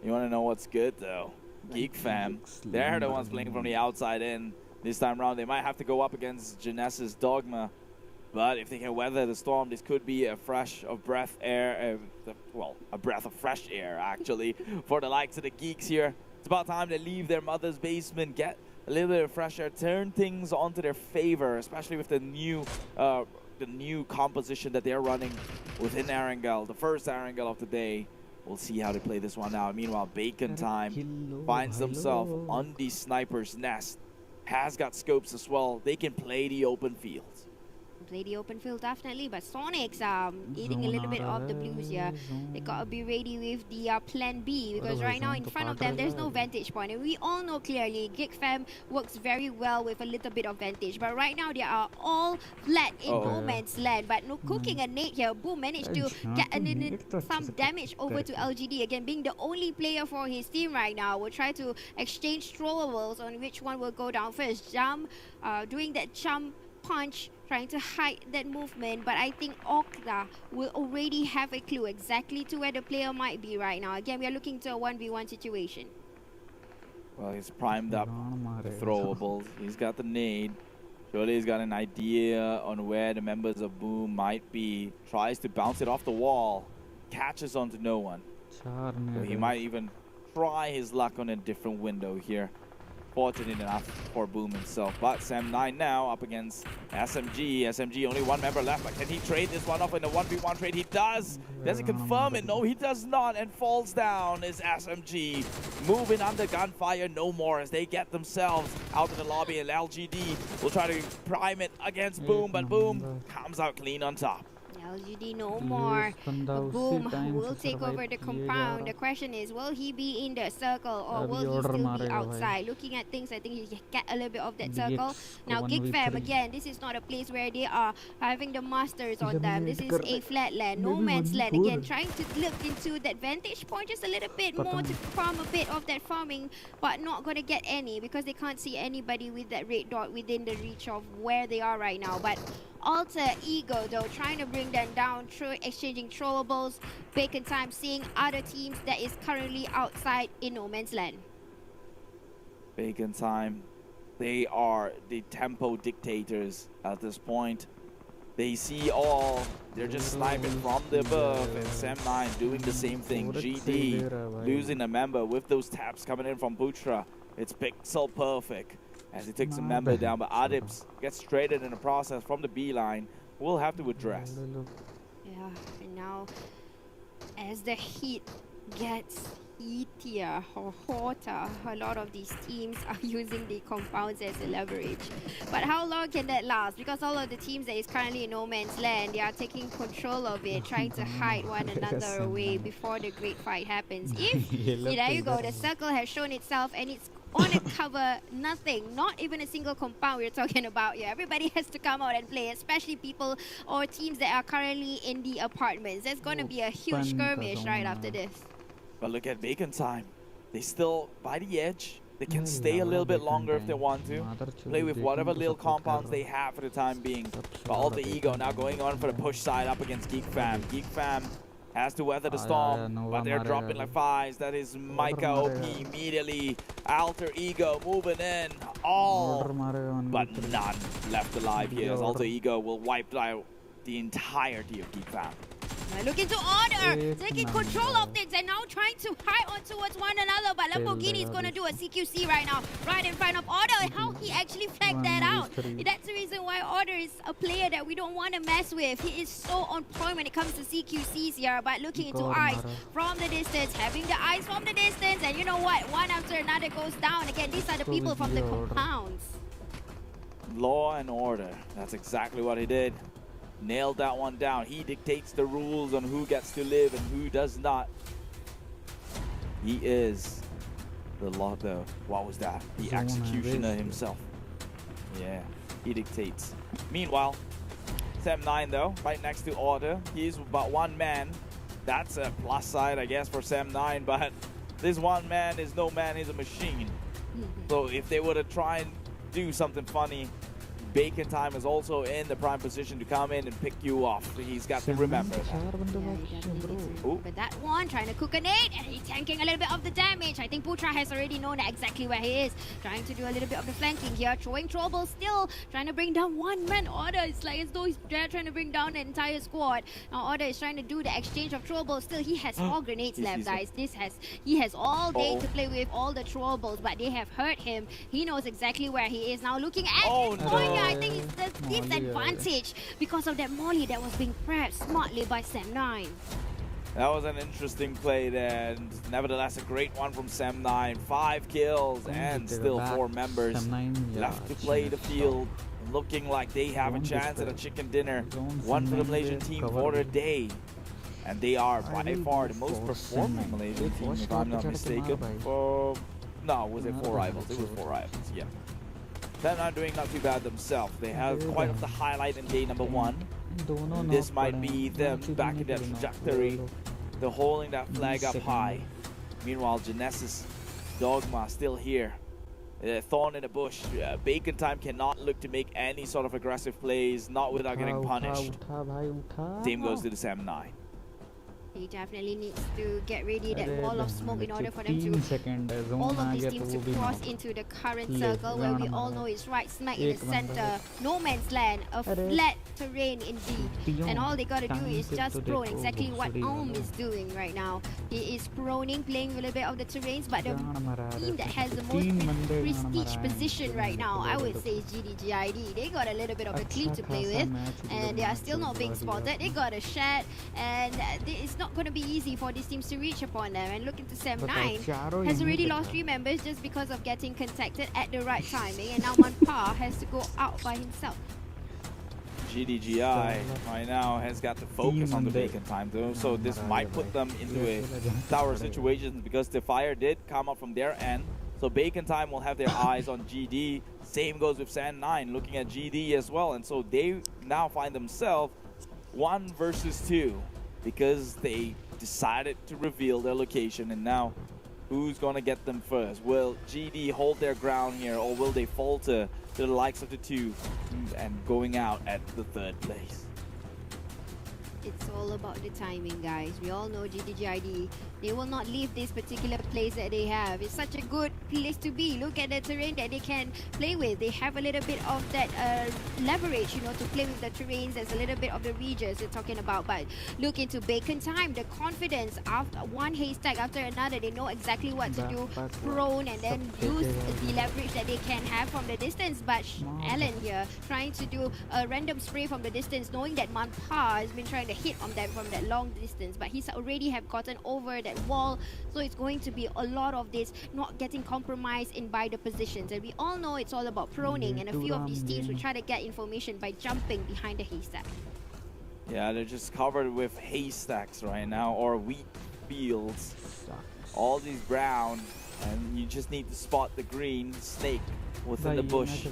You want to know what's good though? Geek fam, they're the ones playing from the outside in. This time around they might have to go up against Genesis Dogma, but if they can weather the storm, this could be a breath of fresh air actually for the likes of the Geeks here. It's about time they leave their mother's basement, get a little bit of fresh air, turn things onto their favor, especially with the new composition that they're running within Erangel, the first Erangel of the day. We'll see how they play this one out. Meanwhile, Bacon Time finds themselves on the sniper's nest. Has got scopes as well. They can play the open fields. Play the open field definitely, but Sonic's eating a little bit of the blues here. They gotta be ready with the plan B, because right now in front of them there's no vantage point, and we all know clearly Geek Fam works very well with a little bit of vantage, but right now they are all flat in no man's land. But no cooking a nade here. Boom managed to get some damage over to LGD, again being the only player for his team right now. Will try to exchange throwables on which one will go down first. Jump, doing that jump punch, trying to hide that movement, but I think Okta will already have a clue exactly to where the player might be right now. Again, we are looking to a 1v1 situation. Well, he's primed up the throwables. He's got the nade. Surely he's got an idea on where the members of Boom might be. Tries to bounce it off the wall. Catches onto no one. So he might even try his luck on a different window here. Fortunate enough for Boom himself. But Sam9 now up against SMG. SMG, only one member left. But can he trade this one off in a 1v1 trade? He does. Does he confirm it? No, he does not. And falls down is SMG. Moving under gunfire no more as they get themselves out of the lobby. And LGD will try to prime it against Boom. But Boom comes out clean on top. LGD no more. Boom will take over the compound. The question is, will he be in the circle or will he still be outside? Looking at things, I think he get a little bit of that circle. Now Geek Fam, again, this is not a place where they are having the masters on them. This is a flat land, no man's land. Again, trying to look into that vantage point just a little bit more to farm a bit of that farming, but not going to get any because they can't see anybody with that red dot within the reach of where they are right now. But Alter Ego though, trying to bring them down through exchanging throwables. Bacon Time seeing other teams that is currently outside in no man's land. Bacon Time, they are the tempo dictators at this point. They see all, they're just sniping from the above, and Sam9 doing the same thing. GD losing a member with those taps coming in from Butra. It's pixel perfect as he takes a member down, but Adibs gets traded in the process from the B line. We'll have to address. Yeah, and now as the heat gets heatier or hotter, a lot of these teams are using the compounds as a leverage. But how long can that last? Because all of the teams that is currently in no man's land, they are taking control of it, trying to hide one another away before the great fight happens. If, there you go, the circle has shown itself and it's on a cover, nothing, not even a single compound we're talking about here. Everybody has to come out and play, especially people or teams that are currently in the apartments. There's going to be a huge skirmish right after this. But look at Bacon Time. They still by the edge. They can stay a little bit longer if they want to. Play with whatever little compounds they have for the time being. But Alter Ego now going on for the push side up against Geek Fam. Geek Fam has to weather the storm, but they're dropping like fives. That is Micah OP immediately. Alter Ego moving in. All but none left alive here as Alter Ego will wipe out the entirety of Geek Fam. Looking to order, taking control of things and now trying to hide on towards one another. But Lamborghini is going to do a CQC right now, right in front of Order. And how he actually flagged that out. That's the reason why Order is a player that we don't want to mess with. He is so on point when it comes to CQCs here. But looking into eyes from the distance, having the eyes from the distance. And you know what? One after another goes down. Again, these are the people from the compounds. Law and order. That's exactly what he did. Nailed that one down. He dictates the rules on who gets to live and who does not. He is the law, though. What was that? The executioner himself. Yeah, he dictates. Meanwhile, Sam9 though, right next to Order. He's about one man. That's a plus side, I guess, for Sam9. But this one man is no man. He's a machine. So if they were to try and do something funny, Bacon Time is also in the prime position to come in and pick you off. He's got to remember that. But that one, trying to cook a nade, and he's tanking a little bit of the damage. I think Putra has already known exactly where he is. Trying to do a little bit of the flanking here, throwing trouble still, trying to bring down one-man Order. It's like as though he's there trying to bring down the entire squad. Now Order is trying to do the exchange of trouble. Still, he has 4 grenades left, guys. He has all day to play with all the troubles, but they have hurt him. He knows exactly where he is now. Looking at this point, I think it's the disadvantage because of that molly that was being prepped smartly by Sam9. That was an interesting play there, and nevertheless a great one from Sam9. 5 kills and still 4 members left to play the field. Looking like they have a chance at a chicken dinner. One for the Malaysian team for the day. And they are by far the most performing Malaysian team, if I'm not mistaken. No, was it 4 rivals? It was 4 rivals, yeah. They're not doing not too bad themselves. They have quite of the highlight in day number 1. And this might be them back in their trajectory. They're holding that flag up high. Meanwhile, Genesis, Dogma still here. Thorn in the bush. Bacon Time cannot look to make any sort of aggressive plays, not without getting punished. Same goes to the Sam9. He definitely needs to get ready that wall of smoke in order for them to all of these teams to cross into the current circle where we all know it's right smack in the center. No man's land, a flat terrain indeed. And all they gotta do is just prone, exactly what is doing right now. He is proning, playing a little bit of the terrains, but the team that has the most prestige position right now, I would say is GDGID. They got a little bit of a cleave to play with, and they are still not being spotted. They got a shed, and it's not going to be easy for these teams to reach upon them. And look into Sam9 has already lost 3 members just because of getting contacted at the right timing, and now Manpa has to go out by himself. GDGI right now has got to focus on the Bacon Time though, so this might put them into a tower situation because the fire did come up from their end. So Bacon Time will have their eyes on GD. Same goes with Sam9 looking at GD as well, and so they now find themselves 1 versus 2. Because they decided to reveal their location, and now who's gonna get them first? Will GD hold their ground here, or will they falter to the likes of the 2 and going out at the 3rd place? It's all about the timing, guys. We all know GDGID. They will not leave this particular place that they have. It's such a good place to be. Look at the terrain that they can play with. They have a little bit of that leverage, you know, to play with the terrains. There's a little bit of the regions we're talking about. But look into Bacon Time. The confidence after one haystack after another. They know exactly what to do. Prone and then use the leverage that they can have from the distance. But Alan here trying to do a random spray from the distance, knowing that Manpa has been trying to hit on them from that long distance, but he's already have gotten over that wall, so it's going to be a lot of this not getting compromised in by the positions. And we all know it's all about proning, and a few of these teams will try to get information by jumping behind the haystack. Yeah, they're just covered with haystacks right now, or wheat fields. All these brown, and you just need to spot the green snake within the bush.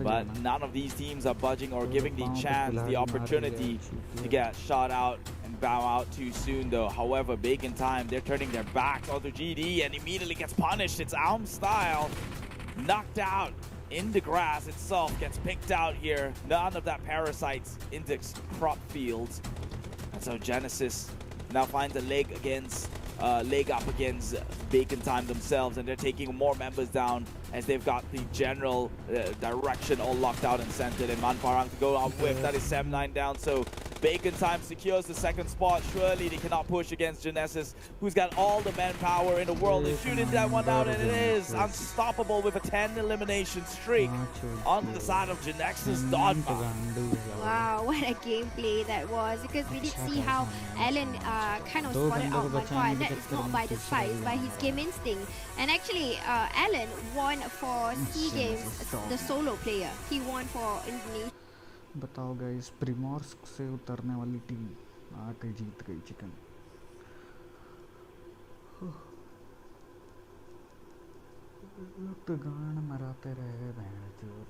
But none of these teams are budging or giving the chance, the opportunity to get shot out and bow out too soon though. However, Bacon Time, they're turning their backs onto GD and immediately gets punished. It's Alm style. Knocked out in the grass itself, gets picked out here. None of that parasites in the crop fields. And so Genesis now finds a leg up against Bacon Time themselves, and they're taking more members down as they've got the general direction all locked out and centered, and Manparang to go out with. That is Sam9 down, so Bacon Time secures the 2nd spot. Surely they cannot push against Genesis, who's got all the manpower in the world. They're shooting that one out, and it is unstoppable with a 10 elimination streak on the side of Genesis Dogma. Wow, what a gameplay that was, because we did see how Alan kind of spotted out Manpa, and that is not by the size, by his game instinct. And actually, Alan won for SEA Games, the solo player. He won for Indonesia. बताओ guys, Primorsk से उतरने वाली team आके जीत गई chicken. लोग तो गान मराते रहे, बहन चोद।